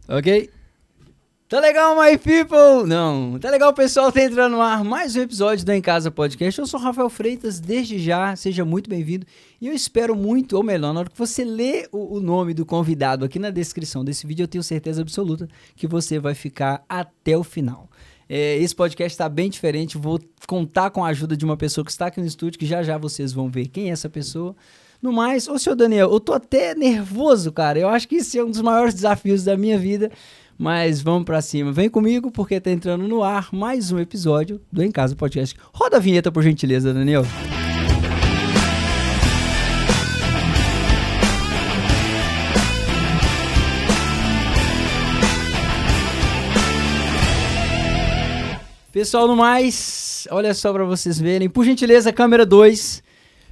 Ok? Tá legal, my people? Não. Tá legal, pessoal? Tá entrando no ar mais um episódio do Em Casa Podcast. Eu sou o Rafael Freitas, desde já, seja muito bem-vindo. E eu espero muito, ou melhor, na hora que você lê o nome do convidado aqui na descrição desse vídeo, eu tenho certeza absoluta que você vai ficar até o final. Esse podcast está bem diferente, vou contar com a ajuda de uma pessoa que está aqui no estúdio, que já já vocês vão ver quem é essa pessoa. No mais, ô senhor Daniel, eu tô até nervoso, cara. Eu acho que esse é um dos maiores desafios da minha vida. Mas vamos pra cima. Vem comigo porque tá entrando no ar mais um episódio do Em Casa Podcast. Roda a vinheta, por gentileza, Daniel. Pessoal, no mais, olha só pra vocês verem. Por gentileza, câmera 2.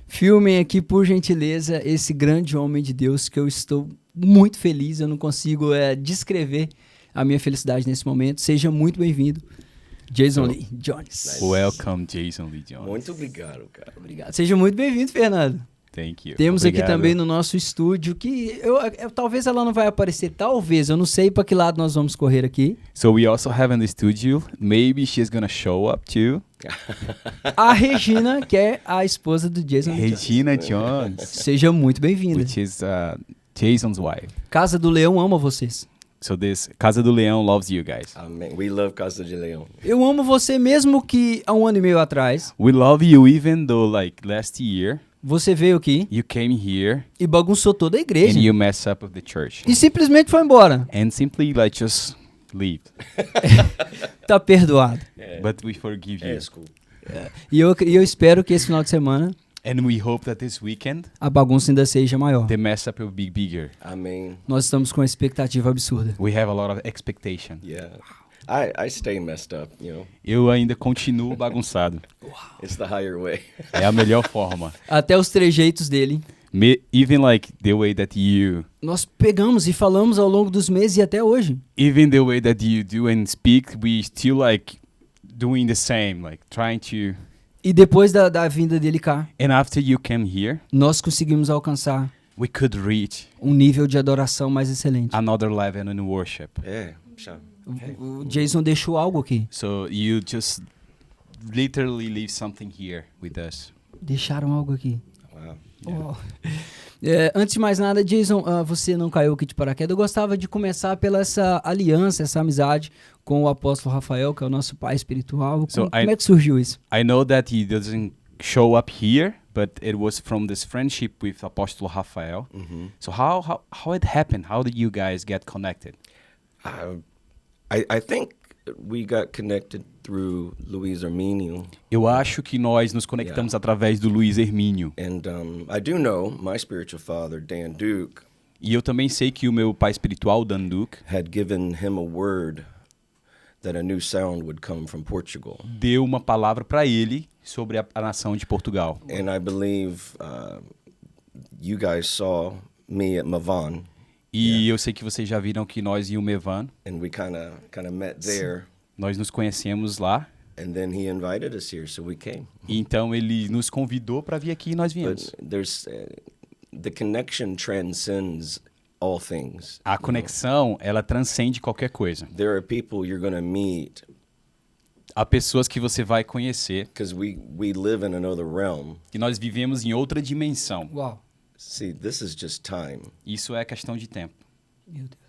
Filmem aqui, por gentileza, esse grande homem de Deus que eu estou muito feliz. Eu não consigo descrever a minha felicidade nesse momento. Seja muito bem-vindo, Jason Lee Jones. Nice. Welcome, Jason Lee Jones. Muito obrigado, cara. Obrigado. Seja muito bem-vindo, Fernando. Thank you. Temos Obrigado. aqui também no nosso estúdio, que talvez ela não vai aparecer, talvez, eu não sei para que lado nós vamos correr aqui. So we also have in the studio, maybe she's gonna show up too. A Regina, que é a esposa do Jason Lee Jones. Regina Jones, Seja muito bem-vinda. which is Jason's wife. Casa do Leão ama vocês. So this Casa do Leão loves you guys. Amen. We love Casa de Leão. Eu amo você mesmo que há um ano e meio atrás, We love you even though like last year você veio aqui you came here e bagunçou toda a igreja. and you mess up with the church E simplesmente foi embora. and simply like just leave. Tá perdoado. But we forgive you. School. E eu espero que esse final de semana And we hope that this weekend a bagunça ainda seja maior. the mess up will be bigger. Amen. Nós estamos com uma expectativa absurda. We have a lot of expectation. Yeah. I stay messed up, you know. Eu ainda continuo bagunçado. It's the higher way. É a melhor forma. Até os trejeitos dele. Even like the way that you, Nós pegamos e falamos ao longo dos meses e até hoje. even the way that you do and speak, we still like doing the same, like trying to. E depois da vinda dele cá, And after you came here, nós conseguimos alcançar we could reach um nível de adoração mais excelente. another level in worship. Yeah. Sure. O Jason deixou algo aqui. So you just literally leave something here with us. Deixaram algo aqui. Wow. Oh. Antes de mais nada, Jason, você não caiu aqui de paraquedas. Eu gostava de começar pela essa aliança, essa amizade com o apóstolo Rafael, que é o nosso pai espiritual. Como é que surgiu isso? I know that he doesn't show up here, but it was from this friendship with Apostle Rafael. So how it happened? How did you guys get connected? I think we got connected through Luis Arminio. Eu acho que nós nos conectamos através do Luiz Hermínio. And I do know my spiritual father, Dan Duke, E eu também sei que o meu pai espiritual, Dan Duke, had given him a word that a new sound would come from Portugal. deu uma palavra para ele sobre a nação de Portugal. And I believe you guys saw me at Mavan, E eu sei que vocês já viram que nós e o Mevan, and we kind of met there. nós nos conhecemos lá. And then he invited us here, so we came. E então ele nos convidou para vir aqui e nós viemos. But there's the connection transcends all things. A conexão, ela transcende qualquer coisa. There are people you're going to meet Há pessoas que você vai conhecer, because we live in another realm. que nós vivemos em outra dimensão. Uau. See, this is just time, Isso é questão de tempo. Meu Deus.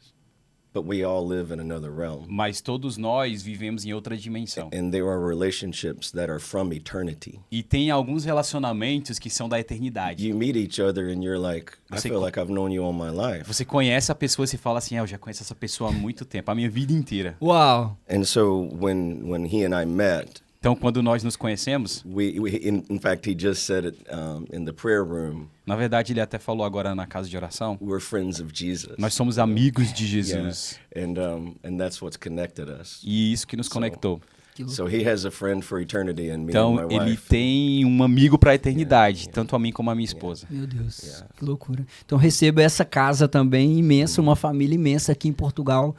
but we all live in another realm. Mas todos nós vivemos em outra dimensão. And there are relationships that are from eternity. E tem alguns relacionamentos que são da eternidade. You meet each other and you're like, I Você feel co- like I've known you all my life. Você conhece a pessoa e você fala assim, eu já conheço essa pessoa há muito tempo, a minha vida inteira. Uau. And so when he and I met, Então, quando nós nos conhecemos, in fact, he just said it in the prayer room, na verdade, ele até falou agora na casa de oração, we're friends of Jesus. nós somos amigos de Jesus. And that's what's connected us. E isso que nos conectou. So he has a friend for eternity and me and Então, my ele wife. tem um amigo para a eternidade, tanto a mim como a minha esposa. Meu Deus, que loucura. Então receba essa casa também imensa, uma família imensa aqui em Portugal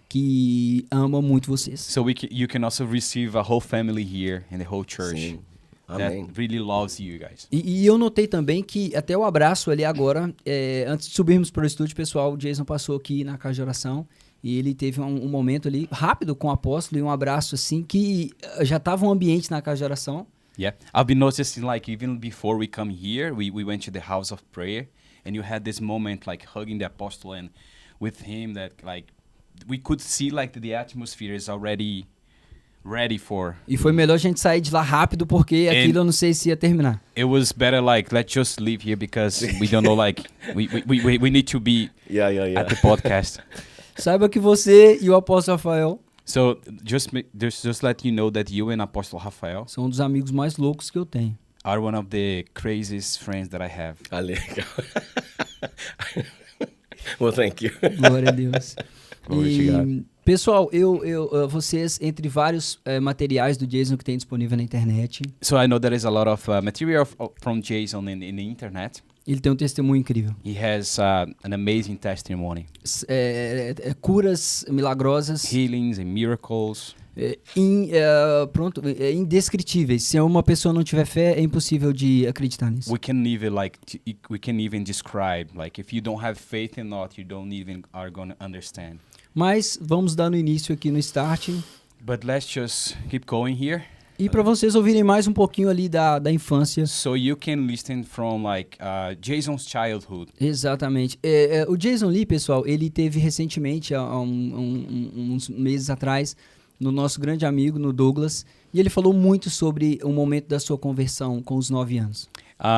que ama muito vocês. So you can also receive a whole family here in the whole church. Sim. Amém. that really loves you guys. E eu notei também que até o abraço ali agora, antes de subirmos para o estúdio, pessoal, o Jason passou aqui na casa de oração e ele teve um momento ali rápido com o apóstolo e um abraço assim que já estava um ambiente na casa de oração. Yeah, I've been noticing like even before we come here, we went to the house of prayer, and you had this moment like hugging the apostle and with him that like we could see like the atmosphere is already ready for. E foi melhor a gente sair de lá rápido porque aquilo eu não sei se ia terminar. It was better like let's just leave here because we don't know like we need to be Yeah. at the podcast. Saiba que você e o apóstolo Rafael So just let you know that you and Apostle Rafael são um dos amigos mais loucos que eu tenho. are one of the craziest friends that I have. Ah, legal. Well, thank you. Glória a Deus. Glory to God. Pessoal, vocês, entre vários materiais do Jason que tem disponível na internet, So I know there is a lot of material from Jason in the internet. ele tem um testemunho incrível. He has an amazing testimony, Curas milagrosas, healings and miracles. indescritíveis. Se uma pessoa não tiver fé, é impossível de acreditar nisso. We can even describe like if you don't have faith in that, you don't even are going to understand. Mas vamos dar no início aqui no Start. But let's just keep going here. E para vocês ouvirem mais um pouquinho ali da infância. So you can listen from like Jason's childhood. Exatamente. O Jason Lee, pessoal, ele teve recentemente, há uns meses atrás, no nosso grande amigo, no Douglas, e ele falou muito sobre o momento da sua conversão com os 9 anos.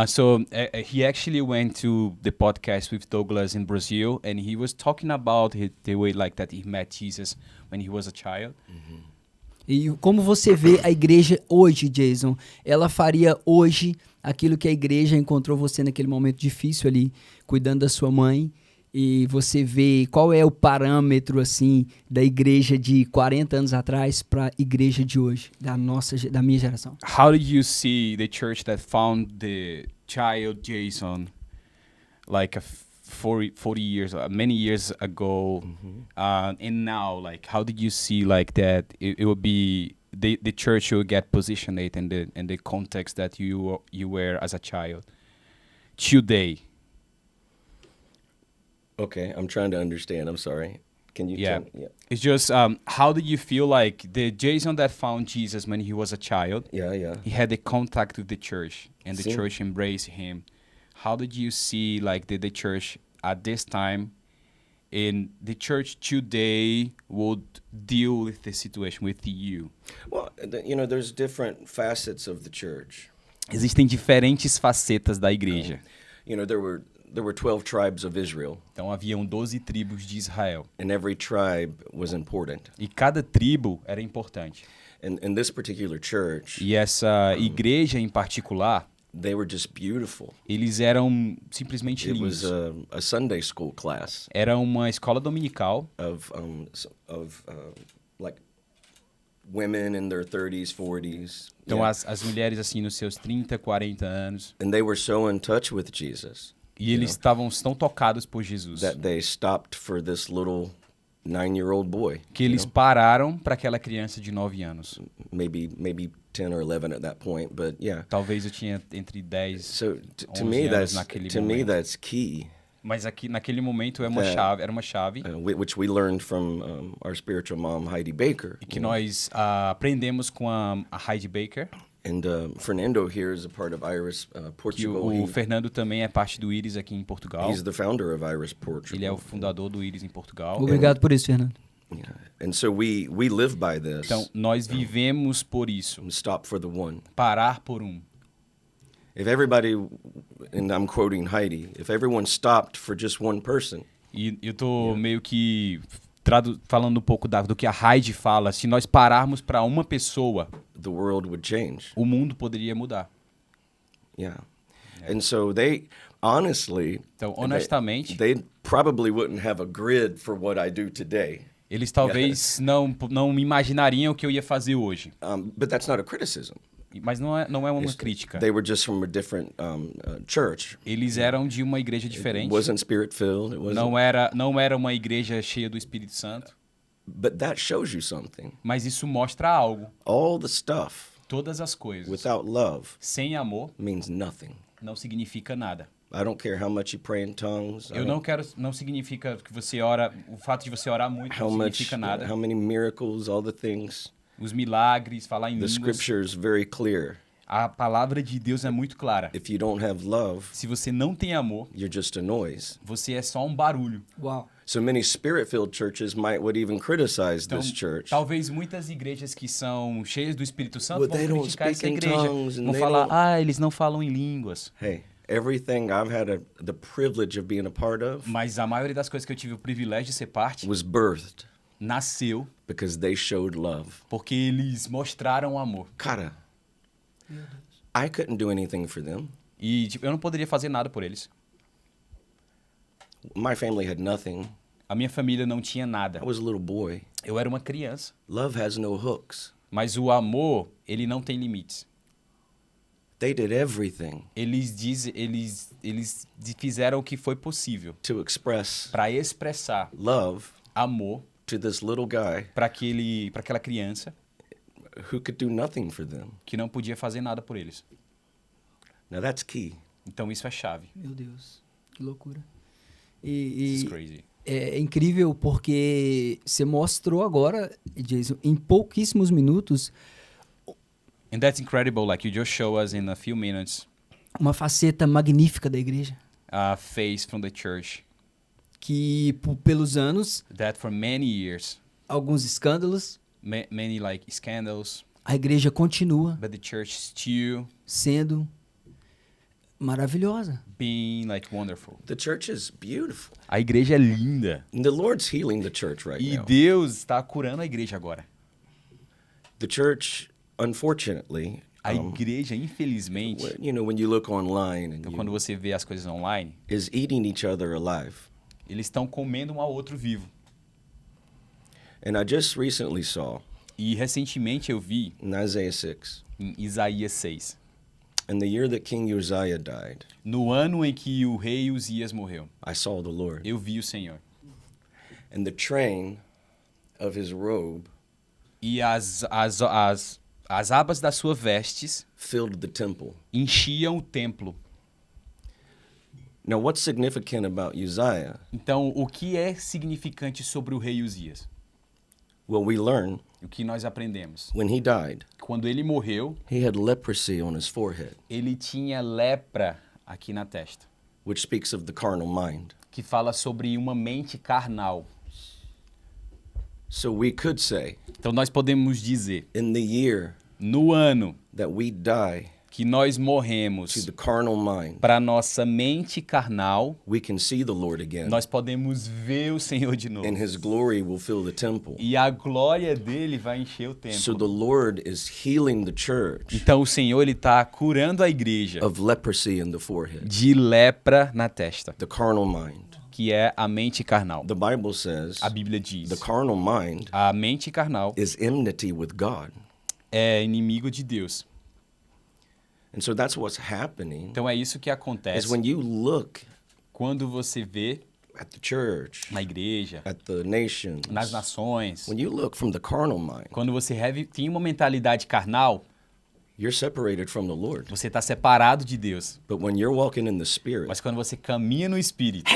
So he actually went to the podcast with Douglas in Brazil, and he was talking about the way like that he met Jesus when he was a child. E como você vê a igreja hoje, Jason, ela faria hoje aquilo que a igreja encontrou você naquele momento difícil ali, cuidando da sua mãe, e você vê qual é o parâmetro assim da igreja de 40 anos atrás para a igreja de hoje, da minha geração. How did you see the church that found the child Jason like 40 years, many years ago, and now, like, how did you see like that it would be the church will get positioned in the context that you were as a child today? Okay, I'm trying to understand. I'm sorry. Can you? Yeah. tell- yeah. It's just how did you feel like the Jason that found Jesus when he was a child? Yeah. He had the contact with the church, and the Sim. church embraced him. How did you see like the church at this time, and the church today would deal with the situation with you? Well, there's different facets of the church. Existem diferentes facetas da igreja. There were 12 tribes of Israel, Então haviam 12 tribos de Israel, and every tribe was important. e cada tribo era importante. And in this particular church, E essa igreja em particular, they were just beautiful. eles eram simplesmente It was lindos. a Sunday school class Era uma escola dominical of like women in their 30s, 40s. Então yeah. as mulheres assim nos seus 30, 40 anos, And they were so in touch with Jesus e eles estavam tão tocados por Jesus, that they stopped for this little 9-year-old boy. que eles pararam para aquela criança de 9 anos. Maybe 10 or 11 at that point, but yeah. Talvez eu tinha entre 10, So to 11 me anos naquele momento. that's key. Mas aqui naquele momento era uma chave Which we learned from our spiritual mom Heidi Baker. e que nós aprendemos com a Heidi Baker, And Fernando here is a part of Iris que Portugal. o Fernando também é parte do Iris aqui em Portugal. He's the founder of Iris Portugal. Ele é o fundador do Iris em Portugal. Obrigado por isso, Fernando. Yeah. And so we live by this. Então nós vivemos por isso, Stop for the one. parar por um. If everybody, and I'm quoting Heidi, if everyone stopped for just one person, E eu tô meio que falando um pouco do que a Heidi fala. Se nós pararmos para uma pessoa, the world would change. o mundo poderia mudar. Yeah. And so they, honestly, Então, honestamente, they probably wouldn't have a grid for what I do today. eles talvez não imaginariam o que eu ia fazer hoje. But that's not a criticism. Mas não é uma crítica. They were just from a different church. Eles eram de uma igreja diferente. It wasn't spirit-filled. It wasn't, Não era uma igreja cheia do Espírito Santo. but that shows you something. Mas isso mostra algo. All the stuff Todas as coisas. without love Sem amor, means nothing. não significa nada. I don't care how much you pray in tongues. Não significa que você ora, o fato de você orar muito How não much, significa nada. how many miracles, all the things. Os milagres, falar em The línguas. scripture is very clear. A palavra de Deus é muito clara. If you don't have love, Se você não tem amor, you're just a noise. você é só um barulho. Uau. So many spirit-filled churches would even criticize Então, this church. talvez muitas igrejas que são cheias do Espírito Santo Well, vão they don't criticar essa speak in igreja. tongues and Vão they falar, don't- eles não falam em línguas. Hey, everything I've had the privilege of being a part of Mas a maioria das coisas que eu tive o privilégio de ser parte, was birthed nasceu because they showed love. porque eles mostraram amor. Cara, I couldn't do anything for them. E tipo, eu não poderia fazer nada por eles. My family had nothing. A minha família não tinha nada. I was a little boy. Eu era uma criança. Love has no hooks. Mas o amor, ele não tem limites. They did everything Eles fizeram o que foi possível to express para expressar love amor to this little guy para aquela criança who could do nothing for them. que não podia fazer nada por eles. Now that's key. Então isso é chave. Meu Deus, que loucura. This is E crazy. é incrível porque você mostrou agora, Jason, em pouquíssimos minutos, And that's incredible, like you just show us in a few minutes uma faceta magnífica da igreja. a face from the church Que pelos anos, that for many years, alguns escândalos, many like scandals, a igreja continua but the church still sendo maravilhosa. being like wonderful. The church is beautiful. A igreja é linda. And the Lord's healing the church right E now. Deus está curando a igreja agora. The church, unfortunately, A igreja, infelizmente, when you look online and então, quando você vê as coisas online, is eating each other alive. eles estão comendo um ao outro vivo. And I just recently saw E recentemente eu vi in Isaiah 6, em Isaías 6, in the year that King Uzziah died, no ano em que o rei Uzias morreu, I saw the Lord. eu vi o Senhor. And the train of his robe E as abas das suas vestes filled the temple. enchiam o templo. Now, what's significant about Uzziah? Então, o que é significante sobre o rei Uzias? Well, we learn O que nós aprendemos? when he died, Quando ele morreu, he had leprosy on his forehead, ele tinha lepra aqui na testa, which speaks of the carnal mind. que fala sobre uma mente carnal. So we could say, Então, nós podemos dizer, in the year no ano that we die que nós to morremos the carnal mind, para nossa mente carnal, we can see the Lord again, nós podemos ver o Senhor de novo. and his glory will fill the temple. E a glória dele vai encher o So templo. the Lord is healing the church Então o Senhor ele está curando a igreja of leprosy in the forehead, de lepra na testa, the carnal mind. que é a mente carnal. The Bible says A Bíblia diz, the carnal mind a mente carnal is enmity with God. é inimigo de Deus. And so that's what's happening Então é isso que is acontece when you look quando você vê at the church, na igreja, at the nations, nas nações, when you look from the carnal mind, quando você tem uma mentalidade carnal, you're separated from the Lord. você está separado de Deus. But when you're walking in the Spirit Mas quando você caminha no Espírito,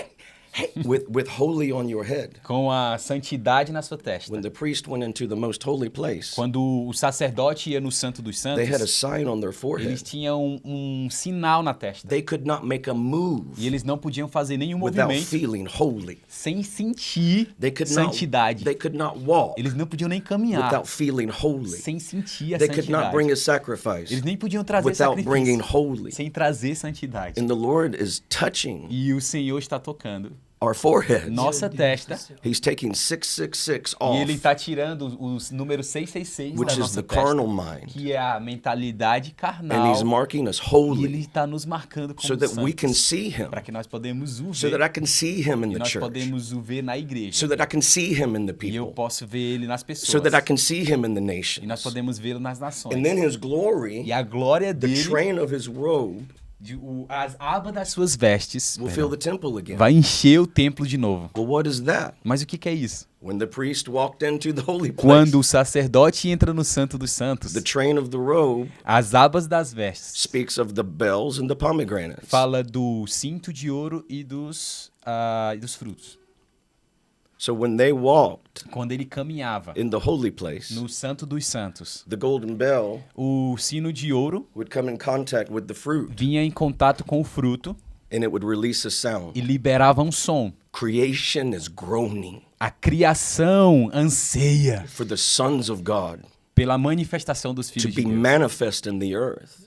with holy on your head, com a santidade na sua testa, when the priest went into the most holy place, quando o sacerdote ia no Santo dos they had a Santos, sign on their eles forehead. tinham um sinal na testa. They could not make a move E eles não podiam fazer nenhum without movimento feeling holy. sem sentir They could santidade. not walk Eles não podiam nem caminhar without feeling holy. sem sentir a They could not santidade. bring a sacrifice Eles nem podiam trazer without bringing sacrifício holy. sem trazer santidade. And the Lord is touching E o Senhor está tocando our foreheads. nossa testa He's taking 666 e Ele off, está tirando o número 666 which da is nossa the testa, carnal mind. que é a mentalidade And carnal. he's marking us E Ele holy está nos marcando so como that we can santos, see him, para que nós podemos o so that I ver. can see him in E the nós church, podemos o ver na igreja. so that I can see him in the E eu people, posso ver Ele nas so pessoas. that I can see him in the E nós nations. podemos vê-lo nas nações. And then his glory, E a glória the dele, train of his robe, As abas das suas vestes will fill the temple again. vai encher o templo de novo. Well, what is that? Mas o que é isso? When the priest walked into the holy place, Quando o sacerdote entra no Santo dos Santos, the train of the robe as abas das vestes speaks of the bells and the pomegranates. fala do cinto de ouro e dos frutos. So when they walked Quando ele caminhava in the holy place, no Santo dos Santos, the golden bell o sino de ouro would come in contact with the fruit, vinha em contato com o fruto and it would release a sound. e liberava um som. Creation is groaning A criação anseia for the sons of God pela manifestação dos to filhos be de Deus, manifest in the earth.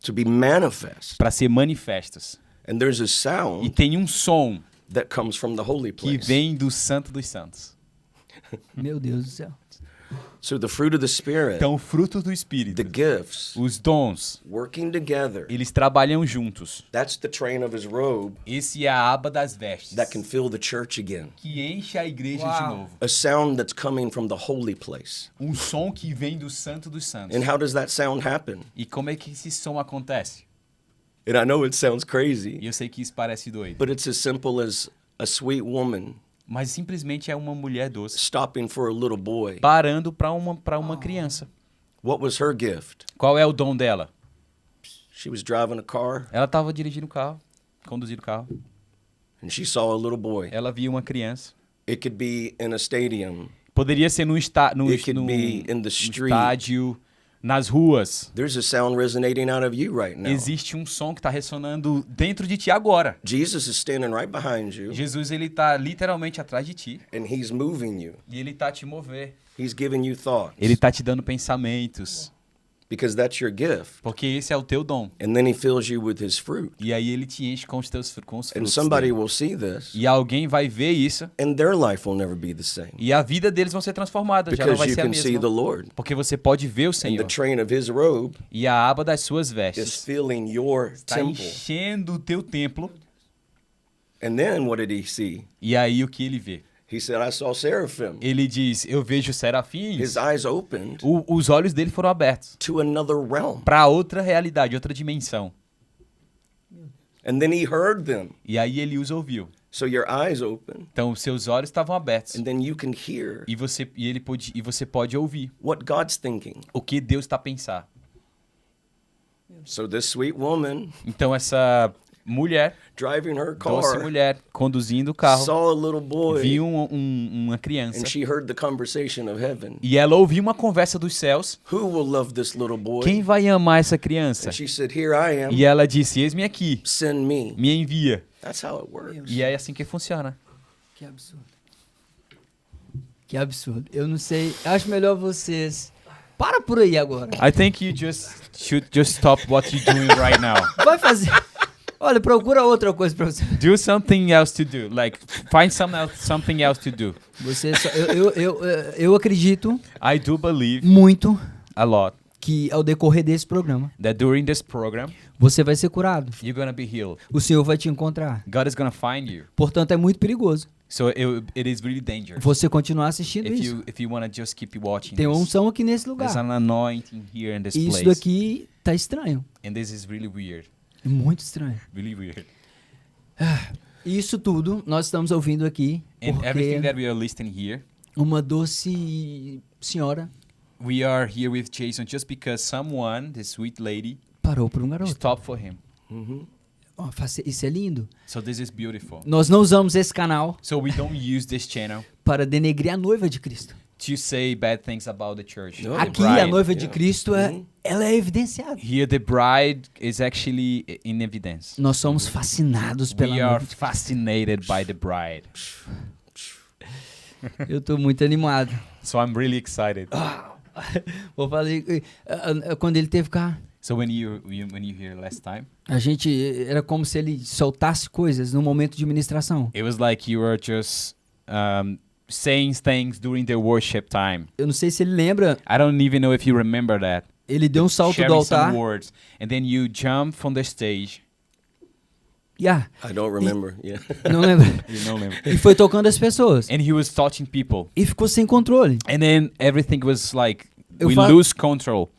To be manifest. para ser manifestos. And there's a E sound tem um som that comes from the holy que place. vem do Santo dos Santos. Meu Deus do céu. So the fruit of the Spirit, Então, o fruto do Espírito, the gifts, os dons, working together, eles trabalham juntos. that's the train of his robe Esse é a aba das vestes, that can fill the church again. que enche a igreja de Uau. novo. A sound that's coming from the holy place. Um som que vem do Santo dos Santos. And how does that sound happen? E como é que esse som acontece? And I know it sounds E crazy, eu sei que isso parece doido, but it's as simple as a sweet woman mas simplesmente é uma mulher doce stopping for a little boy. parando para uma criança. What was her gift? Qual é o dom dela? She was driving a car Ela estava dirigindo o carro, conduzindo o carro. and she saw a little boy. Ela via uma criança. It could be in a stadium. Poderia ser no It could be in the street. estádio, nas ruas. There's a sound resonating out of you right now. Existe um som que está ressonando dentro de ti agora. Jesus is standing right behind you Jesus, ele tá literalmente atrás de ti and he's moving you. e ele tá te mover. He's giving you thoughts Ele tá te dando pensamentos, because that's your gift. porque esse é o teu dom. And then he fills you with his fruit. E aí ele te enche com os And frutos somebody dele. will see this E alguém vai ver isso and their life will never be the same e a vida deles vão ser transformada, já não because vai you ser a can see the mesma. Lord. Porque você pode ver o And the Senhor. train of his robe E a aba das suas is vestes filling your está temple. enchendo o teu templo. And then what did he see? E aí o que ele vê? He said, I saw seraphim. Ele diz, eu vejo serafins. His eyes opened Os olhos dele foram abertos to another realm. para outra realidade, outra dimensão. And then he heard them. E aí ele os ouviu. So your eyes open, Então os seus olhos estavam abertos and then you can hear e você pode ouvir what God's thinking. o que Deus está a pensar. So this sweet woman Então essa mulher, driving her doce car mulher, conduzindo o carro, saw a little boy viu uma criança and she heard the conversation of heaven. e ela ouviu uma conversa dos céus. Who will love this little boy? Quem vai amar essa criança? And she said, Here I am. E ela disse, eis-me aqui, Send me. me envia. That's how it works. E é assim que funciona. Que absurdo. Que absurdo. Eu não sei. Acho melhor vocês. Para por aí agora. I think you should just stop what you're doing right now. Vai fazer. Olha, procura outra coisa pra você. Do something else to do. Like, find something else to do. Você só, eu acredito I do believe muito a lot que ao decorrer desse programa that during this program, você vai ser curado. you're gonna be healed. O Senhor vai te encontrar. God is gonna find you. Portanto, é muito perigoso So it is really dangerous você continuar assistindo isso. if you wanna just keep watching Tem uma this. unção aqui nesse There's lugar. an anointing here in this E isso place. daqui tá estranho. And this is really weird. É muito estranho. Really weird. Isso tudo nós estamos ouvindo aqui And everything porque that we are listening here, uma doce senhora we are here with Jason just because someone, this sweet lady, parou por um garoto. stopped for him. Ó, isso é lindo. So this is beautiful. Nós não usamos esse canal So we don't use this channel para denegrir a noiva de Cristo. to say bad things about the church. No. The Aqui a bride. noiva de Cristo ela é evidenciada. Here the bride is actually in evidence. Nós somos fascinados pela We are noiva de Cristo. fascinated by the bride. Eu tô muito animado. So I'm really excited. Vou falar quando ele teve cá, So when you hear last time, a gente era como se ele soltasse coisas no momento de ministração. it was like you were just saying things during the worship time. Eu não sei se ele lembra, I don't even know if you remember that. ele deu um salto do Sharing some altar. words, and then you jump from the stage. I don't remember. Yeah. Não lembra. You know him. E foi tocando as pessoas. And he was touching people. E ficou sem controle. And then everything was like, Eu we falo- lose control.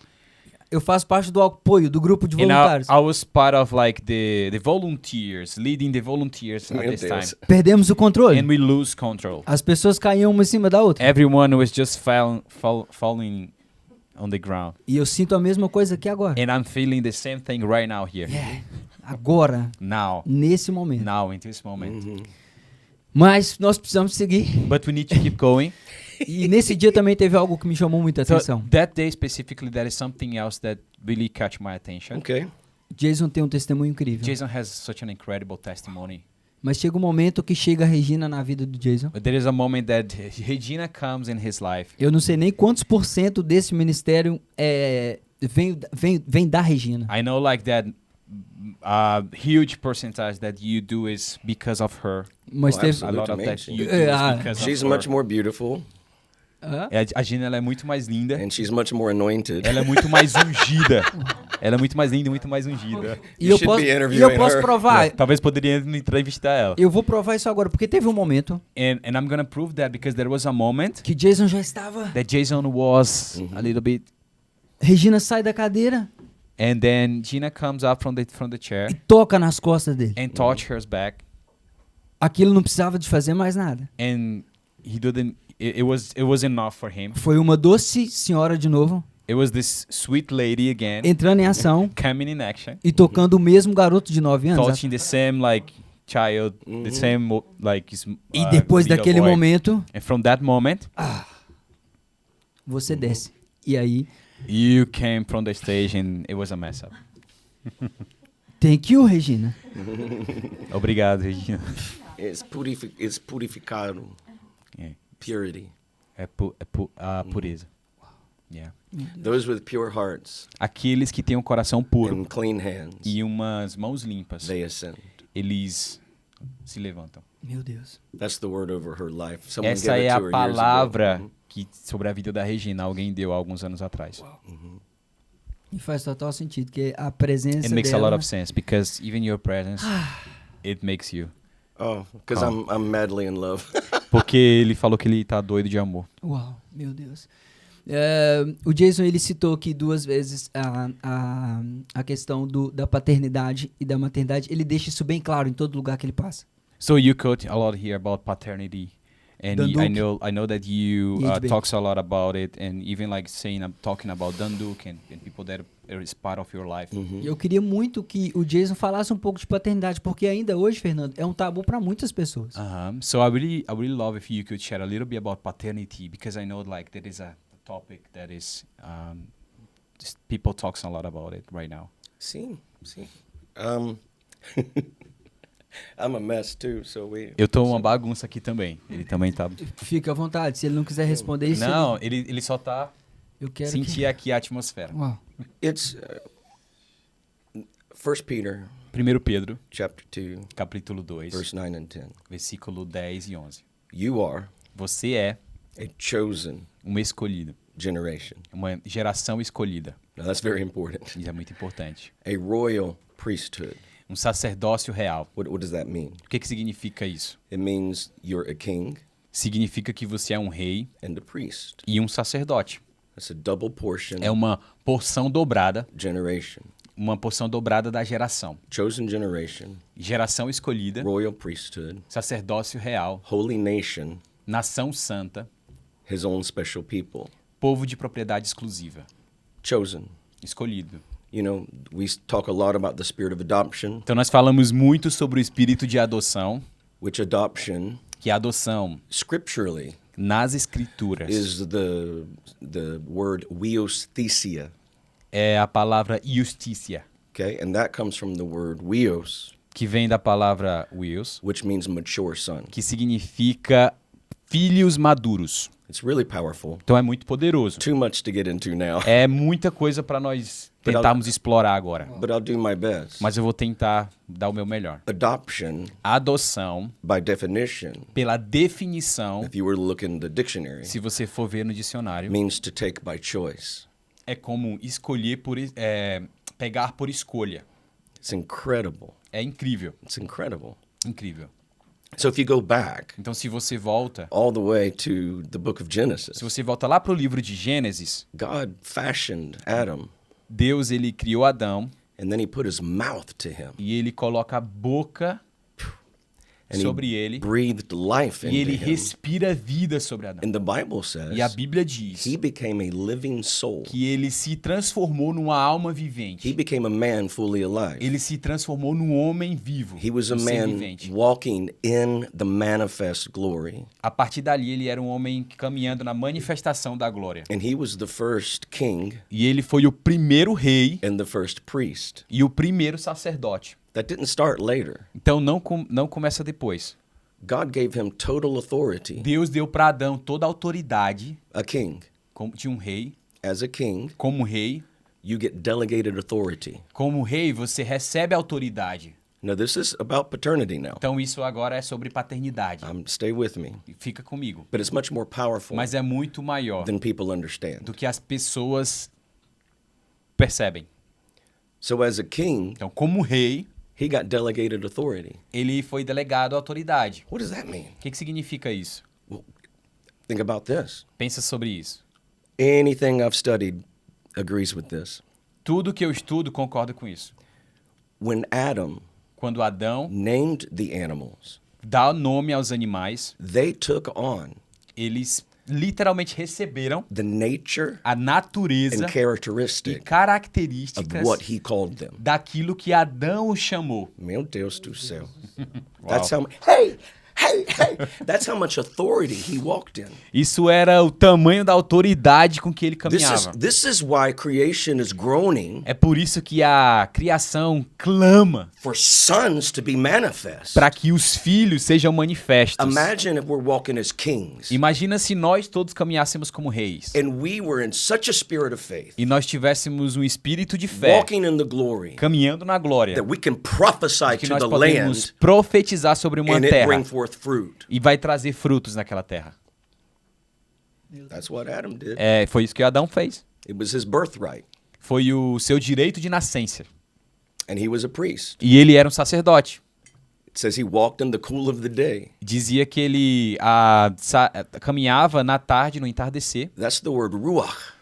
Eu faço parte do apoio do grupo de And voluntários. I was part of like the volunteers, leading the volunteers at Meu this Deus. time. Perdemos o controle. And we lose control. As pessoas caíam uma em cima da outra. Everyone was just falling on the ground. E eu sinto a mesma coisa aqui agora. And I'm feeling the same thing right now here. Agora, Now. nesse momento. Now, in this moment. Mas nós precisamos seguir. But we need to keep going. E nesse dia também teve algo que me chamou muita So atenção. that day specifically, there is something else that really catch my attention. Okay. Jason tem um testemunho incrível. Jason has such an incredible testimony. Mas chega um momento que chega a Regina na vida do Jason. But there is a moment that Regina comes in his life. Eu não sei nem quantos % desse ministério vem da Regina. I know like that huge percentage that you do is because of her. Mas Oh, teve... A lot of that Absolutely. you do is because She's of her. much more beautiful, Hã? A Gina ela é muito mais linda. and she's much more anointed. Ela é muito mais ungida. Ela é muito mais linda e muito mais ungida. E You eu should posso, be e interviewing eu posso her. provar. Talvez poderia entrevistar ela. Eu vou provar isso agora, porque teve um momento And I'm gonna prove that because there was a moment que Jason já estava. that Jason was a little bit, Regina sai da cadeira and then Gina comes up from the chair e toca nas costas dele. and touch her back, Aquilo não precisava de fazer mais nada. and he didn't. It was enough for him. Foi uma doce senhora de novo, It was this sweet lady again entrando em ação coming in action, e tocando o mesmo garoto de 9 anos. touching the same like child, the same like. E depois little daquele boy. momento, And from that moment, você desce. E aí, you came from the stage and it was a mess up. thank you, Regina. Obrigado, Regina. It's purificado. Yeah. Purity. A pureza. Yeah. Those with pure hearts Aqueles que têm um coração puro and clean hands, e umas mãos limpas, they ascend. eles se levantam. Meu Deus. That's the word over her life. Someone Essa gave é it a to her years ago. palavra que sobre a vida da Regina alguém deu há alguns anos atrás. E faz total sentido, que a presença It makes a dela... lot of sense because even your presence, it makes you. Oh, because Oh. I'm madly in love. Porque ele falou que ele tá doido de amor. Uau, meu Deus. O Jason, ele citou aqui 2 vezes a questão da paternidade e da maternidade. Ele deixa isso bem claro em todo lugar que ele passa. So you quote a lot here about paternity, and Danduk. I know that you EHB. talks a lot about it, and even like talking about Danduk and people that is part of your life. E eu queria muito que o Jason falasse um pouco de paternidade, porque ainda hoje, Fernando, é um tabu para muitas pessoas. So I really love if you could share a little bit about paternity, because I know like that is a topic that is just people talks a lot about it right now. See. I'm a mess too, so we. Eu tô uma bagunça aqui também. Ele também tá. Fica à vontade, se ele não quiser responder isso, Não, ele só tá eu quero sentir aqui a atmosfera. Uau. It's 1 Peter 1 Pedro, chapter 2, capítulo 2, verse 9 and 10. versículo 10 e 11. You are Você é a chosen uma escolhida, generation. uma geração escolhida. Now that's very important. Isso é muito importante. A royal priesthood. Um sacerdócio real. What does that mean? O que significa isso? It means you're a king Significa que você é um rei and a priest. e um sacerdote. That's a double portion É uma porção dobrada, generation. uma porção dobrada da geração. Chosen generation, Geração escolhida, royal priesthood, sacerdócio real, holy nation, nação santa, his own special people. povo de propriedade exclusiva. Chosen. Escolhido. You know, we talk a lot about the spirit of adoption, Então nós falamos muito sobre o espírito de adoção, which adoption, que a adoção scripturally, nas escrituras is the word weosthesia. é a palavra justícia, Okay, and that comes from the word weos, que vem da palavra wills, which means mature son. que significa filhos maduros. It's really powerful. Então é muito poderoso. Too much to get into now, É muita coisa para nós tentarmos explorar agora. but I'll do my best. Mas eu vou tentar dar o meu melhor. Adoption, A adoção, by definition, pela definição, if you were to look in the dictionary, se você for ver no dicionário, means to take by choice. é como escolher pegar por escolha. It's incredible. É incrível, It's incredible. incrível. So if you go back Então se você volta, all the way to the book of Genesis, se você volta lá para o livro de Gênesis, God fashioned Adam Deus ele criou Adão and then he put his mouth to him. e ele coloca a boca And sobre he ele breathed life e ele into him. respira vida sobre Adão. And the Bible E a says Bíblia diz he became a living soul. que ele se transformou numa alma vivente. He became a man fully alive. Ele se transformou num homem vivo, He was a um ser man vivente. walking in the manifest glory. A partir dali, ele era um homem caminhando na manifestação da glória. And he was the first king E ele foi o primeiro rei and the first priest. e o primeiro sacerdote. That didn't start later. Então não começa depois. God gave him total authority, Deus deu para Adão toda a autoridade a king. de um rei. As a king, Como rei, you get delegated authority. como rei, você recebe autoridade. Now, this is about paternity now. Então isso agora é sobre paternidade. Stay with me. Fica comigo. But it's much more powerful Mas é muito maior than people understand. do que as pessoas percebem. So, as a king, Então, como rei, he got delegated authority. ele foi delegado à autoridade. What does that mean? O que significa isso? Think about this. Pensa sobre isso. Anything I've studied agrees with this. Tudo que eu estudo concorda com isso. When Adam Quando Adão named the animals, dá nome aos animais, they took on eles literalmente receberam the nature a natureza and e characteristic of características what he called them. daquilo que Adão o chamou. Meu Deus do céu. That's how hey, that's how much authority he walked in. Isso era o tamanho da autoridade com que ele caminhava. This is why creation is groaning É por isso que a criação clama for sons to be manifest. para que os filhos sejam manifestos. Imagine if we're walking as kings Imagina se nós todos caminhássemos como reis and we were in such a spirit of faith, e nós tivéssemos um espírito de fé, walking in the glory, caminhando na glória, that we can prophesy que to nós the podemos land profetizar sobre uma and it terra bring forth fruit. e vai trazer frutos naquela terra. That's what Adam did. Foi isso que Adão fez. It was his birthright. Foi o seu direito de nascença. And he was a priest. E ele era um sacerdote. It says he walked in the cool of the day. Dizia que ele caminhava na tarde, no entardecer. That's the word ruach.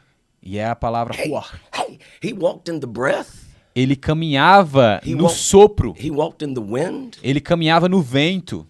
E é a palavra ruach. Hey, he walked in the breath. Ele caminhava He no walked- sopro. He walked in the wind. Ele caminhava no vento.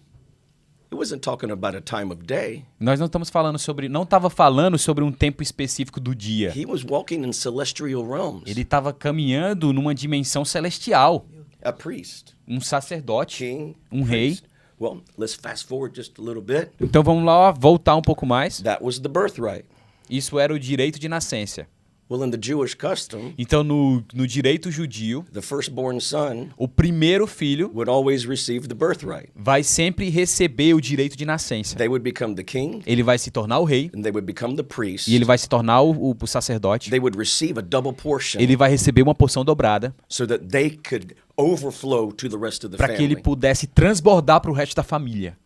It wasn't talking about a time of day. Nós não estamos falando sobre, não estava falando sobre um tempo específico do dia. He was walking in celestial realms. Ele estava caminhando numa dimensão celestial. A priest, Um sacerdote, king, um rei. priest. Well, let's fast forward just a little bit. Então vamos lá voltar um pouco mais. That was the birthright. Isso era o direito de nascença. Well, in the Jewish custom, Então no direito judio, the firstborn son o primeiro filho would always receive the birthright. vai sempre receber o direito de nascença. They would become the king, Ele vai se tornar o rei and they would become the priest. e ele vai se tornar o sacerdote. They would receive a double portion Ele vai receber uma porção dobrada so that they could overflow to the rest of the para que ele family. pudesse transbordar para o resto da família.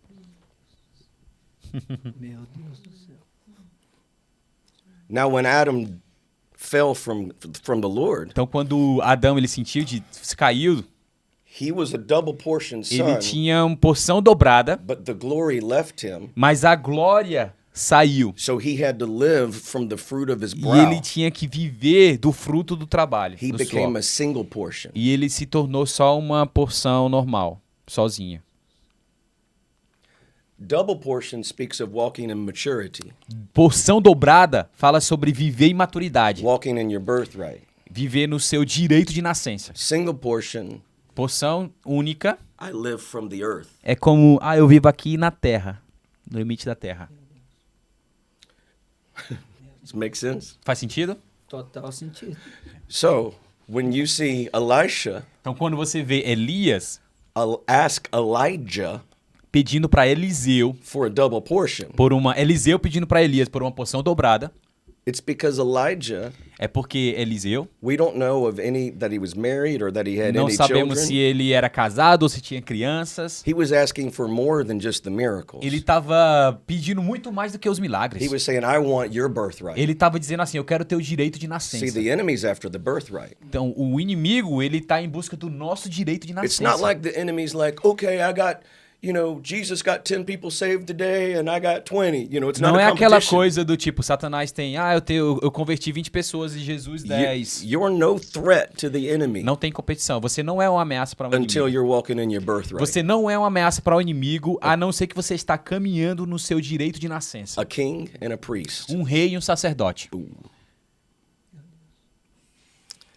Meu Deus do céu. Now, when Adam fell from the Lord, Então quando Adão ele sentiu caiu, he was a double portion ele son, tinha uma porção dobrada, but the glory left him. mas a glória saiu. So he had to live from the fruit of his E brow. ele tinha que viver do fruto do trabalho, He do became suor. a single portion. E ele se tornou só uma porção normal, sozinha. Double portion speaks of walking in maturity, Porção dobrada fala sobre viver em maturidade, walking in your birthright. viver no seu direito de nascença. Single portion, Porção única I live from the earth. é como, eu vivo aqui na terra, no limite da terra. Does it make sense? Faz sentido? Total sentido. So, when you see Elisha Então quando você vê Elias ask Elijah pedindo para Eliseu for a double portion, Eliseu pedindo para Elias por uma porção dobrada, it's because Elijah, é porque Eliseu, we don't know of any that he was married or that he had não any sabemos se children. ele era casado ou se tinha crianças. He was asking for more than just the miracles. Ele estava pedindo muito mais do que os He milagres. was saying, I want your birthright. Ele estava dizendo assim, eu quero ter o direito de See, nascença. the enemy's after the birthright. Então, o inimigo, ele tá em busca do nosso direito de It's nascença. not like the enemy's like, okay, I got, you know, Jesus got 10 people saved today and I got 20. You know, it's not Não a é aquela competition. coisa do tipo, Satanás tem, eu converti 20 pessoas e Jesus 10. You're no threat to the enemy Não tem competição. Você não é uma ameaça para o until inimigo. you're walking in your birthright. Você não é uma ameaça para o inimigo, a não ser que você está caminhando no seu direito de nascença. A king and a priest. Um rei e um sacerdote.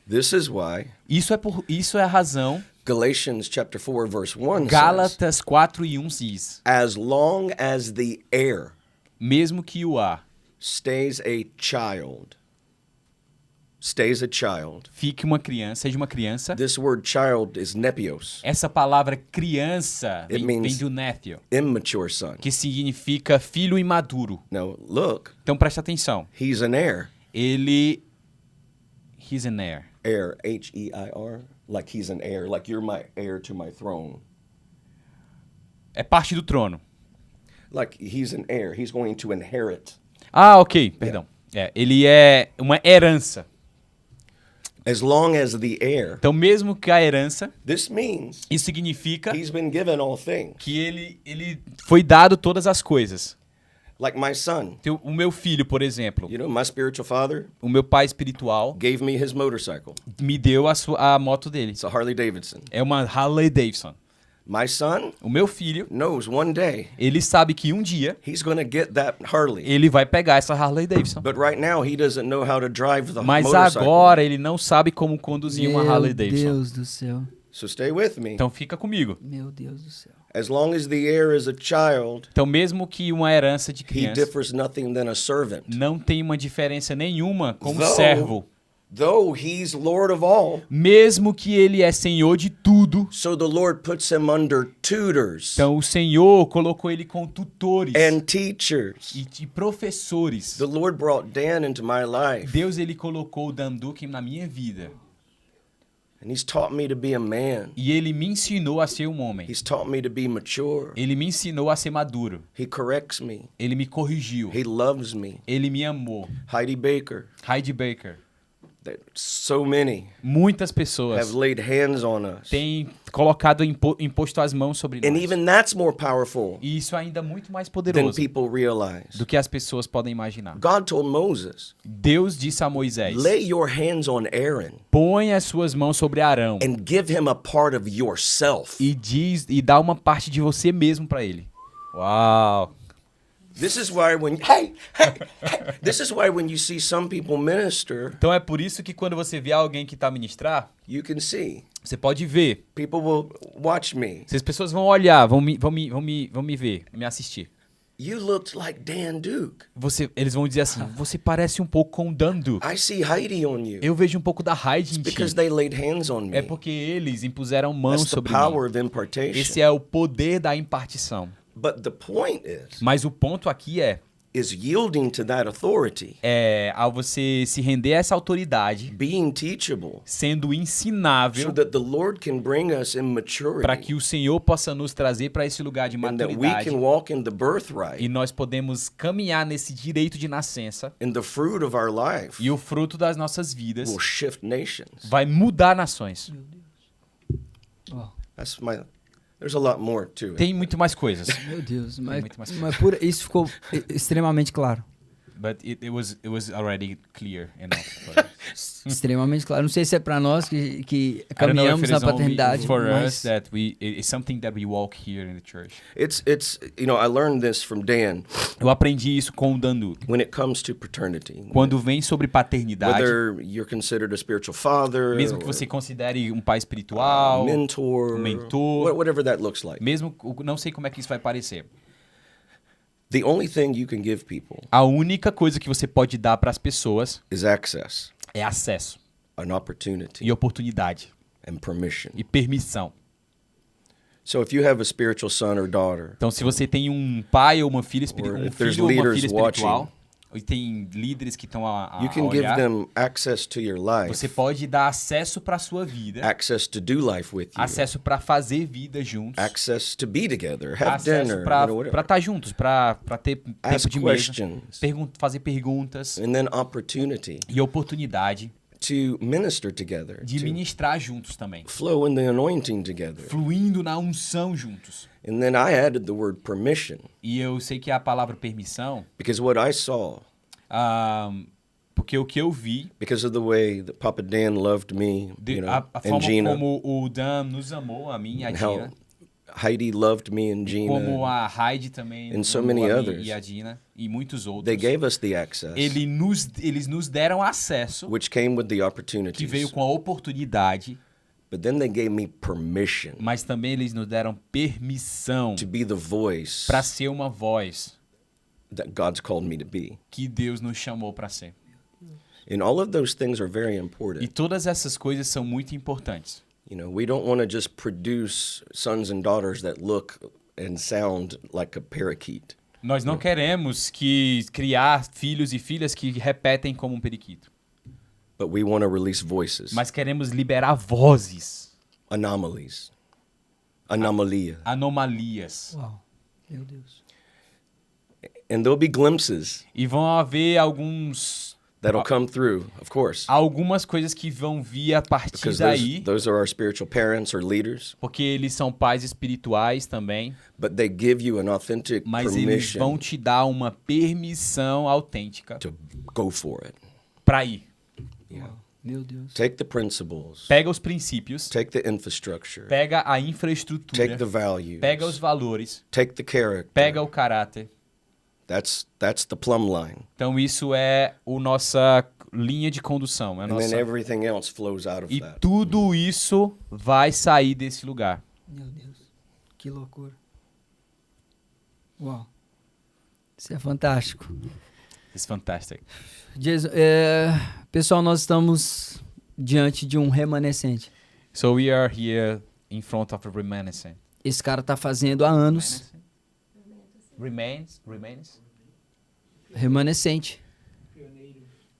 This is why Isso é a razão. Galatians chapter 4 verse 1 says, Gálatas 4:1 diz: as long as the heir mesmo que o ar stays a child, fique uma criança, seja uma criança. this word child is nepios, Essa palavra criança It vem means- do néfio, immature son. que significa filho imaduro. Now look, Então preste atenção. he's an heir. He's an heir. Heir, H-E-I-R, like he's an heir, like you're my heir to my throne. É parte do trono. Like he's an heir, he's going to inherit. Ah, ok, perdão. Ele é uma herança. As long as the heir, Então mesmo que a herança, this means isso significa he's been given all things. que ele foi dado todas as coisas. Like my son, Então, o meu filho, por exemplo, you know, my spiritual father o meu pai espiritual gave me his motorcycle. me deu a moto dele. It's a Harley Davidson. É uma Harley Davidson. My son O meu filho, knows one day ele sabe que um dia he's going to get that Harley. ele vai pegar essa Harley Davidson. But right now he doesn't know how to drive the Mas motorcycle. agora ele não sabe como conduzir uma Harley Meu Davidson. Deus do céu. So stay with me. Então fica comigo. Meu Deus do céu. As long as the heir is a child, Então mesmo que uma herança de he criança differs nothing than a servant. não tem uma diferença nenhuma como Though- servo. Though he's Lord of all, Mesmo que ele é senhor de tudo. so the Lord puts him under tutors Então o Senhor colocou ele com tutores and teachers. e professores. The Lord brought Dan into my life, Deus ele colocou o Dan Duque na minha vida. and he's taught me to be a man. E ele me ensinou a ser um homem. He's taught me to be mature. Ele me ensinou a ser maduro. He corrects me. Ele me corrigiu. He loves me. Ele me amou. Heidi Baker. Heidi Baker. So many Muitas have pessoas laid hands on us. têm colocado imposto as mãos sobre And nós. even that's more powerful E isso é ainda muito mais than poderoso people realize. do que as pessoas podem imaginar. God told Moses, Deus disse a Moisés: lay your hands on Aaron põe as suas mãos sobre Arão and give him a part of yourself. e dá uma parte de você mesmo para ele. Uau! This is why when this is why when you see some people minister, Então é por isso que quando você vê alguém que está a ministrar, you can see você pode ver. people will watch me. As pessoas vão olhar, vão me ver, me assistir. You looked like Dan Duke. Eles vão dizer assim: você parece um pouco com o Dan Duke. I see Heidi on you. Eu vejo um pouco da Heidi em ti. Because they laid hands on me. É porque eles impuseram mãos That's the sobre power mim. of impartation. Esse é o poder da impartição. But the point Mas o ponto aqui is yielding to that authority, ao você se render a essa autoridade, being teachable, sendo so ensinável, that the Lord can bring us in maturity, para que o Senhor possa nos trazer para esse lugar de and that we maturidade. can walk in the E birthright, nós podemos caminhar nesse direito de nascença. and the fruit of our life E o fruto das nossas vidas will shift nations. vai mudar nações. That's my. There's a lot more to it. Tem muito mais coisas. Meu Deus, mas, muito mais isso ficou extremamente claro. But it was already clear enough. For us. Extremamente claro. Não sei se é pra nós que I don't know if caminhamos it na is only paternidade, for mas us that it's something that we walk here in the church. It's you know, I learned this from Dan Eu aprendi isso com o Dan Duke. when it comes to paternity. Quando vem sobre paternidade, Whether you're considered a spiritual father, mesmo que or você considere um pai espiritual, mentor, mentor, whatever that looks like. mesmo não sei como é que isso vai parecer. The only thing you can give people A única coisa que você pode dar para as pessoas is access, é acesso an opportunity, e oportunidade and permission. e permissão. So if you have a spiritual son or daughter, Então, se você tem um pai ou uma filha, Or um if there's filho ou uma leaders filha espiritual, e tem líderes que estão a you can give olhar, them access to your life, você pode dar acesso para a sua vida, access to do life with you, acesso para fazer vida juntos, access to be together, have acesso dinner, para whatever. estar juntos, para ter Ask tempo de mesa, questions. fazer perguntas And then opportunity e oportunidade to minister together, de to ministrar juntos também, flow in the anointing together. fluindo na unção juntos. And then I added the word permission E eu sei que a palavra permissão, because what I saw, porque o que eu vi, because of the way that Papa Dan loved me, you know, a and forma Gina, como o Dan nos amou, a mim e a and Gina, how Heidi loved me and como Gina, a Heidi também and so amou many a mim others. e a Gina, e muitos they outros. gave us the access, Eles nos deram acesso, which came with the que veio opportunities. com a oportunidade, But then they gave me permission mas também eles nos deram permissão to be the voice para ser uma voz that God's called me to be. que Deus nos chamou para ser. And all of those things are very E important. todas essas coisas são muito importantes. You know, we don't want to just produce sons and daughters that look and sound like a parakeet. Nós não queremos criar filhos e filhas que repetem como um periquito, But we want to release voices, mas queremos liberar vozes, anomalies, anomalia. anomalias. Uau, meu Deus. And there'll be glimpses E vão haver that'll come through, of course, algumas coisas que vão vir a partir because daí, those are our spiritual parents or leaders. porque eles são pais espirituais também, But they give you an authentic mas eles vão permission te dar uma permissão autêntica to go for it. para ir. Yeah. Meu Deus. Take the principles, Pega os princípios, take the infrastructure, pega a take the infraestrutura, values, pega os valores, take the character. pega o caráter. That's the plumb line. Então isso é a nossa linha de condução, é a And then nossa... everything else flows out of E that. tudo isso vai sair desse lugar. Meu Deus. Que loucura. Uau. Isso é fantástico. It's fantastic. Jason, pessoal, nós estamos diante de um remanescente. So we are here in front of a remanescent. Esse cara tá fazendo há anos. Remains? Remanescente.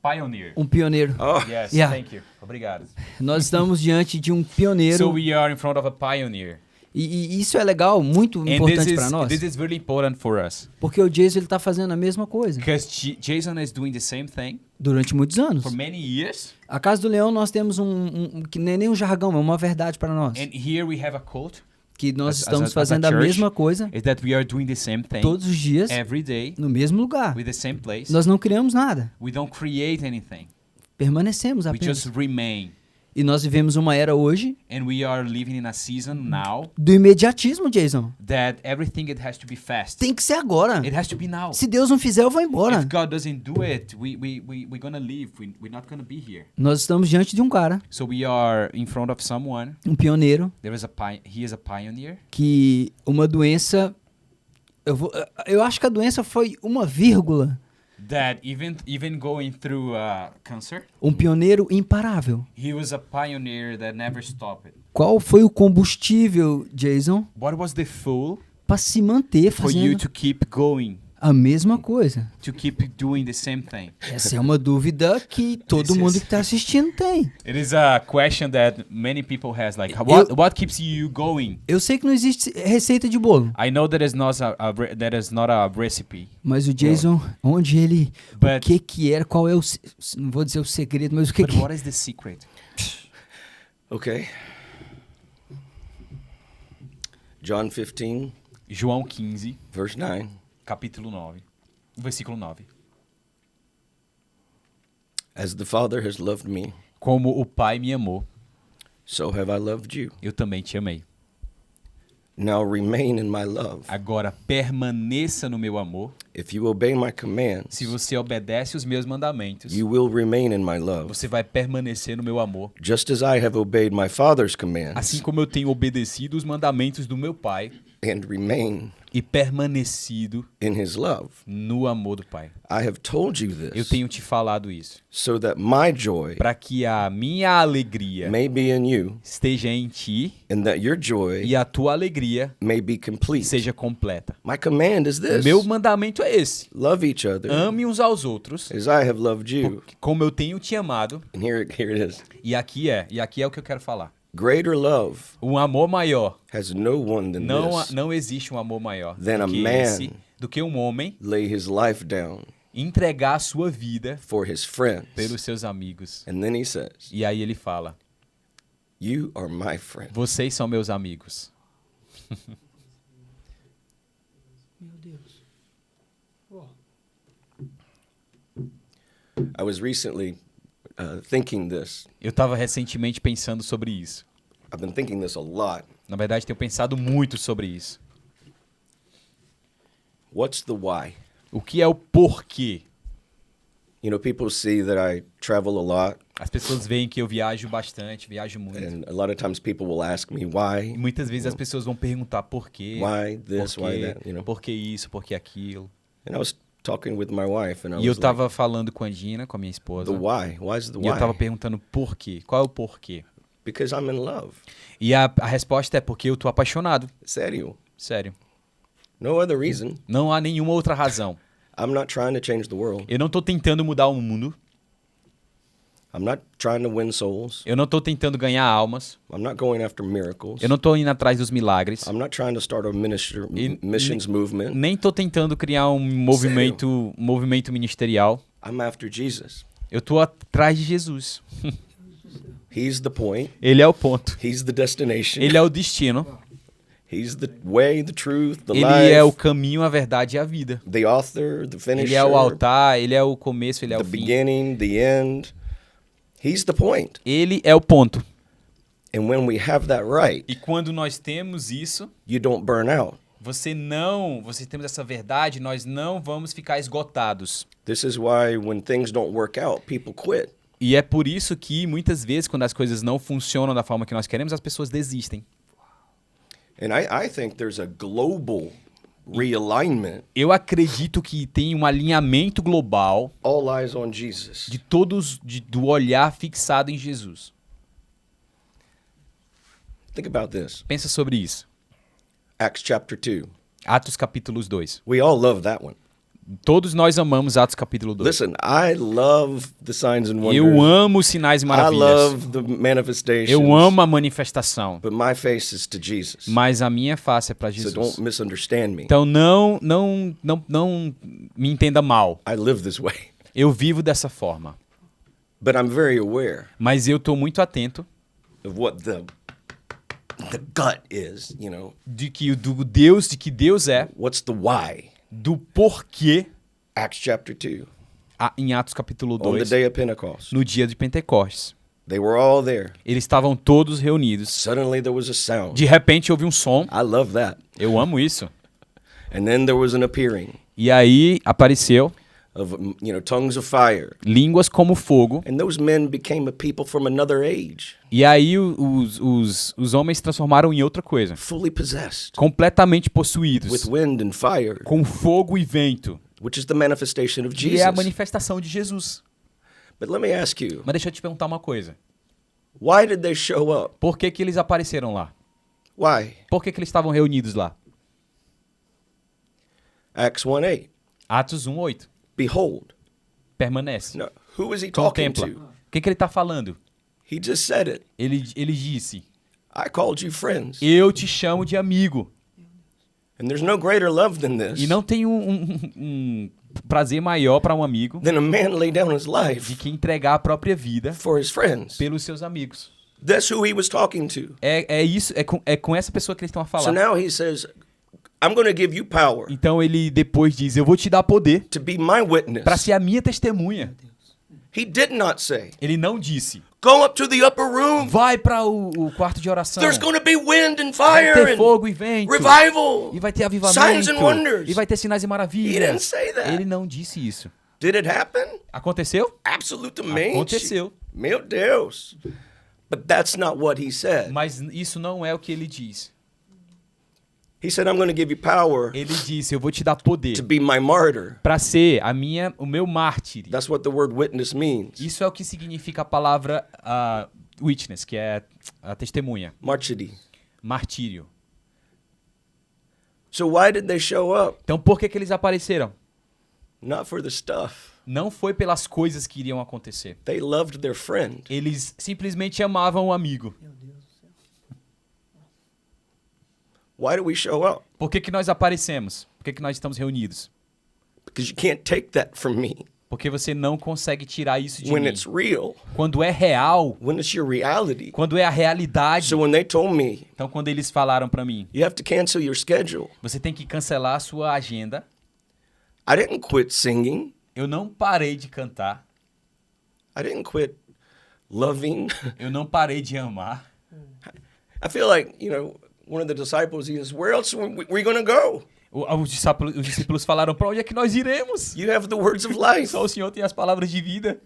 Pioneer. Um pioneiro. Oh, Yes, Yeah. thank you. Obrigado. Nós estamos diante de um pioneiro. So we are in front of a pioneer. E isso é legal, muito And importante para nós. this is really important for us. Porque o Jason ele tá fazendo a mesma coisa Because Jason is doing the same thing durante muitos anos. for many years. A Casa do Leão nós temos que nem um jargão, é uma verdade para nós. And here we have a quote. Que nós as estamos a fazendo a church, mesma coisa Is that we are doing the same thing todos os dias, every day no mesmo lugar. with the same place. Nós não criamos nada, We don't create anything. permanecemos We apenas. just remain. E nós vivemos uma era hoje And we are living in a season now do imediatismo, Jason. that everything it has to be fast. Tem que ser agora. It has to be now. Se Deus não fizer, eu vou embora. If God doesn't do it, we're gonna leave. We're not gonna be here. Nós estamos diante de um cara, So we are in front of someone. um pioneiro, He is a pioneer. que uma doença... Eu acho que a doença foi uma vírgula. That even going through cancer, Um pioneiro imparável. he was a pioneer that never stopped. Qual foi o combustível, Jason, What was the fuel para se manter for you fazendo to keep going, a mesma coisa? to keep doing the same thing? Essa é uma dúvida que todo This mundo is- que está assistindo tem. It is a question that many people has. Like, what keeps you going? Eu sei que não existe receita de bolo, I know that is not a recipe, mas o Jason, onde ele, But- o que era, qual é o, não vou dizer o segredo, mas o que but what is the secret? Okay. John 15, João 15, verse 9. capítulo 9, versículo 9. As the Father has loved me, Como o Pai me amou, so have I loved you. eu também te amei. Now remain in my love. Agora permaneça no meu amor. If you obey my commands, Se você obedece os meus mandamentos, you will remain in my love. você vai permanecer no meu amor. Just as I have obeyed my Father's commands Assim como eu tenho obedecido os mandamentos do meu Pai and remain e permanecido in his love. no amor do Pai. I have told you Eu this tenho te falado isso, so that my joy para que a minha alegria may be in you esteja em ti and that your joy e a tua alegria may be complete. seja completa. My command is this. Meu mandamento é esse: Love each other ame uns aos outros, as I have loved you. como eu tenho te amado. And here it is. E aqui é o que eu quero falar. Greater love Um amor maior. has no one than this. Não existe um amor maior Then a do que man esse, do que um homem lay his life down entregar a sua vida for his friends. pelos seus amigos. And then he says, E aí ele fala, you are my friend. vocês são meus amigos. Meu Deus. I was recently thinking this. Eu estava recentemente pensando sobre isso. I've been thinking this a lot. Na verdade, tenho pensado muito sobre isso. What's the why? O que é o porquê? You know, people see that I travel a lot, As pessoas veem que eu viajo bastante, viajo muito. and a lot of times people will ask me E why, muitas vezes as pessoas vão perguntar por quê, why this, por why quê, that, you know. por que isso, por que aquilo. And I was talking with my wife, and I E eu was like, tava falando com a Gina, com a minha esposa, the why? Why's the e eu tava why? perguntando por quê, qual é o porquê. Because I'm in love. E a resposta é porque eu tô apaixonado, Sério. sério. No other reason. Não há nenhuma outra razão. I'm not trying to change the world. Eu não tô tentando mudar o mundo, I'm not trying to win souls. eu não tô tentando ganhar almas, I'm not going after miracles. eu não tô indo atrás dos milagres, I'm not trying to start a E- missions movement. nem tô tentando criar um movimento ministerial. I'm after Jesus. Eu tô atrás de Jesus. He's the point. Ele é o ponto. He's the destination. Ele é o destino. He's the way, the truth, the Ele life, é o caminho, a verdade e a vida. the author, the finisher, Ele é o altar, ele é o começo, ele é the o fim. beginning, the end. He's the point. Ele é o ponto. And when we have that right, E quando nós temos isso, you don't burn out. você temos essa verdade, nós não vamos ficar esgotados. This is why when things don't work out, people quit. E é por isso que muitas vezes quando as coisas não funcionam da forma que nós queremos, as pessoas desistem. And I think there's a global realignment. Eu acredito que tem um alinhamento global All eyes on Jesus. de do olhar fixado em Jesus. Think about this. Pensa sobre isso. Acts chapter 2. Atos capítulos 2. We all love that one. Todos nós amamos Atos capítulo 2. Listen, I love the signs and wonders. Eu amo os sinais e I maravilhas. love the manifestations. Eu amo a manifestação. But my face is to Jesus. Mas a minha face é para So Jesus. don't misunderstand me. Então não me entenda mal. I live this way. Eu vivo dessa forma. But I'm very aware Mas eu estou muito atento of what the gut is, you know. de que Deus é, What's the why? do porquê Acts chapter 2. em Atos capítulo On the 2, day of Pentecost. no dia de Pentecostes. They were all there. Eles estavam todos reunidos. Suddenly there was a sound. De repente houve um som. I love that. Eu amo isso. And then there was an appearing E aí apareceu of, you know, tongues of fire. línguas como fogo. And those men became a people from another age, E aí os homens se transformaram em outra coisa. fully possessed Completamente with possuídos. wind and fire, Com fogo e vento. which is the manifestation of Que é a Jesus. manifestação de Jesus. But let me ask you, Mas deixa eu te perguntar uma coisa. why did they show up? Por que eles apareceram lá? Why? Por que eles estavam reunidos lá? Acts 1:8. Atos 1:8. Behold. Permanece. No, who is he talking Contempla. to? O que ele está falando? He just said it. Ele disse, I called you friends. eu te chamo de amigo. And there's no greater love than this. E não tem um prazer maior para um amigo Than a man lay down his de life que entregar a própria vida for his friends. pelos seus amigos. That's who he was talking to. É com essa pessoa que eles estão a So falar. now he says, I'm going to give you power Então ele depois diz, eu vou te dar poder to be my witness. para ser a minha testemunha. He did not say, Ele não disse, go up to the upper room. vai para o quarto de oração. There's going to be wind and Vai fire ter and fogo e vento. revival. E vai ter Signs avivamento. and wonders. E vai ter sinais e He didn't maravilhas. say that. Ele não disse isso. Did it happen? Aconteceu? Absolutamente. Aconteceu. Meu Deus. But that's not what he said. Mas isso não é o que ele diz. He said, I'm going to give you power Ele disse, eu vou te dar poder to be my martyr. para ser o meu mártir. That's what the word witness means. Isso é o que significa a palavra witness, que é a testemunha. Martyrdom. Martírio. So why did they show up? Então por que eles apareceram? Not for the stuff. Não foi pelas coisas que iriam acontecer. They loved their friend. Eles simplesmente amavam o amigo. Why do we show up? Por que nós aparecemos? Por que nós estamos reunidos? Because you can't take that from me Porque você não consegue tirar isso de when mim. it's real, Quando é real, when it's your reality. quando é a realidade. So when they told me, Então, quando eles falaram pra mim, you have to cancel your schedule, você tem que cancelar a sua agenda, I didn't quit singing. eu não parei de cantar, I didn't quit loving. eu não parei de amar. I feel like, one of the disciples, he says, where else are we going to go? Os discípulos falaram, pra onde é que nós iremos? You have the words of life. Só o Senhor tem as palavras de vida.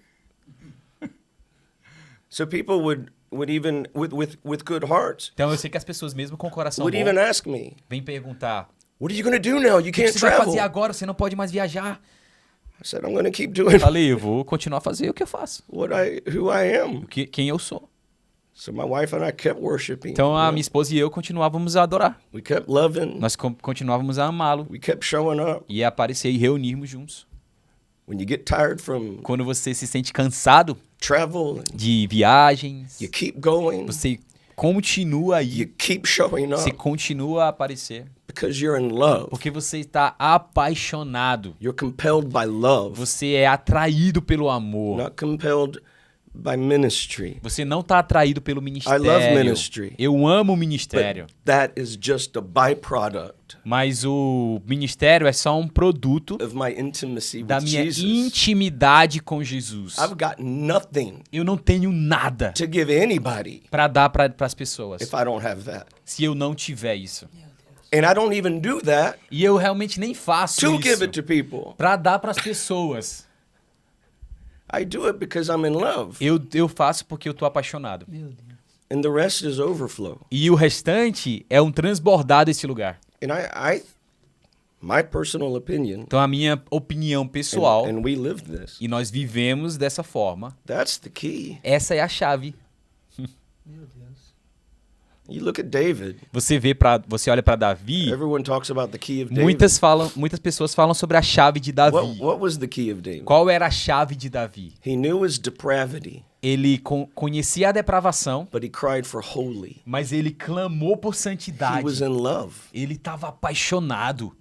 So people would even, with good hearts, Então eu sei que as pessoas, mesmo com o coração would bom, even ask me, vêm perguntar, what are you going to do now? You o que can't você vai travel. fazer agora? Você não pode mais viajar. I said, I'm going to keep doing Falei, eu vou continuar a fazer o que eu faço, who I am. quem eu sou. So my wife and I kept worshiping. Então a minha esposa e eu continuávamos a adorar. We kept loving. Nós continuávamos a amá-lo We kept showing up. e a aparecer e reunirmos juntos. When you get tired from Quando você se sente cansado travel, de viagens, you keep going. você continua aí, You keep showing você up continua a aparecer, because you're in love. porque você está apaixonado. You're compelled by love, Você é atraído pelo amor. not compelled by ministry. Você não está atraído pelo ministério. I love ministry. Eu amo o ministério. But that is just a byproduct Mas o ministério é só um produto of my intimacy da with minha Jesus. intimidade com Jesus. I've got nothing Eu não tenho nada to give anybody para dar para as pessoas if I don't have that. se eu não tiver isso. And I don't even do that E eu realmente nem faço to give isso it to people. para dar para as pessoas. I do it because I'm in love. Eu faço porque eu tô apaixonado. Meu Deus. And the rest is overflow. E o restante é um transbordar desse lugar. And my personal opinion, Então a minha opinião pessoal, and we live this, e nós vivemos dessa forma, that's the key. essa é a chave. Meu Deus. You look at David. Você olha para Davi, Everyone talks about the key of David. muitas pessoas falam sobre a chave de Davi. What was the key of David? Qual era a chave de Davi? He knew his depravity, Ele conhecia a depravação, but he cried for holy. mas ele clamou por He santidade. was in love. Ele estava apaixonado.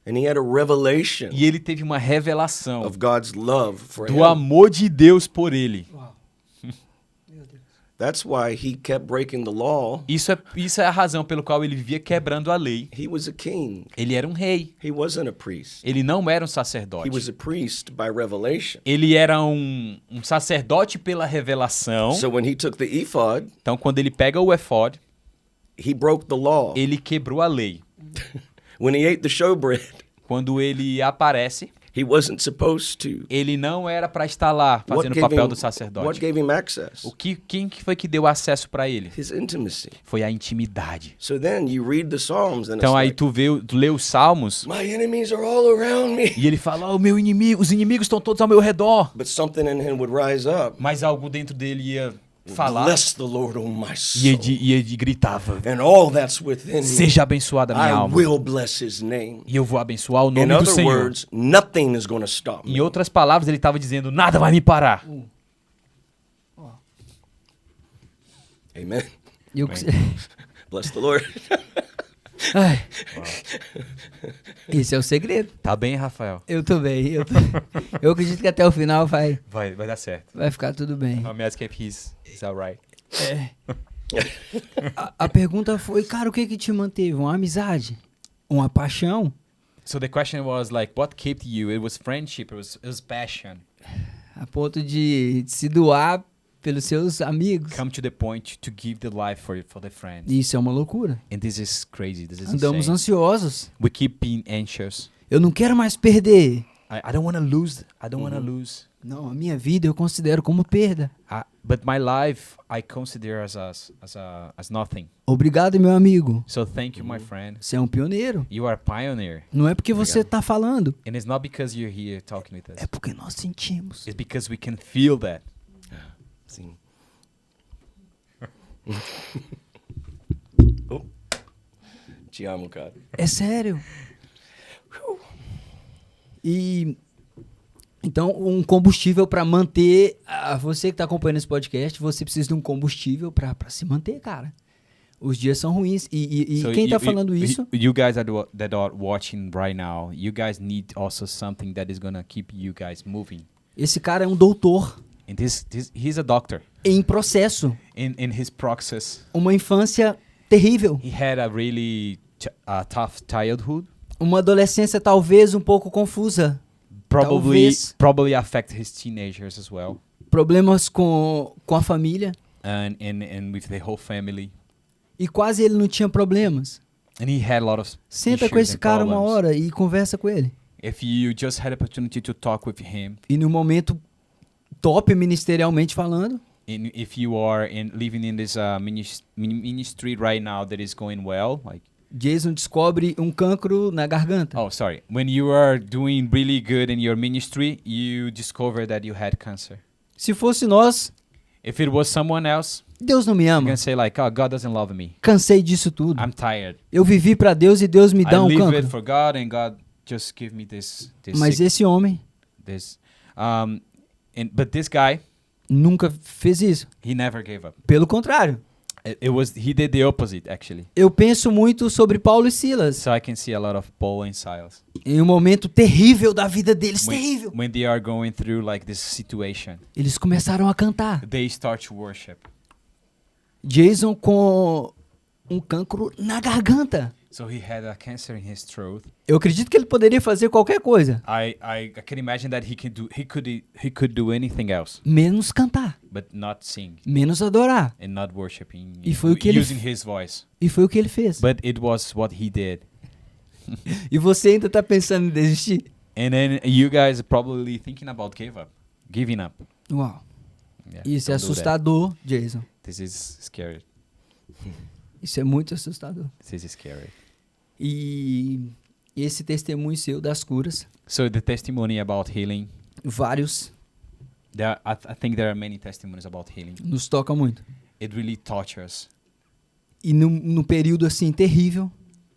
And he had a revelation E ele teve uma revelação of God's love for do him. amor de Deus por ele. Uau. Meu Deus. That's why he kept breaking the law. Isso é a razão pelo qual ele vivia quebrando a lei. He was a king. Ele era um rei. He wasn't a priest. Ele não era um He was sacerdote. a priest by revelation. Ele era um sacerdote pela revelação. So when he took the ephod, Então, quando ele pega o efod, he broke the law. ele quebrou a lei. When he ate the showbread, Quando ele aparece, he wasn't supposed to. ele não era para estar lá fazendo o papel do what sacerdote. gave him access? Quem que foi que deu acesso para ele? His intimacy. Foi a intimidade. So then you read the Psalms and Então it's aí like, tu lê os salmos my enemies are all around me. e ele fala: "Oh, meu inimigo, os inimigos estão todos ao meu redor". But something in him would rise up. Mas algo dentro dele ia falar Bless the Lord, oh my e soul. ele gritava: And all that's within me. "Seja abençoada a minha I alma". will bless his name. E eu vou abençoar o In nome do other Senhor. words, nothing is going to stop Em me. outras palavras, ele estava dizendo: "Nada vai me parar". Amen. E eu... Bless the Lord. Ai. Esse é o segredo. Tá bem, Rafael? Eu tô bem. Eu acredito que até o final vai Vai dar certo. ficar tudo bem. I'm asking if he's alright. É. A pergunta foi, cara, o que que te manteve? Uma amizade? Uma paixão? So the question was like, what kept you? It was friendship. It was passion. A ponto de se doar pelos seus amigos? Come to the point to give the life for the friends. Isso é uma loucura. And this is crazy. This is Andamos insane. ansiosos. We keep being anxious. Eu não quero mais perder. I don't want to lose. I don't want to lose. Não, a minha vida eu considero como perda. But my life I consider as nothing. Obrigado, meu amigo. So thank you, my friend. Você é um pioneiro. You are a pioneer. Não é porque você Obrigado. tá falando. And it's not because you're here talking with us. É porque nós sentimos. It's because we can feel that. Sim. Oh. Te amo, cara. É sério. E então um combustível para manter você que tá acompanhando esse podcast, você precisa de um combustível para se manter, cara. Os dias são ruins. E So quem tá falando isso? You guys that are watching right now, you guys need also something that is gonna keep you guys moving. Esse cara é um doutor And he's a doctor. em processo. In his process, Uma infância terrível. he had a really tough childhood. Uma adolescência talvez um pouco confusa. Talvez. Probably affect his teenagers as well, Problemas com a família. and with the whole family. E quase ele não tinha problemas. And he had a lot of Senta com issues esse and cara uma problems. hora e conversa com ele. If you just had opportunity to talk with him, E no momento top ministerialmente falando, if you are living in this ministry right now that is going well, like Jason descobre um cancro na garganta. when you are doing really good in your ministry, you discover that you had cancer. Se fosse nós, If it was someone else, Deus não me you ama. can say like, oh, God doesn't love me. Cansei disso tudo. I'm tired. Eu vivi pra Deus e Deus me I dá um live it cancro. for God, and God just give me this Mas sick- esse homem this. But this guy, nunca fez isso. he never gave up. Pelo contrário. He did the opposite actually. Eu penso muito sobre Paulo e Silas. So I can see a lot of Paul and Silas Em um momento terrível da vida deles, terrível. when they are going through like this situation. Eles começaram a cantar. They start to worship. Jason com um cancro na garganta. So he had a cancer in his throat. Eu acredito que ele poderia fazer qualquer coisa, I can imagine that he could do anything else, menos cantar, but not sing menos adorar. and not worshiping E foi o que ele using his voice. E foi o que ele fez. But it was what he did. E você ainda tá pensando em desistir? And then you guys are probably thinking about giving up. Uau. Yeah, Isso é don't do that. assustador, Jason. This is scary. Isso é muito assustador. This is scary. E esse testemunho seu das curas, So the testimony about healing, vários, I think there are many testimonies about healing. nos toca muito. It really touched us. E no período assim terrível,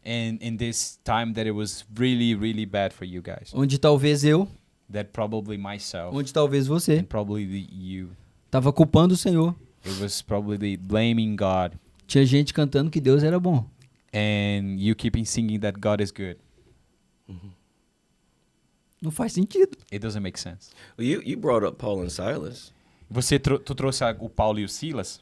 And in this time that it was really, really bad for you guys, onde talvez eu, that probably myself onde talvez você, and probably you, tava culpando o Senhor. it was probably blaming God, Tinha gente cantando que Deus era bom. and you keeping singing that God is good. Não faz sentido. It doesn't make sense. Well, you brought up Paul and Silas. Tu trouxe o Paulo e o Silas.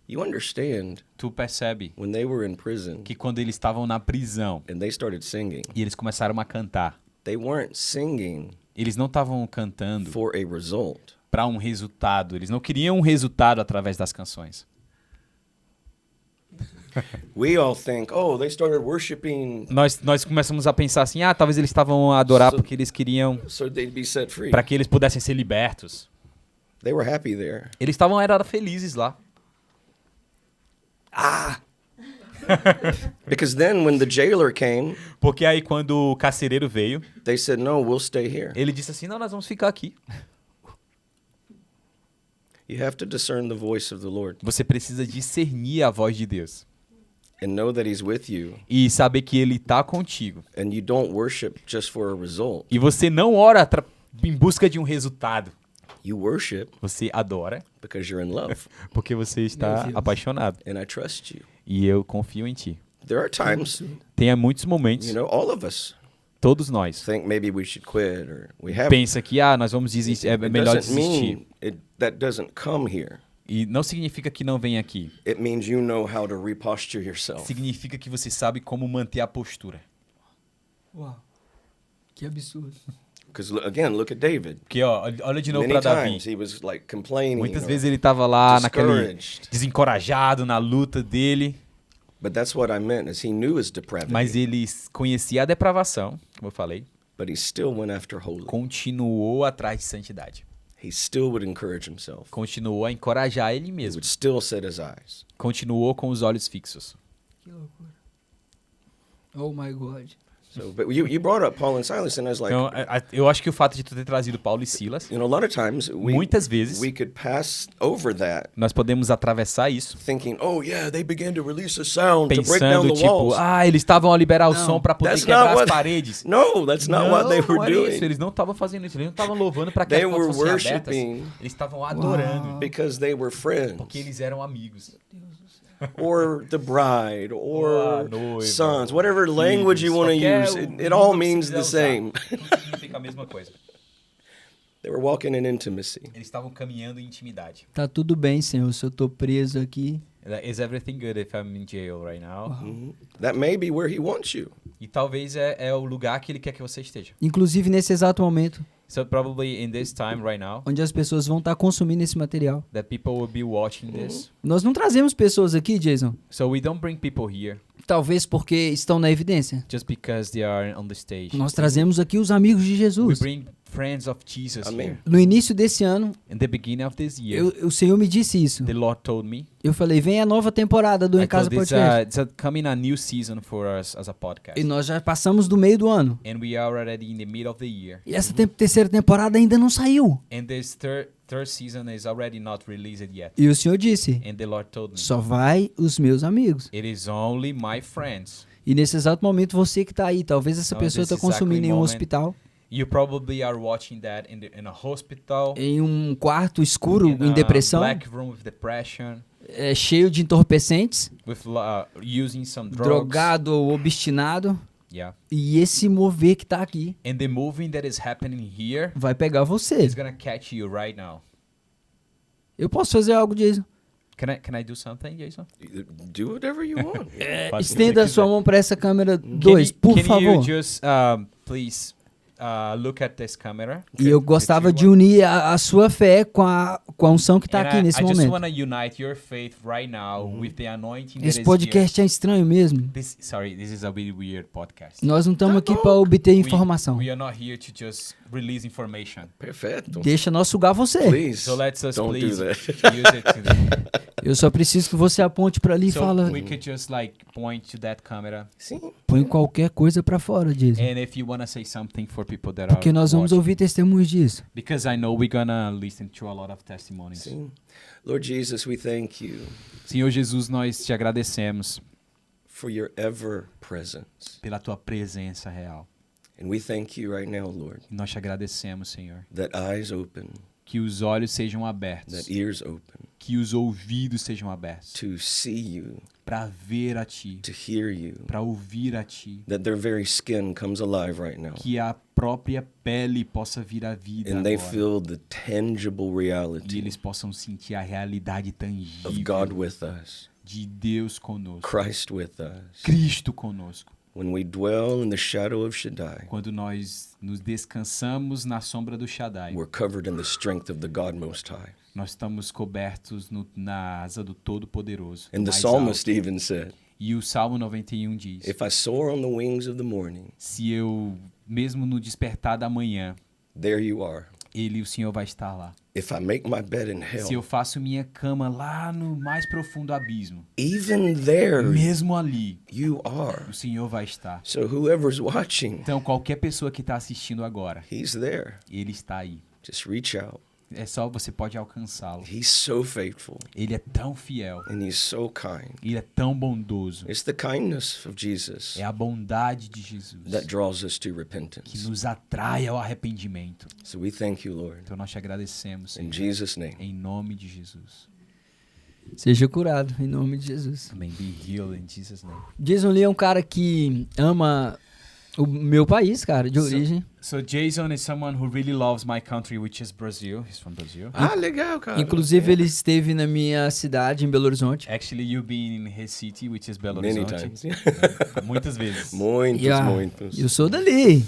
You understand Tu percebe when they were in prison que quando eles estavam na prisão and they started singing, e eles começaram a cantar, they weren't singing eles não estavam cantando for a result. para um resultado. Eles não queriam um resultado através das canções. We all think, oh, they started worshiping Nós começamos a pensar assim, talvez eles estavam a adorar So- porque eles queriam, so they'd be set free. para que eles pudessem ser libertos. They were happy there. Eles eram felizes lá. Because then when the jailer came, Porque aí quando o carcereiro veio, they said, no, we'll stay here. ele disse assim, não, nós vamos ficar aqui. You have to discern the voice of the Lord Você precisa discernir a voz de Deus and know that he's with you. e saber que ele está contigo. And you don't worship just for a result. E você não ora em busca de um resultado. You worship Você adora because you're in love porque você está Deus. apaixonado. and I trust you. E eu confio em ti. There are times, Tem muitos momentos, you know, all of us todos nós, think maybe we should quit or we have pensa que nós vamos desistir, é It melhor doesn't desistir. mean that doesn't come here. E não significa que não vem aqui. It means you know how to reposture yourself. Significa que você sabe como manter a postura. Uau. Que absurdo. Because again, look at David. Porque olha de novo Many para Davi. times he was like complaining. Muitas or- vezes ele estava lá naquele discouraged. desencorajado na luta dele, But that's what I meant, is he knew his depravity, mas ele conhecia a depravação, como eu falei, but he still went after holy. continuou atrás de santidade. He still would encourage himself. Continuou a encorajar ele He mesmo. would still set his eyes. Continuou com os olhos fixos. Que loucura. Oh my God. So, but you brought up Paul and Silas, and I was like, Então, eu acho que o fato de tu ter trazido Paulo e Silas, you know, a lot of times muitas vezes we could pass over that, nós podemos atravessar isso thinking, oh yeah, they began to release a sound to break down pensando the tipo, walls. eles estavam a liberar o Não, som para poder that's quebrar not as what- paredes. No, that's not what they were não era doing. isso, eles não estavam fazendo isso, eles não estavam louvando para que They as portas were fossem abertas. worshiping Eles estavam adorando because they were friends. porque eles eram amigos. or the bride or noiva, sons, whatever language you want to use, it all means the same. Tudo significa a mesma coisa. They were walking in intimacy. Eles estavam caminhando em intimidade. Tá tudo bem, Senhor, se eu tô preso aqui. Is everything good if I'm in jail right now? That may be where he wants you. E talvez é o lugar que ele quer que você esteja. Inclusive nesse exato momento, So probably in this time right now, onde as pessoas vão estar consumindo esse material. that people will be watching this. Nós não trazemos pessoas aqui, Jason, So we don't bring people here talvez porque estão na evidência. just because they are on the stage. Nós trazemos aqui os amigos de We Jesus. bring friends of Jesus Amen. here. No início desse ano, In the beginning of this year, o Senhor me disse isso. the Lord told me, Eu falei, vem a nova temporada do Em I Casa told Podcast. it's coming a new season for us as a podcast. E nós já passamos do meio do ano. And we are already in the middle of the year. E essa terceira temporada ainda não saiu. And this third season is already not released yet. E o Senhor disse, And the Lord told me, só vai os meus amigos. it is only my friends. E nesse exato momento, você que tá aí, talvez essa Oh, pessoa this está consumindo exactly em um moment. hospital, You probably are watching that in a hospital, em um quarto escuro, in em a depressão, black room with depression, cheio de entorpecentes, with using some drugs. drogado ou obstinado. Yeah. E esse mover que tá aqui And the moving that is happening here vai pegar você. is gonna catch you right now. Eu posso fazer algo, Jason? Can I do something, Jason? Do whatever you want. Pode Estenda a se sua quiser. mão para essa câmera 2, por can favor. you just please look at this camera? E eu gostava de unir a sua fé com a unção que tá And aqui nesse I just momento. want to unite your faith right now with the anointing that Esse is podcast é estranho mesmo. here. This is a really weird podcast. Nós não estamos aqui para obter informação. We are not here to just release information. Perfetto. Deixa nós sugar você. Please, So let's us don't please do use that. it to Eu só preciso que você aponte para ali e so fala, we could just like point to that camera. Sim. põe qualquer coisa para fora, Jason. And if you want to say something for people that Porque are nós vamos watching, ouvir testemunhos disso. because I know we're gonna listen to a lot of testimonies. Sim. Lord Jesus, we thank you Senhor Jesus, nós te agradecemos for your ever presence. pela tua presença real. And we thank you right now, Lord, E nós te agradecemos, Senhor, that eyes open, que os olhos sejam abertos, that ears open, que os ouvidos sejam abertos to see you, para ver a ti, to hear you, para ouvir a ti, that their very skin comes alive right now. que a própria pele possa vir à vida And they agora, feel the tangible e reality eles possam sentir a realidade of tangível God with us, de Deus conosco, Christ with us. Cristo conosco. When we dwell in the shadow of Shaddai, Quando nós nos descansamos na sombra do Shaddai, we're covered in the strength of the God Most High. nós estamos cobertos na asa do Todo-Poderoso. And the mais psalmist alto. even said, E o Salmo 91 diz, if I soar on the wings of the morning, se eu, mesmo no despertar da manhã, there you are. o Senhor vai estar lá. If I make my bed in Se eu hell, faço minha cama lá no mais profundo abismo, even there mesmo ali, you are. o Senhor vai estar. So whoever's watching, Então, qualquer pessoa que está assistindo agora, he's there. ele está aí. Just reach out. É só você pode alcançá-lo. He's so faithful Ele é tão fiel. and he's so kind. Ele é tão bondoso. It's the kindness of Jesus É a bondade de Jesus that draws us to que repentance. nos atrai ao arrependimento. So we thank you, Lord. Então nós te agradecemos, In Senhor, Jesus' name. em nome de Jesus. Seja curado, em nome de Jesus. Amém. Be healed in Jesus' name. Jason Lee é um cara que ama o meu país, cara, de origem. So Jason is someone who really loves my country, which is Brazil. He's from Brazil. Ah, legal, cara. Inclusive, ele esteve na minha cidade, em Belo Horizonte. Actually, you've been in his city, which is Belo Many Horizonte. times. Muitas vezes. Muitos, Yeah, muitos. eu sou dali.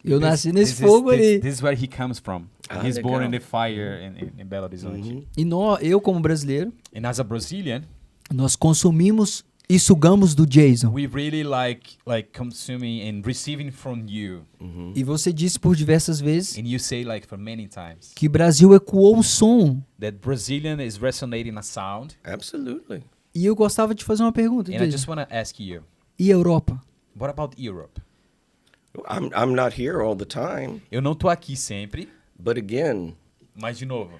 Eu nasci nesse This fogo is, ali. This is where he comes from. Ah, He's born in legal. the fire in Belo Horizonte. Uhum. E eu, como brasileiro, And as a Brazilian, nós consumimos e sugamos do Jason. we really like consuming and receiving from you. Uhum. E você disse por diversas vezes And you say like for many times que Brasil ecoou o som. that Brazilian is resonating a sound. Absolutely. E eu gostava de fazer uma pergunta, And I Jason. just want to ask you, E a Europa? what about Europe? I'm not here all the time, Eu não tô aqui sempre, but again, mas de novo,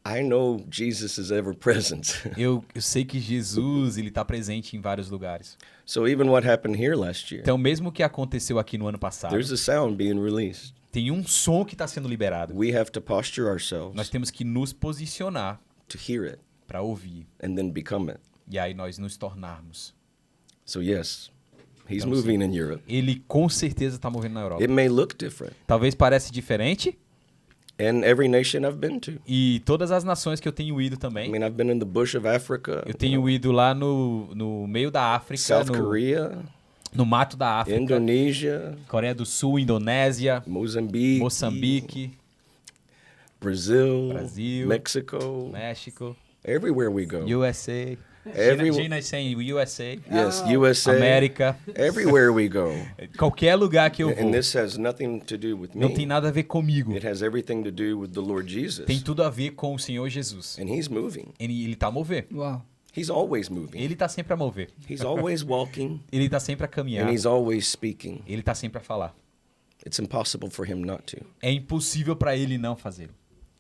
I know Jesus is ever present. eu sei que Jesus, ele tá presente em vários lugares. So even what happened here last year, Então, mesmo o que aconteceu aqui no ano passado, there's a sound being released. tem um som que está sendo liberado. We have to posture ourselves Nós temos que nos posicionar to hear it. para ouvir. and then become it. E aí nós nos tornarmos. So yes, he's Então, moving in Europe. Ele com certeza está movendo na Europa. It may look different. Talvez pareça diferente. And every nation I've been to. E todas as nações que eu tenho ido I também. mean, I've been in the bush of Africa, Eu tenho ido lá no meio da África, South Korea, no mato da África, Indonesia, Coreia do Sul, Indonésia, Mozambique, Moçambique, Brazil, Brasil, Mexico, México, everywhere we go. USA. Every- Gina is saying USA. Yes, USA, América. everywhere we go. Qualquer lugar que eu And vou. this has nothing to do with Não tem me. nada a ver comigo. It has everything to do with the Lord Jesus. Tem tudo a ver com o Senhor Jesus. And he's moving. Ele tá a mover. Uau. He's always moving. Ele tá sempre a mover. He's always walking Ele tá sempre a caminhar. and he's always speaking. Ele tá sempre a falar. It's impossible for him not to. É impossível para ele não fazer.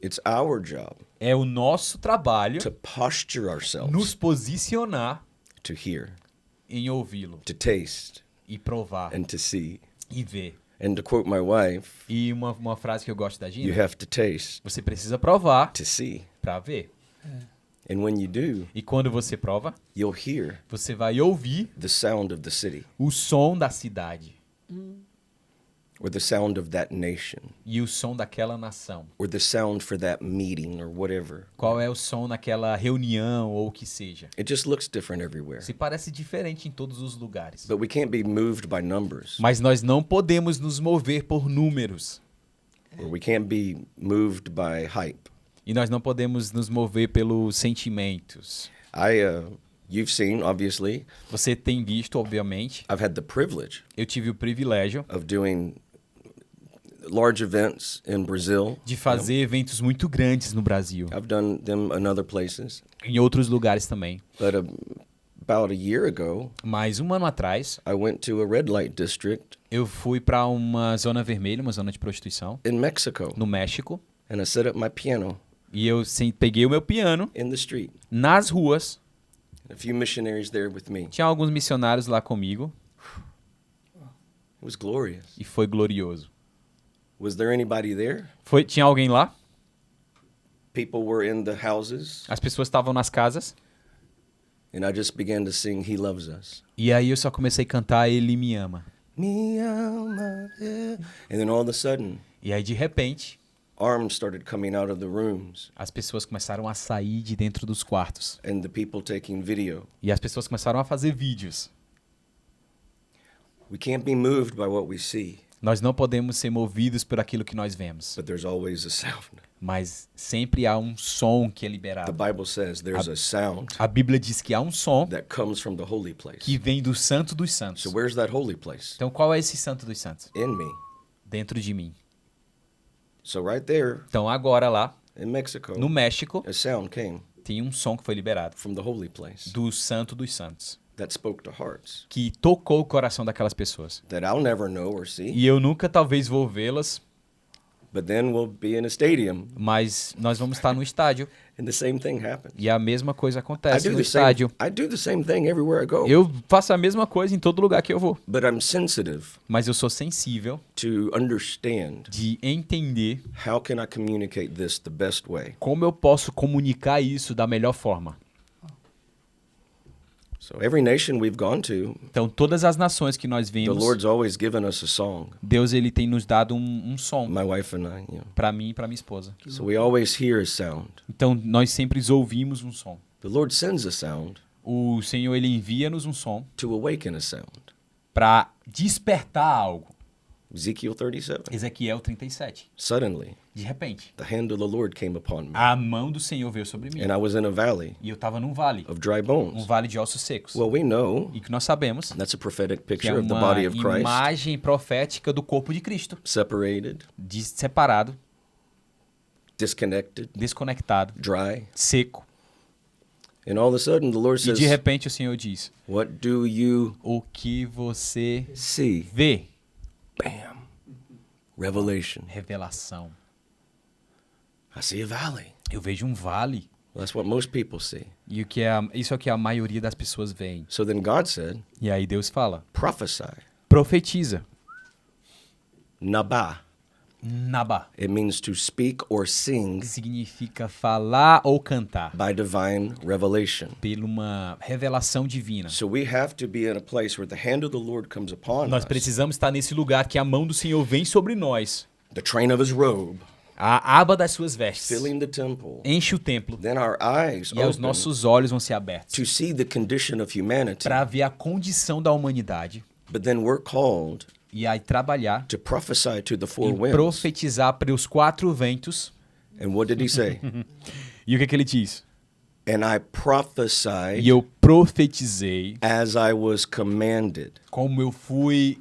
It's our job É o nosso trabalho to posture ourselves nos posicionar to hear, em ouvi-lo to taste, e provar and to see. e ver. And to quote my wife, E uma frase que eu gosto da you Gina, have to taste você precisa provar to see. para ver. And when you do, E quando você prova, you'll hear você vai ouvir the sound of the city o som da cidade or the sound of that nation e o som daquela nação. or the sound for that meeting or whatever. Qual é o som naquela reunião ou o que seja. It just looks different everywhere. Se parece diferente em todos os lugares. But we can't be moved by numbers, Mas nós não podemos nos mover por números. or we can't be moved by hype. E nós não podemos nos mover pelos sentimentos. You've seen, obviously, Você tem visto, obviamente. I've had the privilege Eu tive o privilégio of doing large events in Brazil. de fazer eventos muito grandes no Brasil. I've done them in other places. Em outros lugares também. But about a year ago, Mas um ano atrás, I went to a red light district eu fui para uma zona vermelha, uma zona de prostituição, in Mexico, no México. and I set up my piano E eu peguei o meu piano in the street. nas ruas. A few missionaries there with me. Tinha alguns missionários lá comigo It was glorious. e foi glorioso. Was there anybody there? Tinha alguém lá? People were in the houses, As pessoas estavam nas casas. and I just began to sing He Loves Us. E aí eu só comecei a cantar Ele Me Ama. Me ama, yeah. And then all of a sudden, E aí de repente, arms started coming out of the rooms, as pessoas começaram a sair de dentro dos quartos. and the people taking video. E as pessoas começaram a fazer vídeos. We can't be moved by what we see, Nós não podemos ser movidos por aquilo que nós vemos. but there's always a sound. Mas sempre há um som que é The liberado. Bible says there's a sound A Bíblia diz que há um som that comes from the holy place. que vem do Santo dos Santos. So where's that holy place? Então qual é esse Santo dos Santos? In me. Dentro de mim. So right there Então agora lá, in Mexico, no México, a sound came tem um som que foi liberado from the holy place do Santo dos Santos, that spoke to hearts que tocou o coração daquelas pessoas. that I'll never know or see, E eu nunca talvez vou vê-las, but then we'll be in a stadium mas nós vamos estar no estádio and the same thing happens. e a mesma coisa I acontece do no the same. estádio. I do the same thing everywhere I go. Eu faço a mesma coisa em todo lugar que eu vou, But I'm sensitive mas eu sou sensível to understand de entender how can I communicate this the best way. como eu posso comunicar isso da melhor forma. So every nation we've gone to, Então, todas as nações que nós the vimos, Lord's always given us a song. Deus ele tem nos dado um som My wife and I, para mim e para minha esposa. So we always hear a sound. Então, nós sempre ouvimos um som. The Lord sends a sound O Senhor ele envia-nos um som to awaken a sound. para despertar algo. Ezekiel 37. Ezequiel 37. Suddenly, De repente, the hand of the Lord came upon me, a mão do Senhor veio sobre mim. and I was in a valley E eu estava num vale, of dry um bones. vale de ossos secos. Well, we know E que nós sabemos that's a prophetic que é picture of the uma body of Christ, imagem profética do corpo de Cristo. separated, Separado, disconnected, desconectado, dry. seco. And all of a sudden, the Lord E says, de repente o Senhor diz: what do you o que você see? vê? Bam. Revelation. Revelação. I see a valley. Eu vejo um vale. Well, that's what most people see. E isso é o que a maioria das pessoas veem. So then God said, E aí Deus fala: prophesy. profetiza. Nabah. Naba, It means to speak or sing que significa falar ou cantar, by divine revelation. pela uma revelação divina. So we have to be in a place where the hand of the Lord comes upon Nós us. precisamos estar nesse lugar que a mão do Senhor vem sobre nós. The train of his robe A aba das suas vestes filling the temple. enche o templo Then our eyes e os open nossos olhos vão ser abertos to see the condition of humanity. para ver a condição da humanidade But then we're called e aí trabalhar to prophesy to the four e winds. profetizar para os 4 ventos. And what did he say? E o que ele diz? And I prophesied E eu profetizei as I was commanded. como eu fui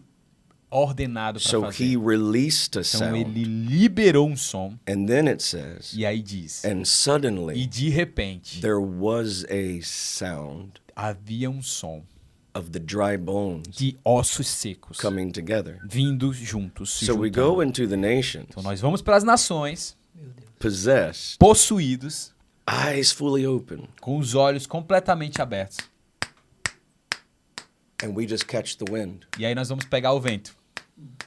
ordenado para So fazer. he released a Então sound. ele liberou um som And then it says, e aí diz: and e suddenly de repente there was a sound havia um som of the dry bones de ossos secos coming together. vindo juntos. Se So we juntando. go into the nations, Então nós vamos para as nações possessed, possuídos, eyes fully open, com os olhos completamente abertos. and we just catch the wind E aí nós vamos pegar o vento,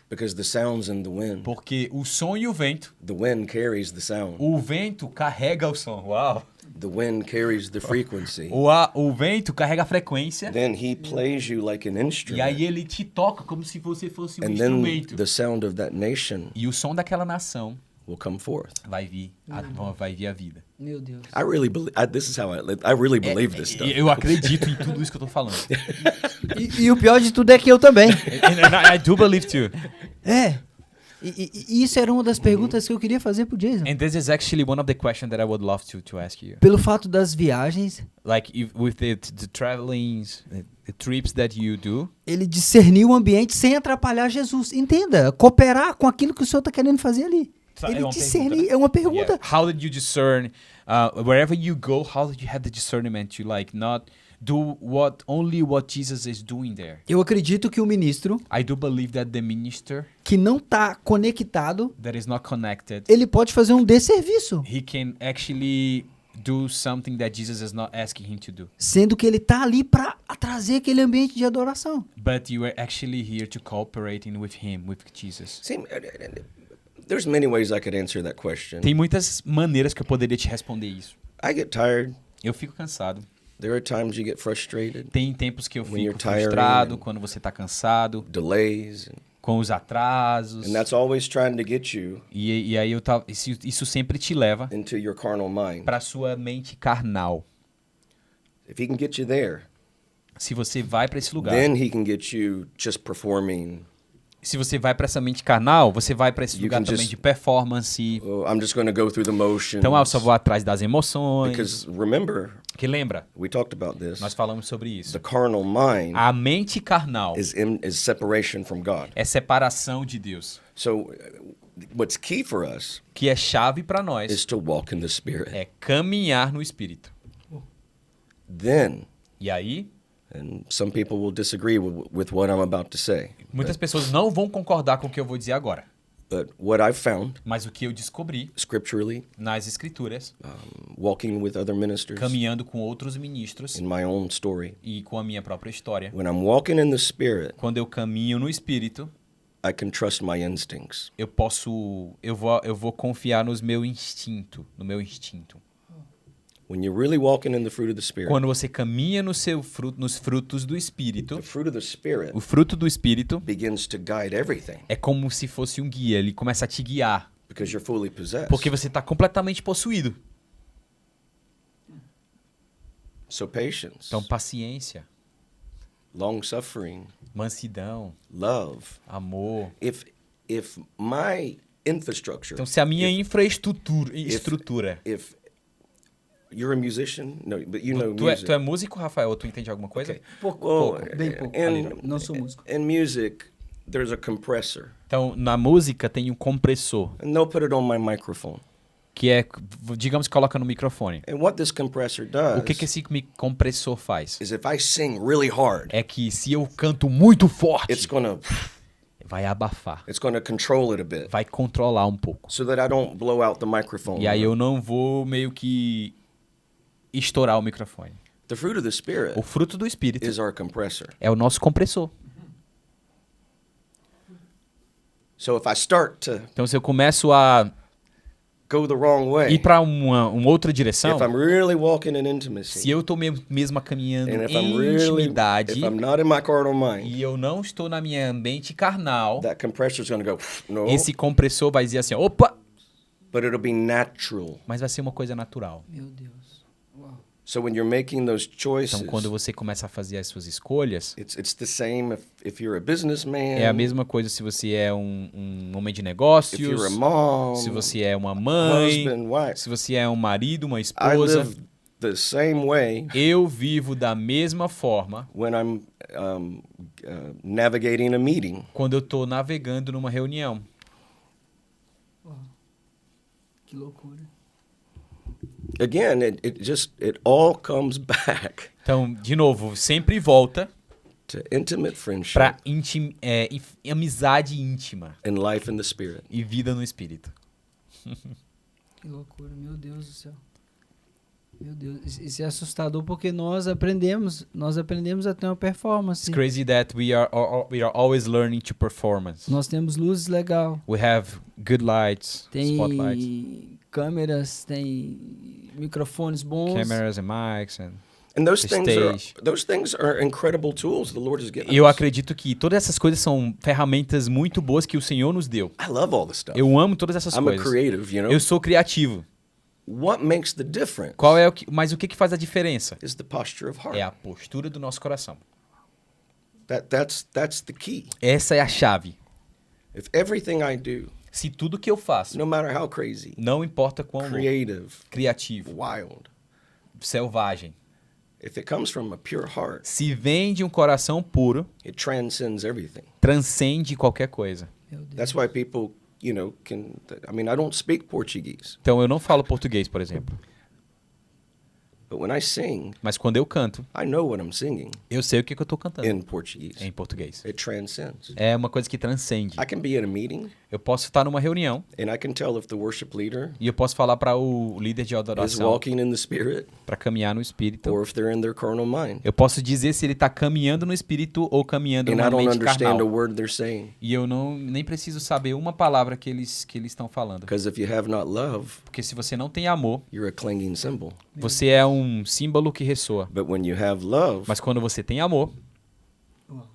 because the sound's in the wind. porque o som e o vento, The wind carries the sound. o vento carrega o som. Uau! The wind carries the frequency. O vento carrega a frequência. Then he plays you like an E aí instrument. ele te toca como se você fosse um And then instrumento. the sound of that nation E o som daquela nação will come forth. vai vir a vida. Meu Deus. I really believe. This is how I really believe this stuff. E eu acredito em tudo isso que eu tô falando. E o pior de tudo é que eu também. And I do believe too. É. E isso era uma das perguntas que eu queria fazer pro Jason. And this is actually one of the questions that I would love to ask you. Pelo fato das viagens, Like with the travelings, the trips that you do, ele discernir o ambiente sem atrapalhar Jesus. Entenda, cooperar com aquilo que o senhor está querendo fazer ali. É Ele uma discernir, pergunta, né? é uma pergunta. Yeah. How did you discern wherever you go? How did you have the discernment to like not do only what Jesus is doing there? Eu acredito que o ministro I do believe that the minister que não está conectado, that is not connected, ele pode fazer um desserviço, he can actually do something that Jesus is not asking him to do. sendo que ele está ali para trazer aquele ambiente de adoração. But you are actually here to cooperating with him, with Jesus. See, there's many ways I could answer that question. Tem muitas maneiras que eu poderia te responder isso. I get tired. Eu fico cansado. There are times you get frustrated. Tem tempos que eu When you're fico tiring frustrado, and- quando você tá cansado, Delays, com os atrasos. and that's always trying to get you E aí isso sempre te leva into your carnal mind. para sua mente carnal. If he can get you there, Se você vai para esse lugar, then he can get you just performing. se você vai para essa mente carnal, você vai para esse You lugar can também just- de performance. Oh, I'm just going to go through the motions. Então, eu só vou atrás das emoções. Because remember, Que lembra, we talked about this. nós falamos sobre isso. The carnal mind A mente carnal is separation from God. é separação de Deus. So, what's key for us Que é chave para nós is to walk in the Spirit. é caminhar no Espírito. Then, E aí, and some people will disagree with what I'm about to say, muitas pessoas não vão concordar com o que eu vou dizer agora. but what I've found Mas o que eu descobri scripturally, nas escrituras, walking with other ministers, caminhando com outros ministros in my own story, e com a minha própria história, when I'm walking in the Spirit, quando eu caminho no Espírito, I can trust my instincts. eu vou confiar no meu instinto. When you're really walking in the fruit of the Spirit, Quando você caminha nos frutos do Espírito, the fruit of the Spirit o fruto do Espírito begins to guide everything é como se fosse um guia, ele começa a te guiar, because you're fully possessed. porque você está completamente possuído. So patience, Então, paciência, long suffering, mansidão, love. amor. If my infrastructure, Então, se a minha infraestrutura, if you're a musician, no, but you know tu music. é músico, Rafael? Tu entende alguma coisa? Okay. Pouco, Well, bem pouco. and- Não sou músico. In music, there's a compressor, Então, na música tem um compressor, and they'll put it on my microphone. que é, digamos, coloca no microfone. And what this compressor does O que esse compressor faz? is if I sing really hard, É que se eu canto muito forte, it's gonna vai abafar, control it a bit, vai controlar um pouco. so that I don't blow out the microphone. E aí eu não vou meio que estourar o microfone. The fruit of the Spirit O fruto do Espírito is our compressor. é o nosso compressor. So if I start to Então, se eu começo a go the wrong way, ir para uma outra direção, if I'm really walking in intimacy, se eu estou mesmo caminhando and if em intimidade if I'm not in my carnal mind, e eu não estou na minha mente carnal, that compressor's going to go, no, esse compressor vai dizer assim, opa, but it'll be natural. mas vai ser uma coisa natural. Meu Deus. Uau. So when you're making those choices, Então, quando você começa a fazer as suas escolhas, it's the same if you're a businessman, é a mesma coisa se você é um homem de if you're a negócios, mom, se você é uma mãe, husband, wife. se você é um marido, uma I esposa. live the same way Eu vivo da mesma forma when I'm navigating a meeting. quando eu estou navegando numa reunião. Uau. Que loucura. Again, it all comes back Então, de novo, sempre volta to intimate friendship para amizade íntima and life in the spirit. e vida no espírito. Que loucura, meu Deus do céu. Meu Deus, isso é assustador porque nós aprendemos a ter uma performance. It's crazy that we are always learning to performance. Nós temos luzes legal, We have good lights, spotlights, tem câmeras, tem microfones bons. cameras and mics and And those The things are incredible tools the Lord has given eu us. acredito que todas essas coisas são ferramentas muito boas que o Senhor nos deu. I love all this stuff. Eu amo todas essas I'm a coisas. creative, you know. Eu sou criativo. What makes the difference Mas o que faz a diferença? is the posture of heart. É a postura do nosso coração. That's the key. Essa é a chave. If everything I do, Se tudo que eu faço, no matter how crazy, não importa quão creative, criativo, wild, selvagem, if it comes from a pure heart, se vem de um coração puro, it transcends everything. transcende qualquer coisa. Meu Deus. That's why people, I don't speak Portuguese, Então eu não falo português, por exemplo, but when I sing, mas quando eu canto, I know what I'm singing eu sei o que eu estou cantando in Portuguese. em português. It transcends. É uma coisa que transcende. I can be at a meeting Eu posso estar numa reunião and I can tell if the worship leader e eu posso falar para o líder de is adoração walking in the spirit para caminhar no espírito. or if they're in their carnal mind. Eu posso dizer se ele está caminhando no espírito ou caminhando And I numa don't mente understand a carnal. word they're saying. E eu nem preciso saber uma palavra que eles estão falando. Because if you have not love, Porque se você não tem amor, you're a clanging cymbal. você é um símbolo que ressoa. But when you have love, Mas quando você tem amor, Uau.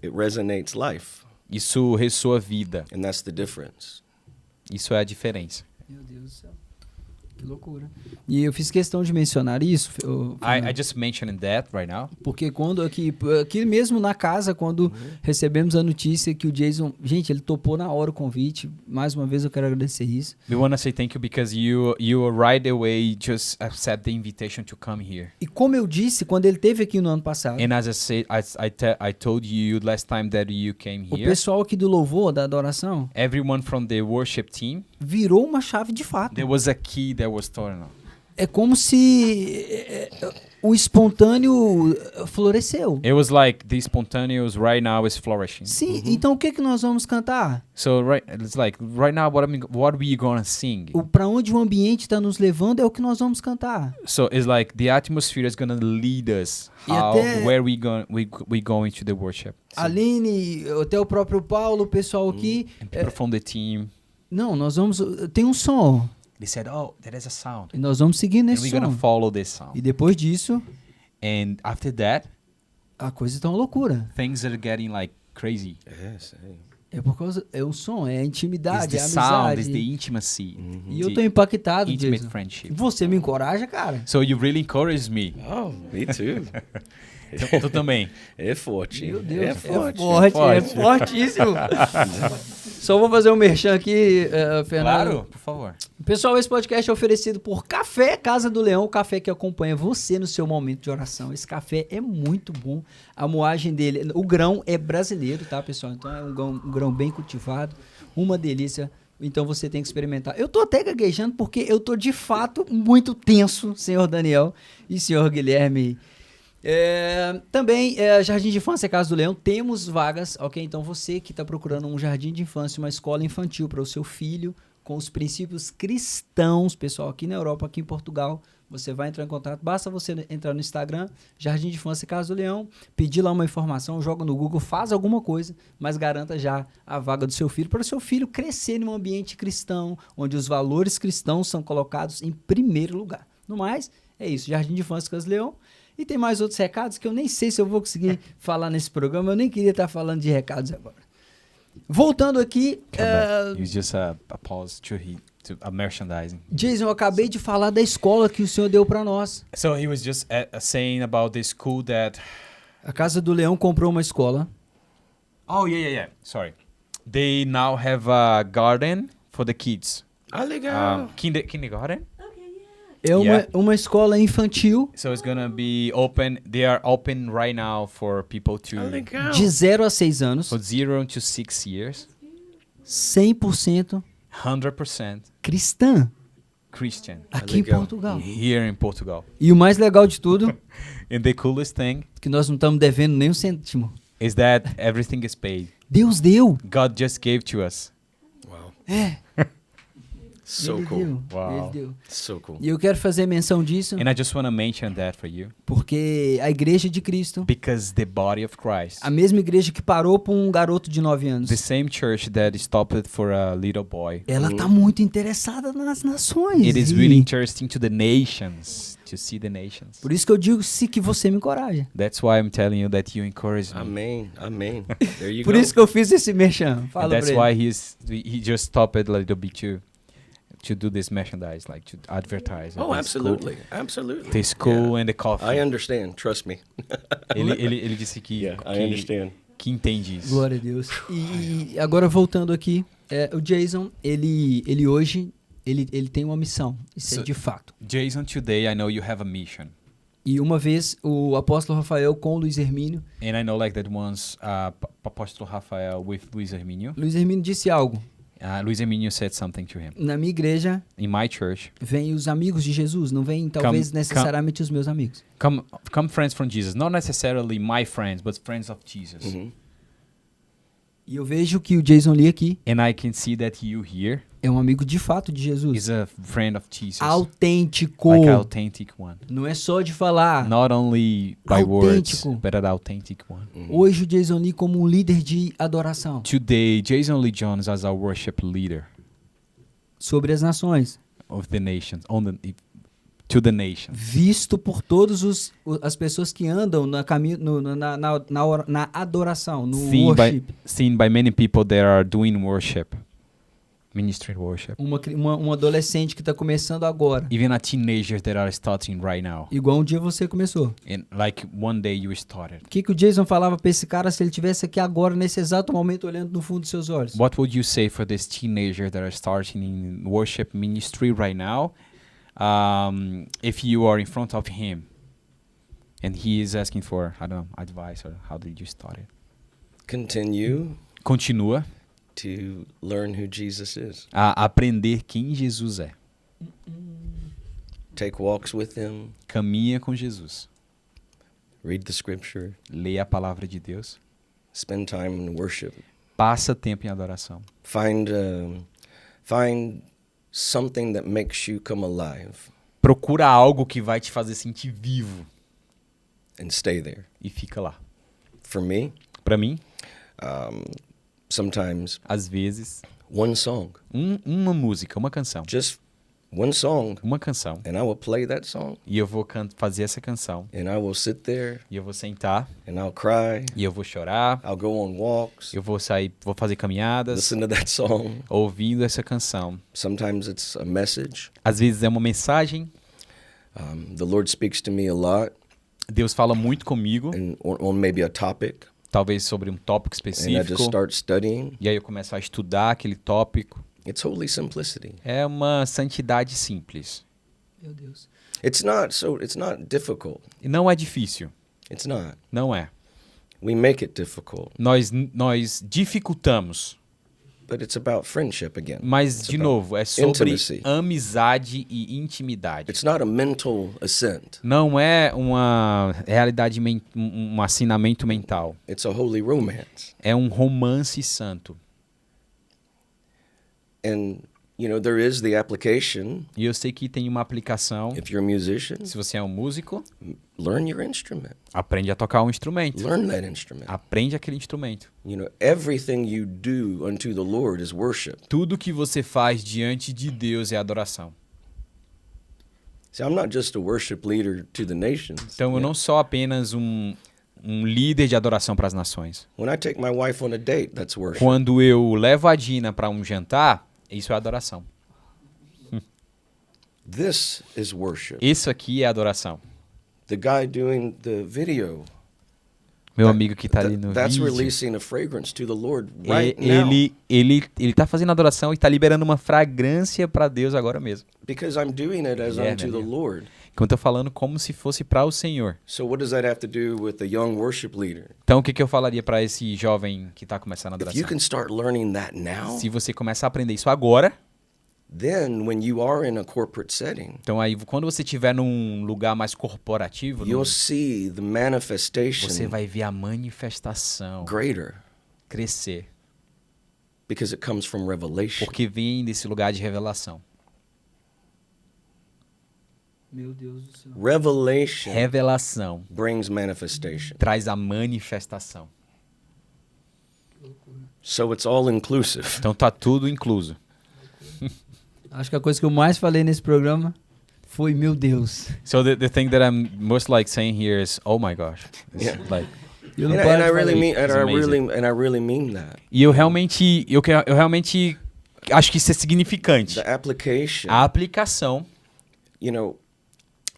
it resonates life. isso ressoa vida. And that's the difference. Isso é a diferença. Meu Deus do céu. Que loucura. E eu fiz questão de mencionar isso, I just mentioned that right now. porque quando aqui mesmo na casa, quando recebemos a notícia que o Jason, gente, ele topou na hora o convite. Mais uma vez eu quero agradecer isso. We want to say thank you because you right away just accept the invitation to come here. E como eu disse, quando ele esteve aqui no ano passado, And as I said, I told you last time that you came o here, pessoal aqui do louvor, da adoração, everyone from the worship team, virou uma chave de fato. there was a key that was turned on. É como se o espontâneo floresceu. It was like the spontaneous right now is flourishing. Sim, então o que nós vamos cantar? So it's like right now what we gonna sing? Para onde o ambiente está nos levando é o que nós vamos cantar. So it's like the atmosphere is gonna lead us E até- where we going to the worship. Aline, até o próprio Paulo, o pessoal aqui. And people from the team, Não, nós vamos. Tem um som. they said, "Oh, there is a sound, E nós vamos seguir and nesse we're gonna som. follow this E sound." depois disso, And after that, a coisa está uma loucura. things are getting like crazy. Yes. É por causa. É o som, é a It's intimidade, the é a sound, it's amizade. the intimacy, E eu the tô impactado, intimate Jason. friendship. Você me encoraja, cara. So you really encouraged me. Oh, me too. Tu também. É forte. Meu Deus, É forte. é fortíssimo. Só vou fazer um merchan aqui, Fernando. Claro, por favor. Pessoal, esse podcast é oferecido por Café Casa do Leão, o café que acompanha você no seu momento de oração. Esse café é muito bom. A moagem dele, o grão é brasileiro, tá, pessoal? Então é um grão bem cultivado, uma delícia. Então você tem que experimentar. Eu tô até gaguejando porque eu tô de fato muito tenso, senhor Daniel e senhor Guilherme. Também, Jardim de Infância Casa do Leão, temos vagas, ok? Então você que está procurando um jardim de infância, uma escola infantil para o seu filho com os princípios cristãos, pessoal, aqui na Europa, aqui em Portugal. Você vai entrar em contato, basta você entrar no Instagram, Jardim de Infância Casa do Leão, pedir lá uma informação, joga no Google, faz alguma coisa, mas garanta já a vaga do seu filho, para o seu filho crescer num ambiente cristão, onde os valores cristãos são colocados em primeiro lugar. No mais, é isso, Jardim de Infância Casa do Leão. E tem mais outros recados que eu nem sei se eu vou conseguir falar nesse programa, eu nem queria estar falando de recados agora. Voltando aqui, It's just a pause to a merchandising. Jason, eu acabei de falar da escola que o senhor deu para nós. So he was just saying about the school that. A Casa do Leão comprou uma escola. Oh yeah. Sorry. They now have a garden for the kids. Ah, legal. Kindergarten. É uma escola infantil So it's gonna be open. They are open right now for people to Ah, legal. de 0 a 6 anos, for 0 to 6 years. 100% 100% cristã, Christian aqui em legal. Portugal. here in Portugal. E o mais legal de tudo, And the coolest thing que nós não estamos devendo nem um cêntimo. is that everything is paid. Deus deu. God just gave to us. Wow. É, So ele cool. deu. Uau. Ele deu. So cool. E eu quero fazer menção disso, And I just want to mention that for you porque a igreja de Cristo, because the body of Christ, a mesma igreja que parou para um garoto de 9 anos, the same church that stopped for a little boy, ela está muito interessada nas nações. it is E really interesting to the nations, to see the nations. por isso que eu digo se que você me encoraja. That's why I'm telling you that you encourage me. Amen. Amen. There you Por go. isso que eu fiz esse merchan. And Fala that's pra why ele. he just stopped a little bit to do this merchandise, like to advertise. Oh, the absolutely. Absolutely. School, the school and the coffee. I understand. Trust me. Ele disse que, Yeah, I understand. que entende isso. Glória a Deus. E agora voltando aqui, o Jason, ele hoje, ele tem uma missão. Isso é So- de fato. Jason, today I know you have a mission. E uma vez o apóstolo Rafael com o Luiz Hermínio, And I know like that once Apostle Rafael with Luis Herminio. Luiz Hermínio disse algo. Luis Herminio said something to him. Na minha igreja In my church, vem os amigos de Jesus, não vem talvez necessariamente os meus amigos. come friends from Jesus. Not necessarily my friends, but friends of Jesus. Mhm. E eu vejo que o Jason Lee aqui And I can see that you here é um amigo de fato de Jesus. is a friend of Jesus. Autêntico. Like an authentic one. Não é só de falar. Not only by words, Autêntico. but an authentic one. Hoje o Jason Lee como um líder de adoração Today, Jason Lee Jones as our worship leader sobre as nações, of the nations, to the nations. visto por todas as pessoas que andam na caminho, na adoração, no worship. Seen by many people that are doing worship, ministry worship. Um adolescente que está começando agora, Even a teenager that are starting right now. igual um dia você começou. And like one day you started. O que o Jason falava para esse cara se ele tivesse aqui agora, nesse exato momento, olhando no fundo dos seus olhos? What would you say for this teenager that are starting in worship ministry right now? If you are in front of him and he is asking for, I don't know, advice or how did you start it? Continue Continua to learn who Jesus is. a aprender quem Jesus é. Take walks with him. Caminha com Jesus. Read the scripture. Leia a palavra de Deus. Spend time in worship. Passa tempo em adoração. Find something that makes you come alive Procura algo que vai te fazer sentir vivo and stay there. e fica lá. For me, Pra mim, sometimes às vezes, one song, uma música, uma canção. just one song, Uma canção. and I will play that song, E eu vou fazer essa canção. and I will sit there, E eu vou sentar. and I'll cry. E eu vou chorar. I'll go on walks, Eu vou sair, vou fazer caminhadas. listen to that song. Ouvindo essa canção. Sometimes it's a message. Às vezes é uma mensagem. The Lord speaks to me a lot, Deus fala muito comigo. and on maybe a topic, Talvez sobre um tópico and I just específico. start studying. E aí eu começo a estudar aquele tópico. It's holy simplicity. É uma santidade simples. Meu Deus. It's not difficult. E não é difícil. It's not. Não é. We make it difficult, Nós dificultamos. but it's about friendship again. Mas, It's de about novo, é sobre intimacy. amizade e intimidade. It's not a mental assent. Não é uma realidade, um assinamento mental. It's a holy romance. É um romance santo. And You know, there is the application. E eu sei que tem uma aplicação. If you're a musician, Se você é um músico, learn your instrument. aprende a tocar um instrumento. Learn that instrument. Aprende aquele instrumento. You know, everything you do unto the Lord is worship. Tudo que você faz diante de Deus é adoração. See, I'm not just a worship leader to the nations. Então eu não sou apenas um líder de adoração para as nações. When I take my wife on a date, that's worship. Quando eu levo a Dina para um jantar, isso é adoração. This is worship. Isso aqui é adoração. The guy doing the video, Meu amigo que está ali no that's vídeo, releasing a fragrance to the Lord right now. ele tá fazendo adoração e está liberando uma fragrância para Deus agora mesmo. Because I'm doing it as Yeah, unto man, the yeah. Lord. Enquanto eu tô falando como se fosse para o Senhor. So what does that have to do with the young worship leader? Então o que que eu falaria para esse jovem que está começando a If you adoração? can start learning that now, Se você começar a aprender isso agora, then when you are in a corporate setting, então aí quando você estiver num lugar mais corporativo, you'll see the manifestation você vai ver a manifestação greater crescer, because it comes from revelation. porque vem desse lugar de revelação. Meu Deus do céu. Revelation Revelação brings manifestation. traz a manifestação. So it's all inclusive. Então tá tudo incluso. Acho que a coisa que eu mais falei nesse programa foi meu Deus. So the thing that I'm most like saying here is, oh my gosh. It's Yeah. like, Eu não And paro I de really falar mean, isso. and I really mean that. e eu realmente acho que isso é significante. The application, A aplicação, you know,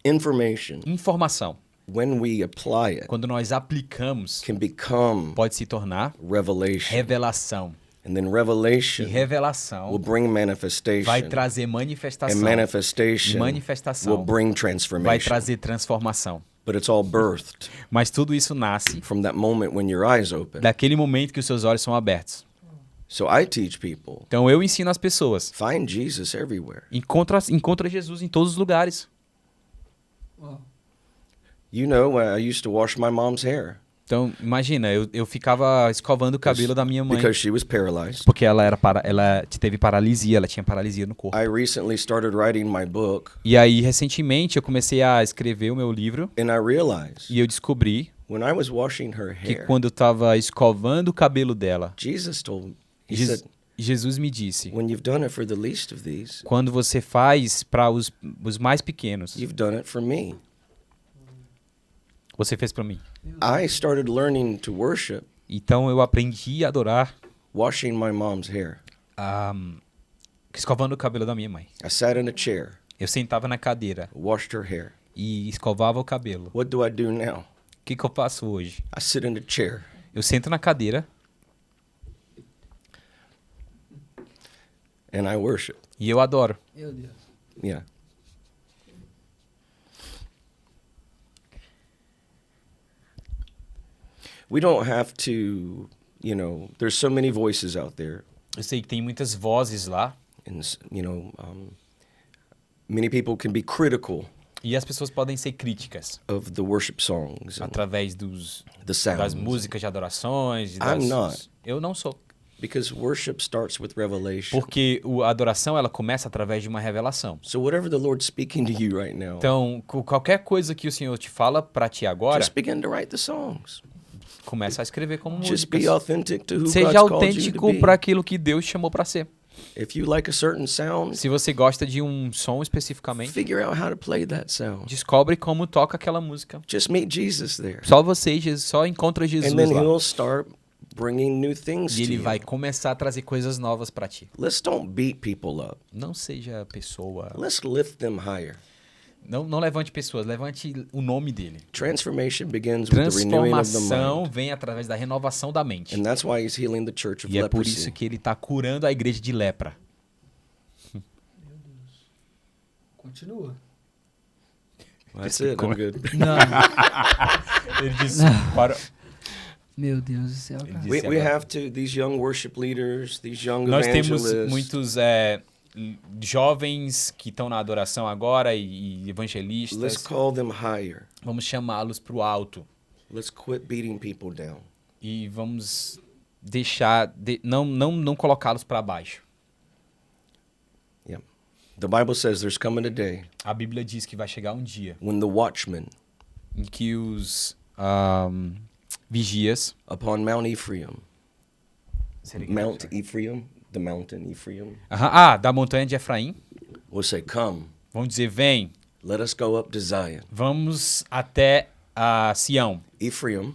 information, informação, when we apply it, quando nós aplicamos, can become pode se tornar revelation. revelação. And then E revelation revelação will bring manifestation. vai trazer And manifestação. manifestation Manifestação will bring vai transformation. trazer transformação. But it's all birthed Mas tudo isso nasce from that moment when your eyes open. daquele momento que os seus olhos são abertos. So I teach people, Então eu ensino as pessoas. find Jesus everywhere. Encontra Jesus em todos os lugares. Uau. You know, I used to wash my mom's hair Então, imagina, eu ficava escovando o cabelo da minha mãe. because she was paralyzed. Porque ela teve paralisia, ela tinha paralisia no corpo. I recently started writing my book, E aí, recentemente, eu comecei a escrever o meu livro and I realized e eu descobri when I was washing her que hair, quando eu estava escovando o cabelo dela, Jesus told me, he Je- said, Jesus me disse, when you've done it for the least of these, quando você faz para os mais pequenos, you've done it for me. você fez para mim. I started learning to worship Então, eu aprendi a adorar washing my mom's hair. escovando o cabelo da minha mãe. I sat in a chair, Eu sentava na cadeira washed her hair. e escovava o cabelo. What do I do now? O que eu faço hoje? I sit in a chair Eu sento na cadeira and I worship. e eu adoro. Meu Deus. Yeah. We don't have to, you know, there's so many voices out there. Eu sei que tem muitas vozes lá And, you know, many people can be critical e as pessoas podem ser críticas of the worship songs and através the das sounds. músicas de adorações. I'm not. Eu não sou. Because worship starts with revelation. Porque a adoração ela começa através de uma revelação. So whatever the Lord's speaking to you right now, Então, qualquer coisa que o Senhor te fala para ti agora, just begin to write the songs. começa a escrever como Just be músicas. authentic to who Seja God's called you to autêntico be. para aquilo que Deus chamou para ser. If you like a certain sound, Se você gosta de um som especificamente, figure out how to play that sound. descobre como toca aquela música. Just meet Jesus there. Só você, Jesus, só encontra Jesus And then lá. he'll start bringing new things E to ele you. vai começar a trazer coisas novas para ti. Let's don't beat people up. Não seja pessoa. Let's lift them higher. Não levante pessoas, levante o nome dele. Transformation begins with the renewing of the Transformação mind. vem através da renovação da mente. And that's why he's healing the church of E é por isso leprosy. que ele está curando a igreja de lepra. Continua. That's it. I'm good. Não. Ele disse, para... Meu Deus do céu, cara. Ele We have to, these young worship leaders, these young Nós temos evangelists, muitos jovens que estão na adoração agora e evangelistas. let's call them higher. Vamos chamá-los para o alto. Let's quit beating people down. E vamos deixar... não colocá-los para baixo. The Bible says there's coming a day A Bíblia diz que vai chegar um dia when the watchmen em que os vigias... upon Mount Ephraim, Seria que Mount Ephraim, the mountain Ephraim, da montanha de Efraim, will say, "Come, vão dizer, vem, let us go up to Zion." vamos até Sião. Ephraim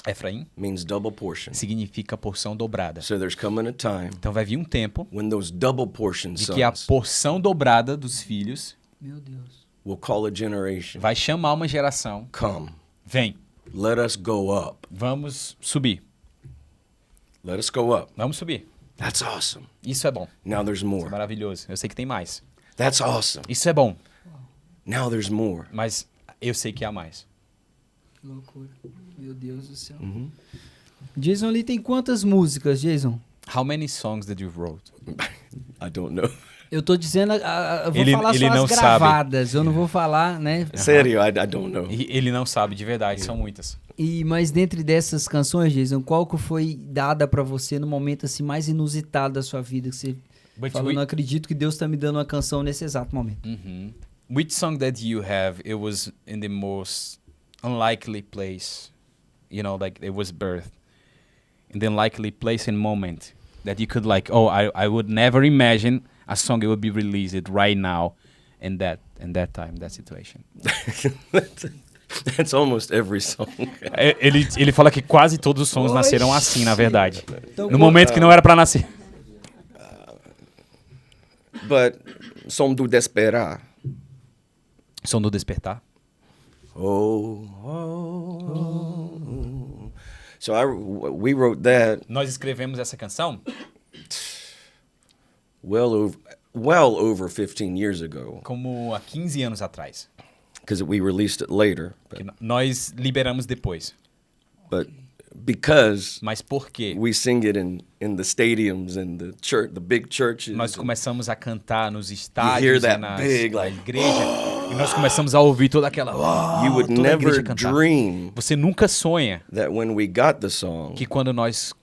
Efraim means double portion. significa porção dobrada. So there's coming a time Então vai vir um tempo when those double portion de que a sons porção dobrada dos filhos Meu Deus. will call a generation, vai chamar uma geração. "Come, Vem, let us go up. vamos subir. Let us go up." Vamos subir. That's awesome. Isso é bom. Now there's Isso é more. maravilhoso. Eu sei que tem mais. That's awesome. Isso é bom. Now there's more. Mas eu sei que há mais. Que loucura. Meu Deus do céu. Jason Lee tem quantas músicas, Jason? How many songs did you wrote? I don't know. Eu tô dizendo, eu vou Ele- falar ele só não as sabe. gravadas, eu não vou falar, né? Sério, I don't know. Ele não sabe, de verdade, são muitas. Mas dentre dessas canções, Jason, qual que foi dada pra você no momento assim mais inusitado da sua vida? Que você But falou, we- não acredito que Deus tá me dando uma canção nesse exato momento. Mhm. Which song that you have, it was in the most unlikely place, you know, like it was birthed. In the unlikely place and moment that you could like, oh, I would never imagine a song that would be released right now in that time, that situation. That's almost every song. Ele fala que quase todos os sons Oxi. nasceram assim, na verdade. Então, No momento que não era pra nascer. But Som do Desperar. Som do Despertar. Oh, oh, oh. So we wrote that Nós escrevemos essa canção well over 15 years ago como há 15 anos atrás. because we released it later. Que nós liberamos depois. But because Mas por quê? we sing it in the stadiums and the church, the big churches. Nós começamos a cantar nos hear estádios e that nas, big, na like, igreja. E nós começamos a ouvir toda aquela... You would toda a igreja never cantar. dream Você nunca sonha that when we got the song, que quando nós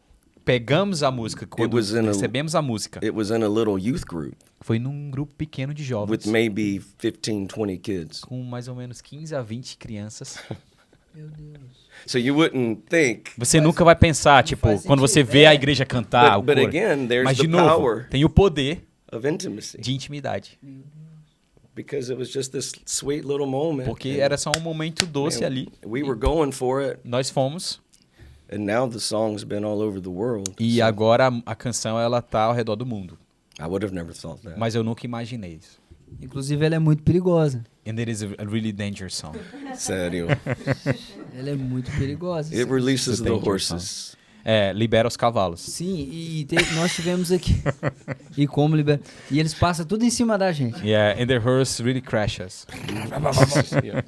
pegamos a música, quando was in a- recebemos a música, it was in a little youth group foi num grupo pequeno de jovens, with maybe 15, 20 kids. com mais ou menos 15 a 20 crianças. Meu Deus. So you wouldn't think, Você nunca vai pensar, tipo, faz quando você sentido, vê é. a igreja cantar, o But coro. again, there's Mas the de novo, power tem o poder of intimacy de intimidade. because it was just this sweet little moment. Porque and, era só um momento doce man, ali. we were going for it, Nós fomos. and now the song's been all over the world. E So agora a canção ela tá ao redor do mundo. I would have never thought that. Mas eu nunca imaginei isso. Inclusive, ela é muito perigosa. And it is a really dangerous song. Sério. Ela é muito perigosa. It releases It's a the dangerous horses. Libera os cavalos. Sim, nós tivemos aqui. E como liberar. E eles passam tudo em cima da gente. Yeah, and the horse really crashes. Yeah.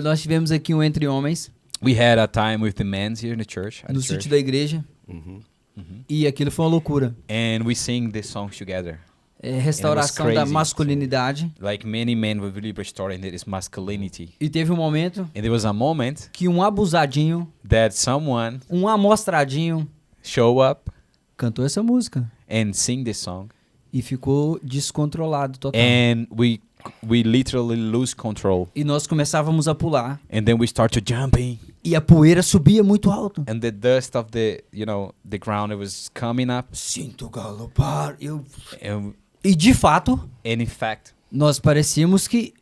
Nós tivemos aqui um Entre Homens, We had a time with the men here in the church. At no the church. sítio da igreja. Mhm. E aquilo foi uma loucura. And we sing the songs together. Restauração da crazy. masculinidade. Like many men were really restoring this masculinity. E teve um momento And there was a moment que um abusadinho, that someone um amostradinho, show up cantou essa música. and sing this song. E ficou descontrolado total. And we literally lose control. E nós começávamos a pular. And then we start to jumping. E a poeira subia muito alto. And the dust of the ground, it was coming up. Sinto galopar. And E de fato, in fact, nós parecíamos que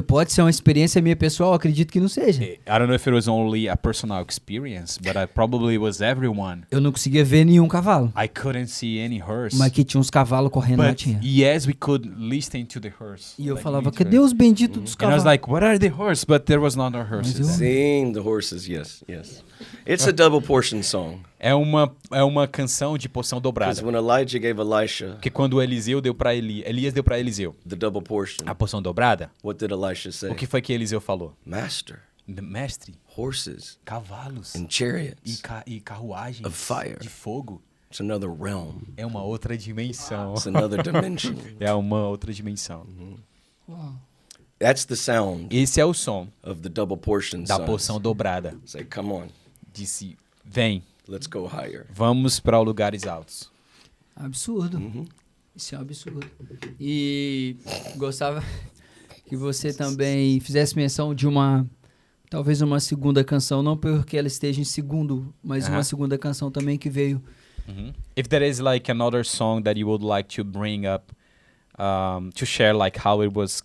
pode ser uma experiência minha pessoal, acredito que não seja. I don't know if it was only a personal experience, but I probably was everyone. Eu não conseguia ver nenhum cavalo. I couldn't see any hearse. Mas que tinha uns cavalos correndo lá, But tinha. yes, we could listen to the hearse. E eu like, falava, literally. cadê os benditos dos And I was cavalos? like, what are the horse? But there was not a Mas horses. eu- Sing the horses, yes, yes. It's a double portion song. É uma canção de porção dobrada. Because when Elijah gave Elisha Porque quando Eliseu deu para Elias deu para Eliseu the double portion, a porção dobrada, what did Elisha say? o que foi que Eliseu falou? Master, Mestre, horses cavalos and chariots. e carruagens Of fire. de fogo It's another realm. é uma outra dimensão. It's another dimension. É uma outra dimensão. That's the sound Esse é o som of the double portion da sons. porção dobrada. Say, come on, Disse, vem, let's go higher. vamos para lugares altos. Absurdo. Isso é um absurdo. E gostava que você também fizesse menção de talvez uma segunda canção, não porque ela esteja em segundo, mas uma segunda canção também que veio. If there is like another song that you would like to bring up, to share like how it was,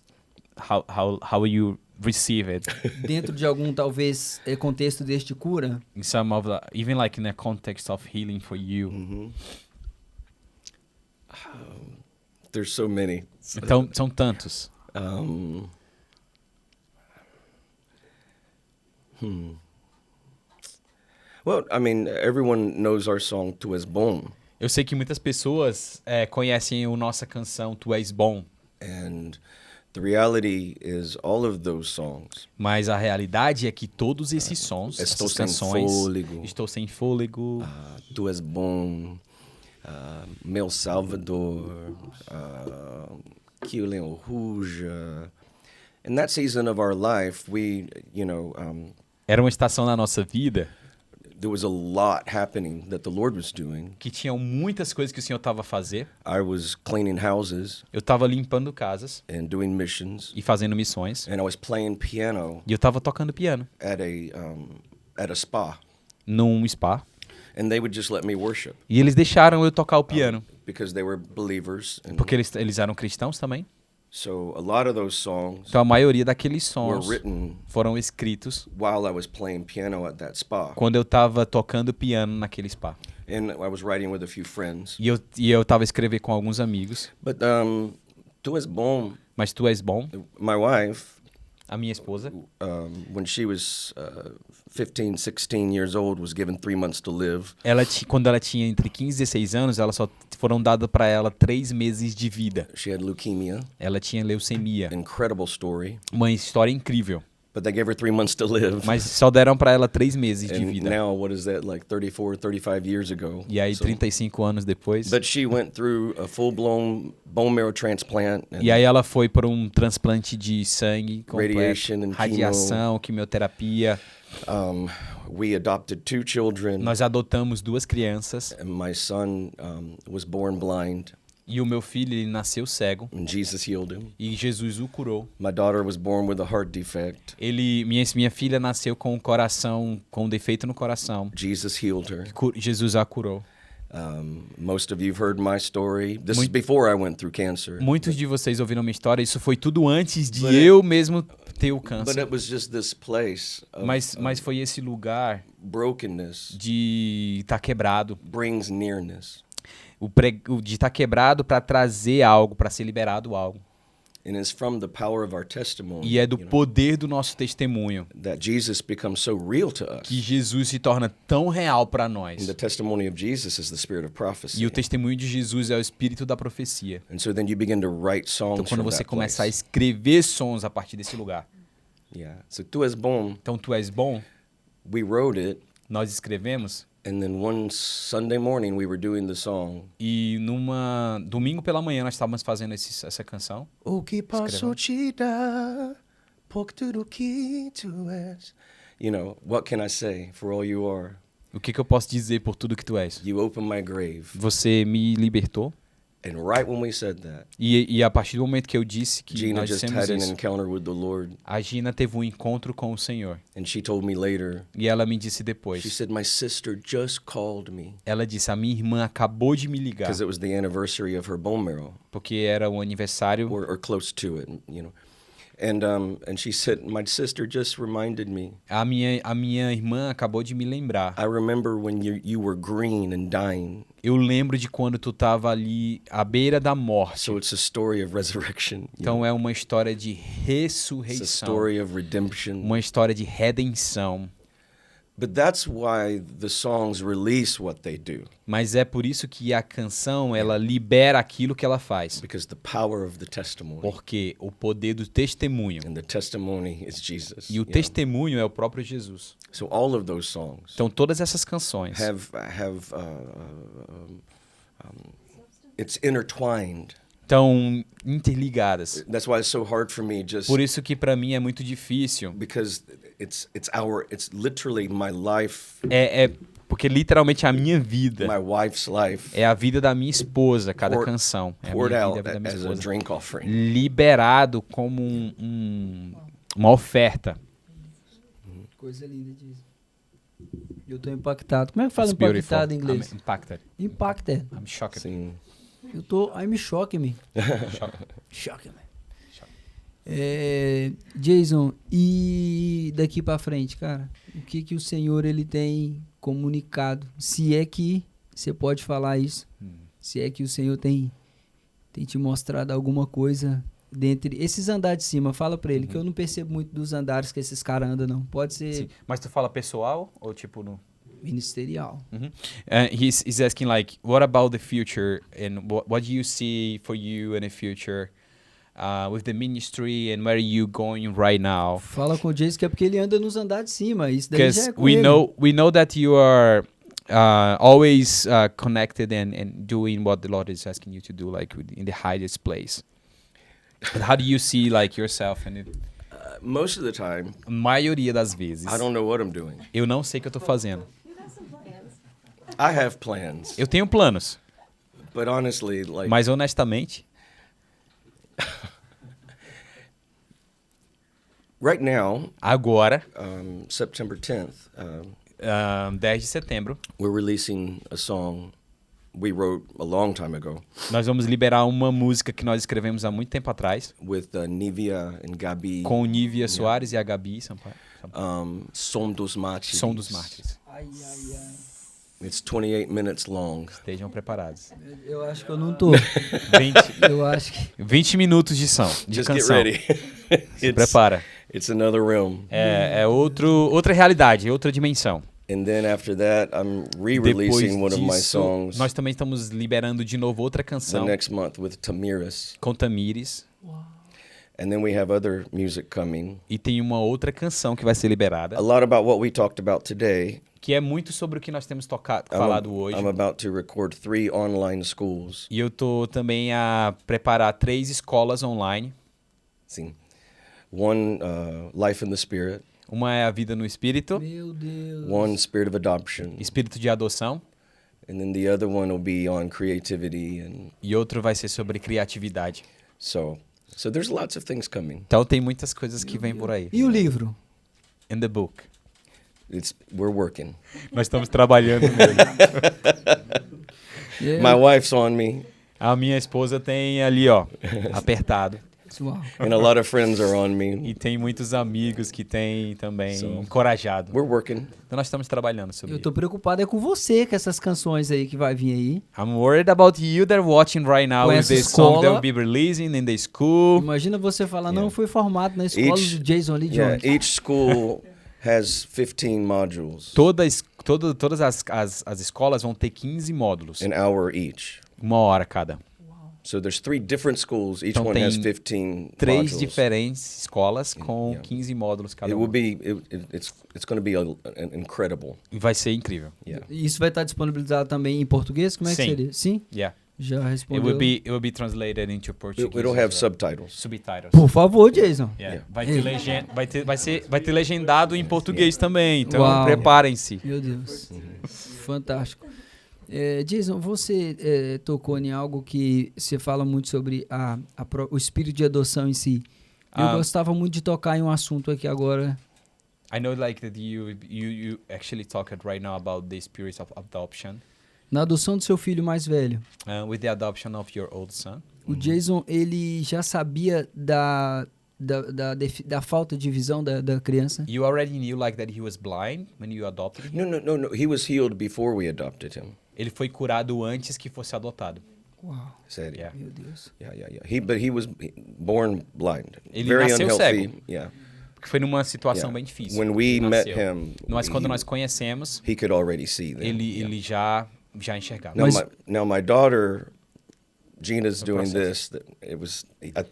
how you receive it Dentro de algum, talvez, contexto deste cura, in some of the, even like in a context of healing for you. There's so many. Então, são tantos. Well, I mean, everyone knows our song "Tu És Bom," Eu sei que muitas pessoas conhecem a nossa canção Tu És Bom, and the reality is all of those songs. mas a realidade é que todos esses sons, Estou essas sem canções, fôlego. Estou Sem Fôlego, Tu És Bom, Meu Salvador, Que o Leão Ruja. In that season of our life, we, era uma estação na nossa vida there was a lot happening that the Lord was doing. que tinham muitas coisas que o Senhor estava a fazer. I was cleaning houses Eu estava limpando casas and doing missions, e fazendo missões. and I was playing piano E eu estava tocando piano at a spa, num spa. and they would just let me worship E eles deixaram eu tocar o piano. because they were believers. And Porque eles eram cristãos também. so a lot of those songs Então a maioria daqueles were sons written foram escritos while I was playing piano at that spa, quando eu estava tocando piano naquele spa. and I was writing with a few friends. E eu estava escrevendo com alguns amigos. But Tu És Bom, Mas Tu És Bom, my wife, a minha esposa, when she was 15, 16 years old, was given 3 months to live. quando ela tinha entre 15 e 16 anos, ela só foram dadas para ela 3 meses de vida. She had leukemia. Ela tinha leucemia. Incredible story. Uma história incrível. But they gave her 3 months to live. Mas só deram para ela 3 meses de And vida. now, what is that, like 34, 35 years ago? E aí, So- 35 anos depois. But she went through a full-blown bone marrow transplant. And E aí ela foi para um transplante de sangue completo, Radiation and radiação, quimioterapia. we adopted 2 children. Nós adotamos 2 crianças And my son was born blind, e o meu filho ele nasceu cego and Jesus healed him. e Jesus o curou. My daughter was born with a heart defect. Minha filha nasceu com um defeito no coração. Jesus healed her. Jesus a curou. Most of you've heard my story. This is before I went through cancer. Muitos de vocês ouviram minha história. Isso foi tudo antes de But eu mesmo ter o But câncer. it was just this place of Mas foi esse lugar brokenness de estar quebrado. brings nearness. De estar quebrado para trazer algo, para ser liberado algo. And it's from the power of our testimony E é do poder do nosso testemunho that Jesus becomes so real to us. que Jesus se torna tão real para nós. And the testimony of Jesus is the spirit of prophecy. E o testemunho de Jesus é o espírito da profecia. And so then you begin to write songs Então, quando from você that começa a place. escrever sons a partir desse lugar. Yeah. So Tu És Bom, Então, Tu És Bom, we wrote it, nós escrevemos. and then one Sunday morning we were doing the song. E domingo pela manhã nós estávamos fazendo essa canção. O que posso te dar por tudo que tu és? You know, what can I say for all you are? O que eu posso dizer por tudo que Tu és? You opened my grave. Você me libertou. And right when we said that, E a partir do momento que eu disse que Gina nós just dissemos had an isso, encounter with the Lord. a Gina teve um encontro com o Senhor. And she told me later, E ela me disse she depois. said, my sister just called me Ela disse, a minha irmã acabou de me ligar. because it was the anniversary of her bone marrow, Porque era o aniversário. or close to it, you know. And she said, my sister just reminded me. A minha irmã acabou de me lembrar. I remember when you were green and dying. Eu lembro de quando tu estava ali à beira da morte. So it's a story of resurrection. you know. Então é uma história de It's a ressurreição. story of redemption. Uma história de redenção. But that's why the songs release what they do, Mas é por isso que a canção, ela libera aquilo que ela faz. because the power of the testimony, Porque o poder do testemunho. and the testimony is Jesus. E o you know. testemunho é o próprio Jesus. So all of those songs Então todas essas canções, it's intertwined. estão interligadas. That's why it's so hard for me, just Por isso que para mim é muito difícil. because it's literally my life. Porque literalmente a minha vida my wife's life, é a vida da minha esposa, cada poured- canção. É a minha poured vida, out a vida da minha as a esposa. drink offering. Liberado como uma oferta. Coisa linda disso. Eu tô impactado. Como é que fala It's beautiful. impactado em inglês? I'm impacted. Impacted. I'm shocked. Sim. Eu tô... I'm shocked me. Shocked me. Jason, e daqui pra frente, cara? O que que o Senhor ele tem comunicado? Se é que você pode falar isso. Se é que o Senhor tem te mostrado alguma coisa dentre esses andares de cima. Fala pra ele que eu não percebo muito dos andares que esses caras andam, não. Pode ser Sim. Mas tu fala pessoal ou tipo no... ministerial. He's asking like, what about the future and what do you see for you in the future with the ministry and where are you going right now? Fala com o Jason que é porque ele anda nos andares de cima. Isso daí já Because é com we ele. know that you are always connected and doing what the Lord is asking you to do, like in the highest place. But how do you see like yourself? And Most of the time, a maioria das vezes, I don't know what I'm doing. eu não sei o que eu tô fazendo. I have plans, Eu tenho planos, but honestly, like mas honestamente, right now, agora, September 10th, 10 de setembro, we're releasing a song we wrote a long time ago nós vamos liberar uma música que nós escrevemos há muito tempo atrás, with Nivea and Gabi. com Nívia Soares e a Gabi Sampaio. Som dos Mártires. Som dos Mártires. Ai, ai, ai. It's 28 minutes long. Estejam preparados. Eu acho que eu não tô. 20, Eu acho que... 20 minutos de Just canção. get ready. Se prepara. It's another realm. É outra realidade, outra dimensão. And then after that, I'm Depois re-releasing one of my disso, songs nós também estamos liberando de novo outra the canção next month with Tamiris. com Tamires. And then we have other music coming. E tem uma outra canção que vai ser liberada, A lot about what we talked about today. que é muito sobre o que nós temos falado hoje. I'm about to record 3 online schools. E eu tô também a preparar 3 escolas online. Sim. One, Life in the Spirit. Uma é a vida no espírito, Meu Deus. One, Spirit of Adoption. espírito de adoção, And then the other one will be on creativity. And e outro vai ser sobre criatividade. so there's lots of things coming. Então tem muitas coisas que vêm por aí. E o livro? In the book. We're working. Nós estamos trabalhando nele. My wife's on me, A minha esposa tem ali, ó, apertado. Uau. and a lot of friends are on me. E tem muitos amigos que têm também So, encorajado. We're working. Então nós estamos trabalhando sobre Eu isso. tô preocupado com você, com essas canções aí que vai vir aí. I'm worried about you that are watching right now Com with essa the song that escola. will be releasing in the school. Imagina você falar, não, foi formado na escola Each- do Jason Lee Yeah, Jones. each school has 15 modules, Todas as escolas vão ter 15 módulos, an hour each. 1 hora cada. So there's 3 different schools. Each Então one has tem 15 3 modules. diferentes escolas com Yeah. 15 módulos cada It will uma. be. It's going to be incredible. E vai ser incrível. Yeah. Isso vai estar disponibilizado também em português? Como é que Sim. seria? Sim? Yeah. Já It respondeu. will be translated into Portuguese. It'll as have well. subtitles. Subtitles. Por favor, Jason. Yeah. Yeah. Vai ter legendado em português também. Então Uau. preparem-se. Meu Deus. Fantástico. Jason, você tocou em algo que você fala muito sobre o espírito de adoção em si. Eu Ah. gostava muito de tocar em um assunto aqui agora. I know like that you actually talked right now about the spirit of adoption Na adoção do seu filho mais velho. with the adoption of your old son. O Jason, ele já sabia da falta de visão da criança? You already knew like that he was blind when you adopted him. No. He was healed before we adopted him. Ele foi curado antes que fosse adotado. Uau, Said Yeah. meu Deus. Yeah. But he was born blind. Ele Very nasceu unhealthy. cego. Yeah. Porque foi numa situação Yeah. bem difícil. When we Ele met nasceu. him, Nós quando nós conhecemos, he could already see then. ele já enxergava. Now my daughter Gina's No doing process. this.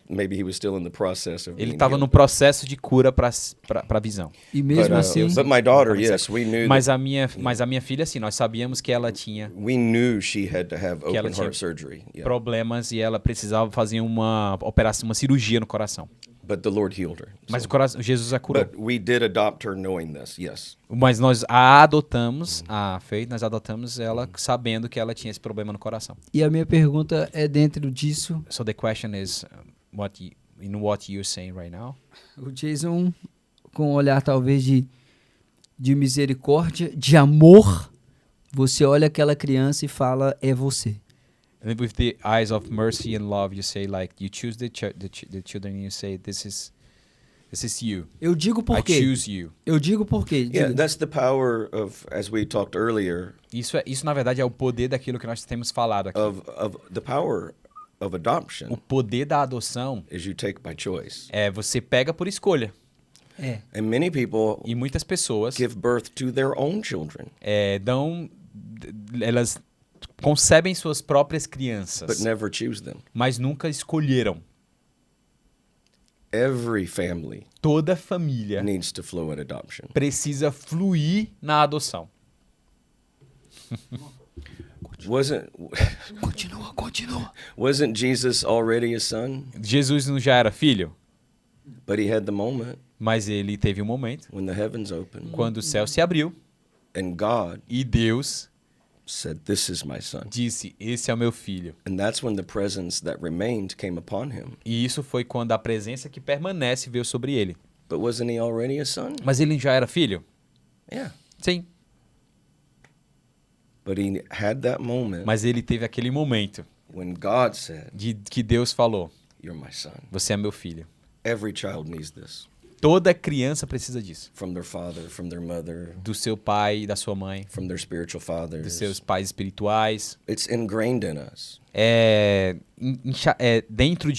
Maybe he was still in the process of Ele being estava healed. no processo de cura para visão. E mesmo assim, But my daughter, yes, we knew. Mas a minha filha, assim, nós sabíamos que ela tinha We knew she had to have ela open tinha heart surgery. Yeah. problemas e ela precisava fazer uma operação, uma cirurgia no coração. but the Lord healed her. Mas So- o coração, Jesus a curou. but we did adopt her knowing this, yes. Mas nós a adotamos, a Faith, nós adotamos ela sabendo que ela tinha esse problema no coração. E a minha pergunta é dentro disso. So the question is, in what you're saying right now? O Jason, com um olhar talvez de misericórdia, de amor, você olha aquela criança e fala, é você. And with the eyes of mercy and love, you say like, you choose the children and you say, this is you. Eu digo por I quê? choose you. Eu digo por quê. Yeah, Diga. that's the power of, as we talked earlier, Isso na verdade é o poder daquilo que nós temos falado aqui. of the power of O adoption poder da adoção is you take by choice. é você pega por escolha. É. And many people E muitas pessoas give birth to their own children, elas concebem suas próprias but crianças, never choose them. mas nunca escolheram. Every family Toda família needs to flow in adoption. precisa fluir na adoção. Continua. Wasn't Jesus already a son? Jesus não já era filho, But he had the moment mas ele teve um momento when the heavens opened quando o céu se abriu and God e Deus said, "This is my son." disse, esse é o meu filho. And that's when the presence that remained came upon him. E isso foi quando a presença que permanece veio sobre ele. But wasn't he already a son? Mas ele já era filho? Yeah. Sim. But he had that moment Mas ele teve aquele momento when God said, de que Deus falou, "You're my son." você é meu filho. Every child needs this. Toda criança precisa disso. From their father, from their mother, Do seu pai, da sua mãe, from their spiritual dos fathers. seus pais espirituais. It's ingrained in us.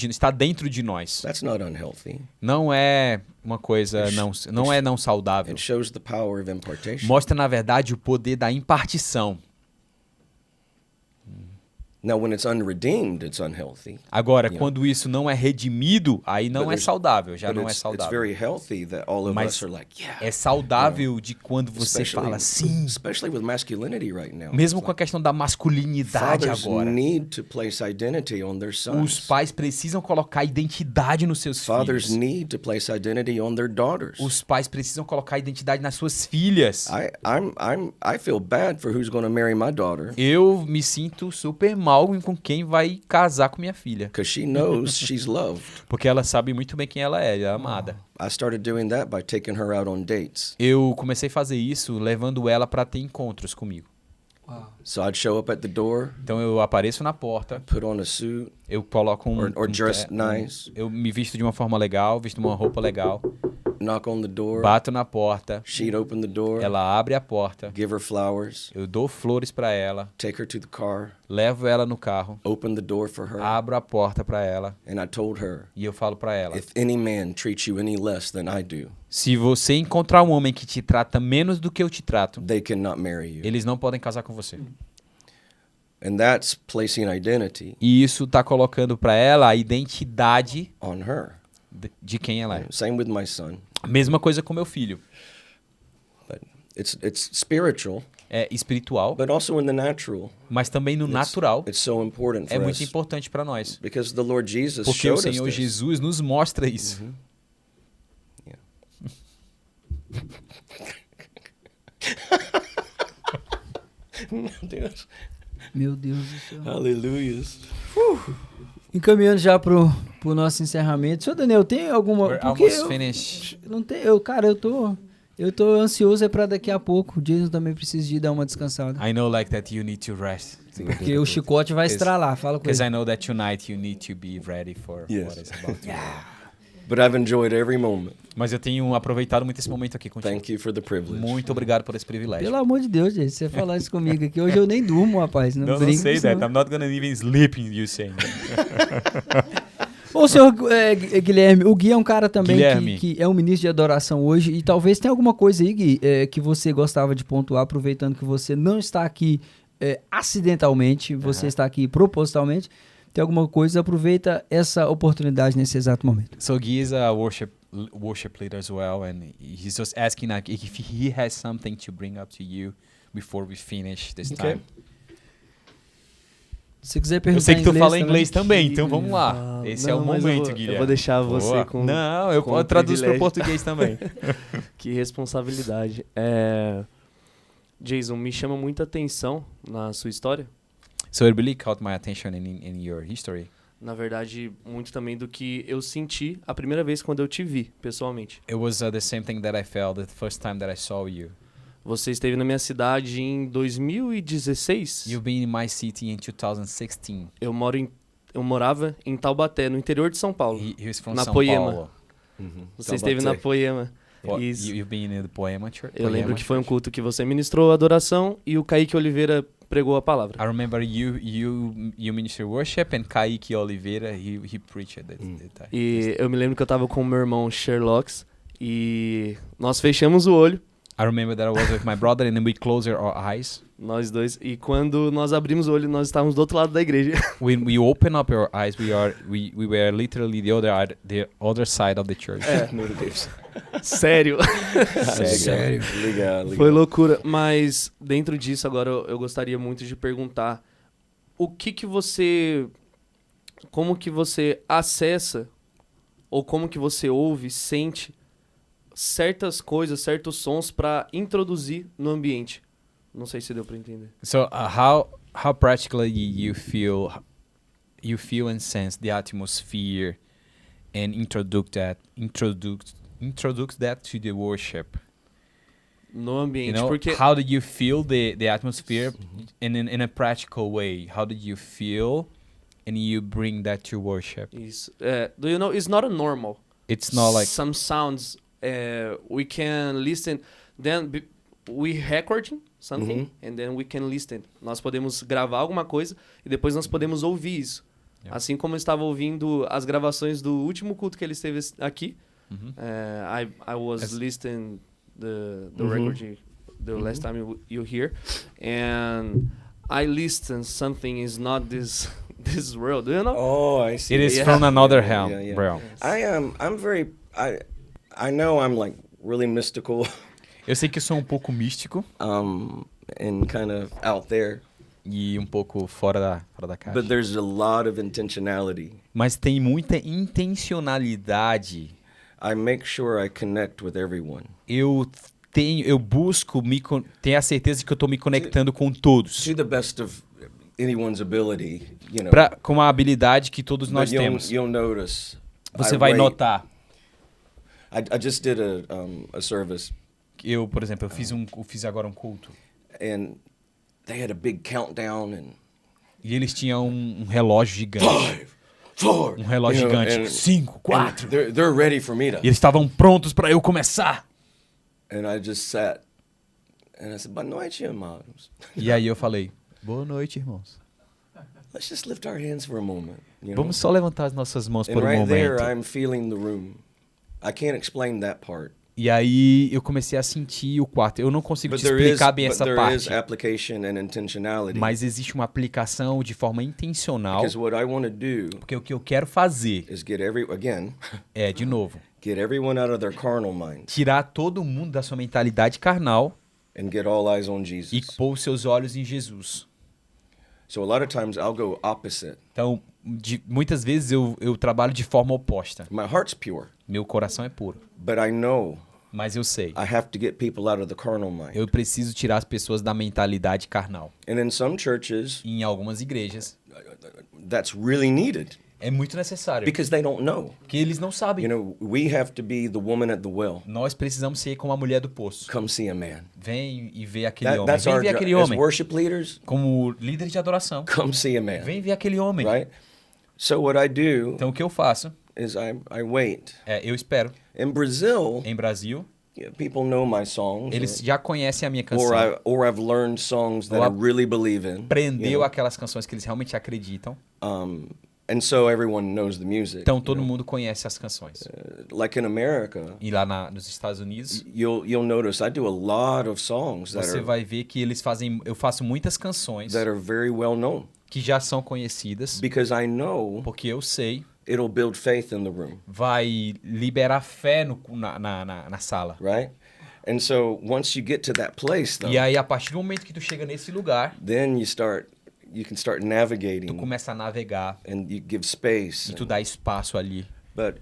Está dentro de nós. That's not unhealthy. Não é uma coisa não saudável. It shows the power of impartation. Mostra, na verdade, o poder da impartição. Now, when it's unredeemed, it's unhealthy. Agora, Yeah. quando isso não é redimido, aí não But é there's- saudável, já But não é it's saudável. very healthy that all of Mas us are like, yeah. É saudável de quando você fala sim. Especially with masculinity right now. Mesmo It's com a questão da masculinidade fathers agora. need to place identity on their Os sons. pais precisam colocar identidade nos seus Fathers filhos. need to place identity on their daughters. Os pais precisam colocar identidade nas suas filhas. I feel bad for who's going to marry my daughter Eu me sinto super mal com quem vai casar com minha filha. because she knows she's loved. Porque ela sabe muito bem quem ela é amada. I started doing that by taking her out on dates. Eu comecei a fazer isso levando ela para ter encontros comigo. So I'd show up at the door, Então eu apareço na porta, put on a suit, eu coloco or dress nice, eu me visto de uma forma legal, visto uma roupa legal, knock on the door, bato na porta, she'd open the door, ela abre a porta, give her flowers, eu dou flores para ela, take her to the car, levo ela no carro, open the door for her, abro a porta para ela and I told her, e eu falo para ela: if any man treats you any less than I do, se você encontrar um homem que te trata menos do que eu te trato, they cannot marry you. eles não podem casar com você. And that's placing identity E isso tá colocando para ela a identidade on her. de quem ela é. Same with my son. Mesma coisa com meu filho. But it's spiritual, É espiritual, but also in the natural. mas também no natural It's so important é for muito us importante para nós. because the Lord Jesus Porque o showed us Senhor this. Jesus nos mostra isso. Meu Deus. Meu Deus do céu. Hallelujahs. Encaminhando já pro nosso encerramento. Senhor Daniel, tem alguma... We're Porque almost eu, finished. não tem, eu tô ansioso para daqui a pouco. O Jason também precisa de dar uma descansada. I know like that you need to rest. Porque o chicote vai estralar. Fala com Because ele. I know that tonight you need to be ready for Yes. what is about to happen. But I've enjoyed every moment. Mas eu tenho aproveitado muito esse momento aqui contigo. Thank you for the privilege. Muito obrigado por esse privilégio. Pelo amor de Deus, gente. Você falar isso comigo aqui. Hoje eu nem durmo, rapaz. Não, Don't brinca say com isso, that. não. I'm not gonna even sleep in you saying that. Ô, senhor Guilherme, o Gui é um cara também Guilherme. que é um ministro de adoração hoje e talvez tenha alguma coisa aí, Gui, que você gostava de pontuar, aproveitando que você não está aqui acidentalmente, você está aqui propositalmente. Tem alguma coisa, aproveita essa oportunidade nesse exato momento. So Guy is a worship leader as well, and he's just asking like, if he has something to bring up to you before we finish this Okay. time. Se quiser Eu perguntar sei que tu fala também. inglês também, então vamos lá. Esse é o mas momento, eu Guilherme. vou deixar você Boa. com... Não, eu com traduzo para o privilégio. português também. Que responsabilidade. Jason, me chama muita atenção na sua história. So it really caught my attention in your history. Na verdade, muito também do que eu senti a primeira vez quando eu te vi, pessoalmente. It was the same thing that I felt the first time that I saw you. Você esteve na minha cidade em 2016. You've been in my city in 2016. Eu morava em Taubaté, no interior de São Paulo. He was from Na São Poema. Paulo. Você esteve na Poema. You, Isso. you've been in the Poema Church? Eu lembro Poema que foi um Church? culto que você ministrou adoração e o Kaique Oliveira pregou a palavra. I remember you minister worship and Kaique Oliveira, he preached that time. E eu me lembro que eu tava com o meu irmão Sherlock e nós fechamos o olho, I remember that I was with my brother and then we closed our eyes. nós dois, e quando nós abrimos o olho, nós estávamos do outro lado da igreja. When we open up our eyes, we were literally the other side of the church. Meu Deus. Sério. Sério. Legal. Foi loucura. Mas dentro disso, agora eu gostaria muito de perguntar o que você... Como que você acessa ou como que você ouve, sente certas coisas, certos sons para introduzir no ambiente? Não sei se deu para entender. So how practically you feel and sense the atmosphere and introduce that to the worship. No ambiente, You know, porque... how did you feel the atmosphere in a practical way? How did you feel and you bring that to worship? Isso. Do you know, it's not a normal. It's not like Some sounds we can listen, then we recording something and then we can listen. Nós podemos gravar alguma coisa e depois nós podemos ouvir isso. Yeah. Assim como eu estava ouvindo as gravações do último culto que ele esteve aqui. I was listening the record the last time you here, and I listened something is not this world. Do you know? Oh, I see. it is Yeah. from another Yeah, realm, yeah, yeah. realm. I'm very. I know I'm like really mystical, Eu sei que eu sou um pouco místico and kind of out there, e um pouco fora da caixa. but there's a lot of intentionality. Mas tem muita intencionalidade. I make sure I connect with everyone Eu busco ter a certeza que eu tô me conectando com todos. to the best of anyone's ability. You know, Com a habilidade que todos nós but temos. you'll notice. Você I vai wait. notar. I just did a service, Eu, por exemplo, eu fiz agora um culto. and they had a big countdown and E eles tinham um relógio gigante. 5, 4. Um relógio gigante. and 5, 4. They're ready for me to. E eles estavam prontos para eu começar. And I just sat, and I said, "Boa noite, irmãos. E aí eu falei, boa noite, irmãos. Let's just lift our hands for a moment." You know? Vamos só levantar as nossas mãos And por um right there, momento. I'm feeling the room. I can't explain that part. E aí eu comecei a sentir o quarto. Eu não consigo te explicar bem essa there is parte. application and intentionality. Mas existe uma aplicação de forma intencional. Because what I want to do Porque o que eu quero fazer is get é, de novo, get everyone out of their carnal mind tirar todo mundo da sua mentalidade carnal and get all eyes on e Jesus. pôr os seus olhos em Jesus. So a lot of times I'll go opposite. Então, muitas vezes eu trabalho de forma oposta. My heart's pure, Meu coração é puro. but I know Mas eu sei. I have to get people out of the carnal mind. Eu preciso tirar as pessoas da mentalidade carnal. And in some churches, E em algumas igrejas, that's really needed é muito necessário. because they don't know. Porque eles não sabem. You know, we have to be the woman at the well. Nós precisamos ser como a mulher do poço. Come see a man. Vem e vê aquele homem. That's Vem our ver job. aquele As homem. worship leaders, Como líder de adoração. come see a man. Vem ver aquele homem. Right? So what I do Então o que eu faço is I wait. é, eu espero. In Brazil, Em Brasil, people know my songs. eles já conhecem a minha canção. Or I've learned songs that Ou I really believe in. Aprendeu you know? aquelas canções que eles realmente acreditam. And so everyone knows the music. Então todo mundo conhece as canções. Like in America, E lá nos Estados Unidos, you'll notice I do a lot of songs você vai ver que eles fazem. Eu faço muitas canções that are very well known que já são conhecidas, because I know porque eu sei, it'll build faith in the room, vai liberar fé na sala. right? And so once you get to that place, though, E aí, a partir do momento que tu chega nesse lugar, then you start you can start Tu navigating começa a navegar and you give space. e tu dá espaço ali. But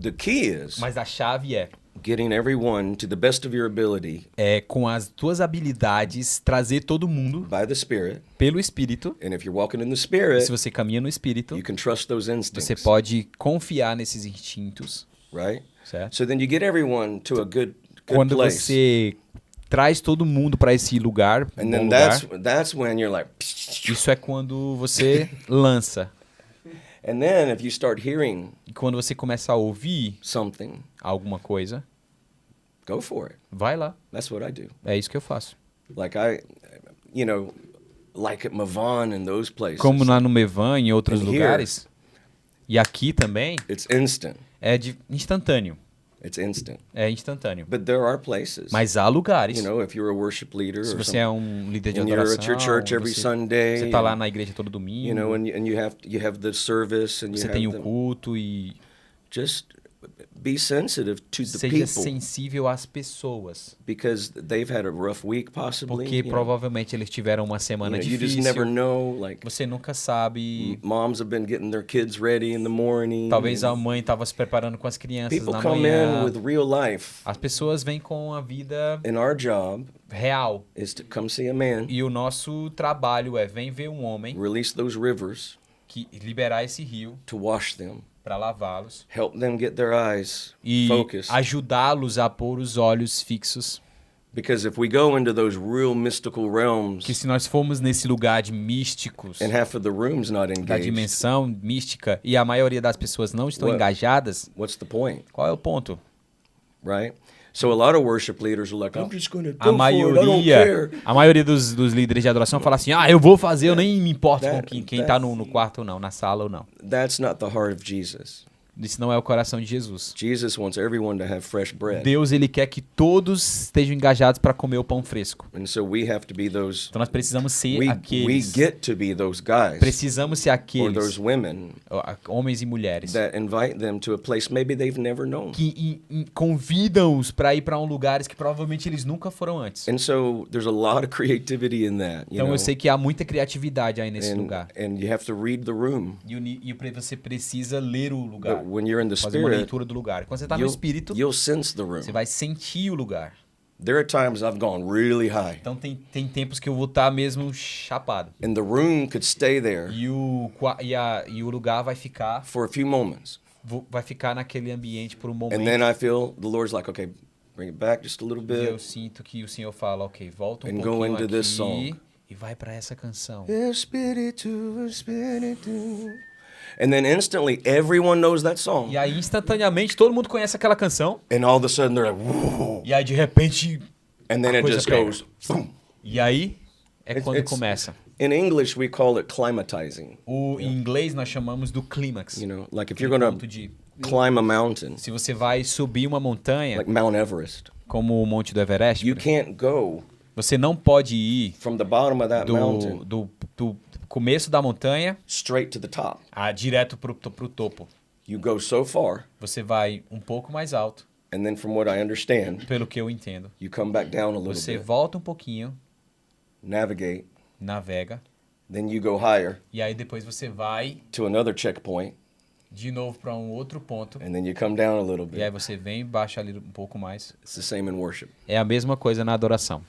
the key is Mas a chave é getting everyone to the best of your ability com as tuas habilidades trazer todo mundo by the Spirit. pelo Espírito. And if you're walking in the E Spirit, se você caminha no Espírito, you can trust those você instincts, pode confiar nesses instintos, right? certo? So then you get everyone to a good Quando place. você traz todo mundo para esse lugar, And bom then lugar, that's when you're like, isso é quando você lança. and then if you start hearing E quando você começa a ouvir something, alguma coisa, go for it. vai lá. That's what I do. É isso que eu faço. Like like at Mavan and those places. Como lá no Mevan e em outros And here- lugares, e aqui também, It's instant. é instantâneo. It's instant. É instantâneo. But there are places. Mas há lugares. You know, if you're a worship leader Se or você something, é um líder de and you're adoração, at your church every Sunday, você tá lá na igreja todo domingo, you know, and you have the service and you você have tem o the, culto e just be sensitive to the seja people sensível às pessoas, because they've had a rough week possibly. porque provavelmente eles tiveram uma semana you just difícil. never know. Like Você nunca sabe. moms have been getting their kids ready in the morning. Talvez a and mãe estava se preparando com as crianças people na come manhã. in with real life. As pessoas vêm com a vida And our job real. is to come see a man, E o nosso trabalho é vem ver um homem release those rivers que liberar esse rio to wash them, para lavá-los help them get their eyes e focused. ajudá-los a pôr os olhos fixos. Because if we go into those real mystical realms Que se nós formos nesse lugar de místicos, and half of the room's not da engaged, dimensão mística, e a maioria das pessoas não estão What? engajadas, what's the point, qual é o ponto? right? So a lot of worship leaders are like, I'm just going to A go for it, I don't care. maioria dos líderes de adoração fala assim, eu vou fazer, eu nem me importo com That- quem tá no quarto ou não, na sala ou não. That's not the heart of Jesus. Isso não é o coração de Jesus. Jesus wants everyone to have fresh bread. Deus, ele quer que todos estejam engajados para comer o pão fresco. And so we have to be those, Então nós precisamos ser we aqueles, get to be those guys precisamos ser or aqueles, those women homens e mulheres, that invite them to a place maybe they've never known. que convidam-os para ir para lugares que provavelmente eles nunca foram antes. And so there's a lot of creativity in that, you Então know. eu sei que há muita criatividade aí nesse and, lugar. and you have to read the room. Você precisa ler o lugar, But when you're in the fazer uma spirit, leitura do lugar. Quando você está no espírito, you'll sense the room. você vai sentir o lugar. There are times I've gone really high, Então tem tempos que eu vou estar mesmo chapado. and the room could stay there E o lugar vai ficar for a few moments. naquele ambiente por um And momento. then I feel the Lord's like, okay, bring it back just a little E eu bit. sinto que o Senhor fala, ok, volta um And go pouquinho into aqui this song. e vai para essa canção. Espiritu, Espiritu. And then instantly, everyone knows that song. E aí, instantaneamente, todo mundo conhece aquela canção. And all of a sudden, they're like, whoa. E aí, de repente, And then a it coisa just pega. goes, boom. E aí é It's- quando it's- começa. In English, we call it climatizing. Em inglês, nós chamamos do clímax. You know, like if Aquele you're going ponto to de... climb a mountain, Se você vai subir uma montanha, like Mount Everest, como o Monte do Everest, you can't go você não pode ir from the bottom of that mountain do começo da montanha straight to the top. direto pro topo. You go so far, Você vai um pouco mais alto, and then from what I understand, pelo que eu entendo. you come back down a little Você bit, volta um pouquinho, navigate, navega, then you go higher e aí depois você vai to another checkpoint, de novo para um outro ponto. and then you come down a little E aí bit. você vem e baixa ali um pouco mais. It's the same in worship. É a mesma coisa na adoração.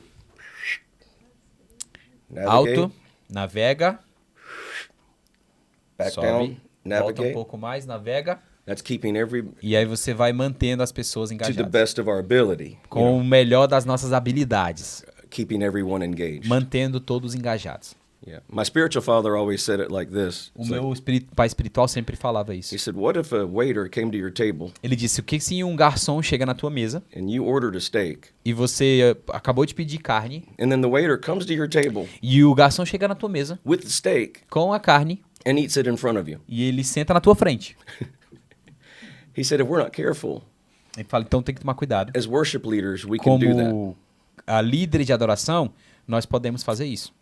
Navigate, Alto, navega, back sobe, down, volta um navigate. pouco mais, navega. That's keeping every E aí você vai mantendo as pessoas to the engajadas. best of our ability, Com o melhor das nossas habilidades. keeping everyone engaged. Mantendo todos engajados. Yeah. My spiritual father always said it like this. O It's like- meu pai espiritual sempre falava isso. he said, "What if a waiter came to your table Ele disse, o que se um garçom chega na tua mesa and you ordered a steak, e você acabou de pedir carne and then the waiter comes to your table e o garçom chega na tua mesa with the steak com a carne and eats it in front of you?" e ele senta na tua frente. He said, "If we're not careful, Ele fala, então tem que tomar cuidado. as worship leaders, we can do that." Como a líder de adoração, nós podemos fazer isso.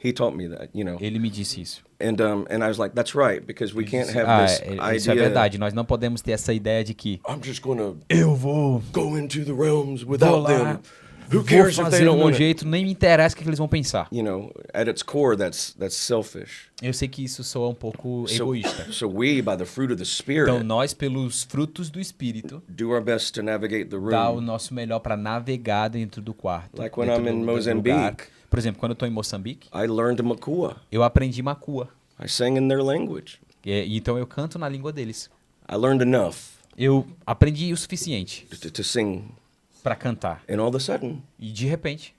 He taught me that, you know. Ele me disse isso. And I was like, "That's right, because we can't have this Isso é idea. verdade. Nós não podemos ter essa ideia de que I'm just going to eu vou go into the realms vou without lá, them." Who vou cares if fazer they do don't meu want it? jeito, nem me interessa o que eles vão pensar. You know, at its core, that's selfish. Eu sei que isso soa um pouco egoísta. So we, by the fruit of the Então Spirit, nós, pelos frutos do Espírito, do our best to navigate the dá o room. nosso melhor para navegar dentro do quarto. Like when dentro I'm in do lugar. Mozambique. Por exemplo, quando eu estou em Moçambique, I learned Makua. eu aprendi Makua. I sang in their language. Então eu canto na língua deles. I learned enough Eu aprendi o suficiente to sing, para cantar. and all of a sudden, E de repente,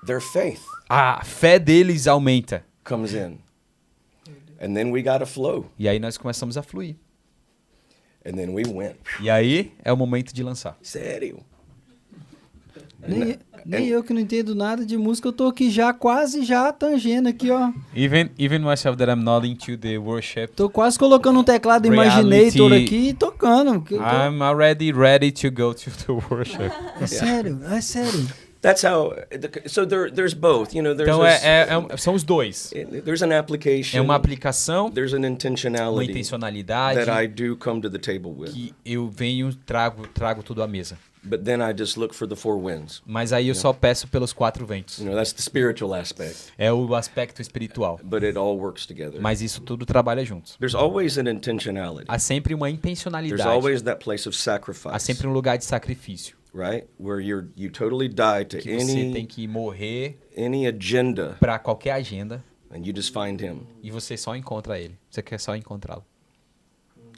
their faith a fé deles aumenta. comes in. And then we got to flow. E aí nós começamos a fluir. And then we went. E aí é o momento de lançar. Sério. Nem eu que não entendo nada de música, eu tô aqui já quase já tangendo aqui, ó. Even myself that I'm not into the worship, Tô quase colocando um teclado Reality. Imaginator aqui e tocando. Que eu tô- I'm already ready to go to the worship. É sério, é sério. That's how. So there's both. You know, there's Então são os dois. there's an application. É uma aplicação, There's an uma intentionality intencionalidade that I do come to the table with. que eu venho, trago tudo à mesa. But then I just look for the four winds. Mas aí eu só peço pelos 4 ventos. You know, that's the spiritual aspect. É o aspecto espiritual. But it all works together. Mas isso tudo trabalha juntos. There's always an intentionality. Há sempre uma There's intencionalidade. always that place of Há sacrifice, sempre um lugar de sacrifício. right? Where you totally die to Que você tem que morrer any agenda, para qualquer agenda and you just find him. e você só encontra ele. Você quer só encontrá-lo.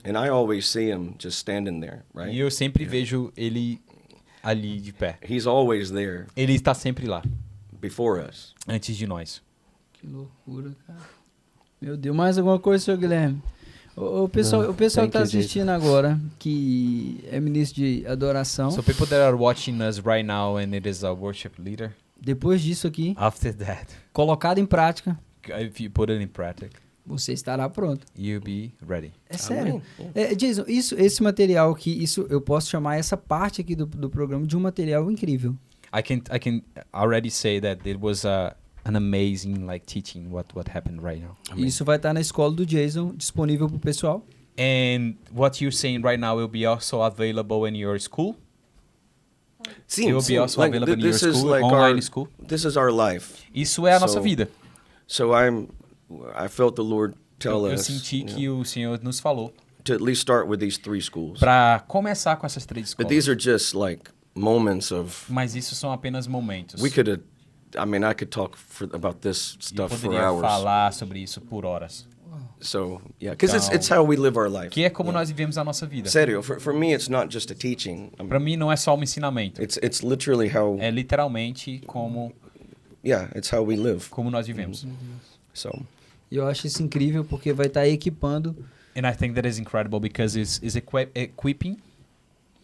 And I always see him just standing there, E right? eu sempre vejo ele ali de pé. He's always there Ele está sempre lá, before us. antes de nós. Que loucura, cara. Meu Deus, mais alguma coisa, senhor Guilherme? O pessoal, Não, o pessoal que thank tá you, assistindo agora, que é ministro de adoração, So people that are watching us right now and it is a worship leader, depois disso aqui, after that, colocado em prática, if you put it in practice, você estará pronto. you'll be ready. É sério. Amém. Jason, esse material aqui, isso eu posso chamar essa parte aqui do programa de um material incrível. I can already say that it was an amazing like teaching what happened right now. Isso vai estar na escola do Jason, disponível pro pessoal. And what you're saying right now will be also available in your school. Sim, It will be also available in your this is school, like online school. This is our life. Isso é a nossa So, vida. So I felt the Lord tell Eu us senti you know, que o Senhor nos falou to at least start with these 3 schools. para começar com essas 3 But escolas. these are just like moments of Mas isso são apenas momentos. we could have. I mean, I could talk about this Eu stuff for poderia hours. falar sobre isso por horas. So yeah, because Então, it's how we live our life. Que é como nós vivemos a nossa vida. Sério, for me, it's not just a teaching. Para mim não é só um ensinamento. It's literally how É literalmente como it's how we live. nós vivemos. So E eu acho isso incrível porque vai estar equipando, And I think that is incredible because it's equipping,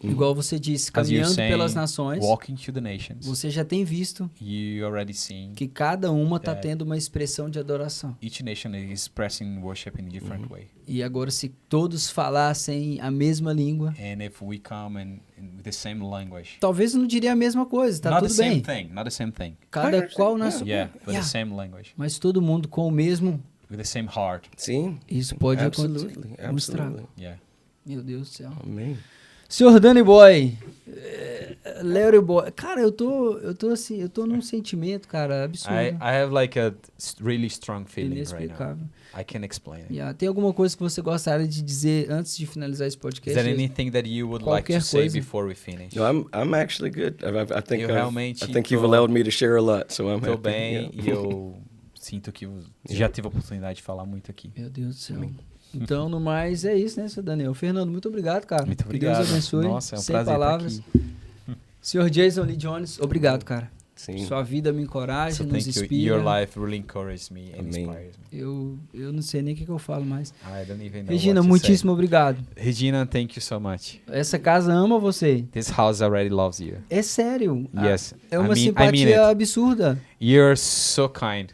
igual você disse, as you're caminhando saying, pelas nações. walking to the nations. Você já tem visto You already seen que cada uma está É. tendo uma expressão de adoração. each nation is expressing worship in a different way. E agora, se todos falassem a mesma língua, And if we come in with the same language, talvez eu não diria a mesma coisa, tá not tudo the same bem. thing, not the same thing. Cada qual na sua. Yeah, but Yeah. the same language, Mas todo mundo com o mesmo, with the same heart. see, isso pode absolutely, acontecer. Um estrago. absolutely. Yeah. Meu Deus do céu. Amém. Senhor Danny Boy, Larry Boy, cara, eu tô assim, eu tô num sentimento, cara, absurdo. I have like a really strong feeling right now. Inexplicável. I can't explain it. Yeah. Tem alguma coisa que você gostaria de dizer antes de finalizar esse Is podcast? there anything that you would like to Qualquer say coisa. before we finish? No, I'm actually good. I think Eu realmente I think you've tô- allowed me to share a lot, so I'm Tô happy. bem yeah. e eu sinto que já tive a oportunidade de falar muito aqui. Meu Deus do céu. Então, no mais, é isso, né, seu Daniel? Fernando, muito obrigado, cara. Muito Que obrigado. Deus abençoe. Nossa, é um Sem prazer palavras. estar aqui. Senhor Jason Lee Jones, obrigado, cara. Sim. Sua vida me encoraja, So nos thank you. inspira. Your life really encourages me and Amém. inspires me. Eu não sei nem o que eu falo mais. I don't even know Regina, what to muitíssimo obrigado. say. Regina, thank you so much. Essa casa ama você. This house already loves you. É sério. Yes, É uma I mean simpatia it. absurda. You're so kind.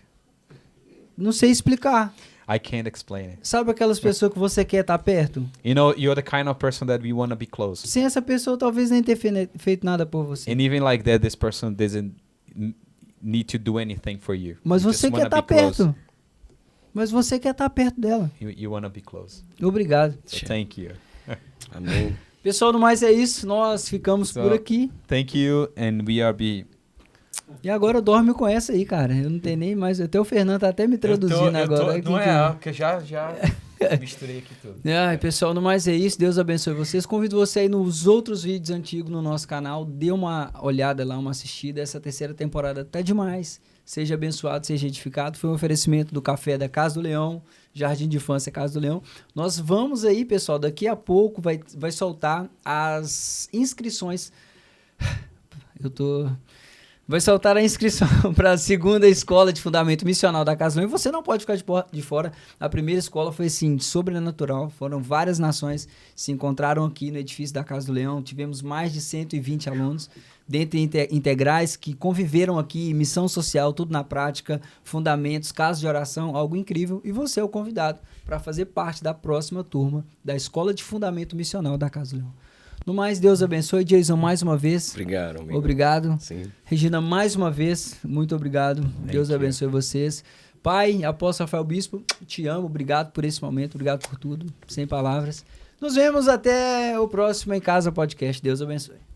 Não sei explicar. I can't explain it. Sabe aquelas pessoas que você quer estar perto? You know, you're the kind of person that we want to be close. Sem essa pessoa, talvez nem ter feito nada por você. And even like that, this person doesn't need to do anything for you. Mas You just você quer wanna estar be close. perto. Mas você quer estar perto dela. You want to be close. Obrigado. So thank you. Amém. Pessoal, no mais é isso. Nós ficamos por aqui. Thank you, and we are be. E agora eu dormo com essa aí, cara. Eu não tenho nem mais. Até o Fernando tá até me traduzindo agora. Não é, porque já misturei aqui tudo. Ai, pessoal, no mais é isso. Deus abençoe vocês. Convido você aí nos outros vídeos antigos no nosso canal. Dê uma olhada lá, uma assistida. Essa terceira temporada tá demais. Seja abençoado, seja edificado. Foi um oferecimento do Café da Casa do Leão, Jardim de Infância Casa do Leão. Nós vamos aí, pessoal, daqui a pouco vai soltar as inscrições. Vai soltar a inscrição para a segunda escola de fundamento missional da Casa do Leão. E você não pode ficar de fora. A primeira escola foi, assim, sobrenatural. Foram várias nações que se encontraram aqui no edifício da Casa do Leão. Tivemos mais de 120 alunos, dentre integrais, que conviveram aqui, missão social, tudo na prática, fundamentos, casos de oração, algo incrível. E você é o convidado para fazer parte da próxima turma da Escola de Fundamento Missional da Casa do Leão. No mais, Deus abençoe. Jason, mais uma vez. Obrigado, amigo. Obrigado. Sim. Regina, mais uma vez, muito obrigado. Deus abençoe vocês. Pai, apóstolo Rafael Bispo, te amo. Obrigado por esse momento. Obrigado por tudo. Sem palavras. Nos vemos até o próximo Em Casa Podcast. Deus abençoe.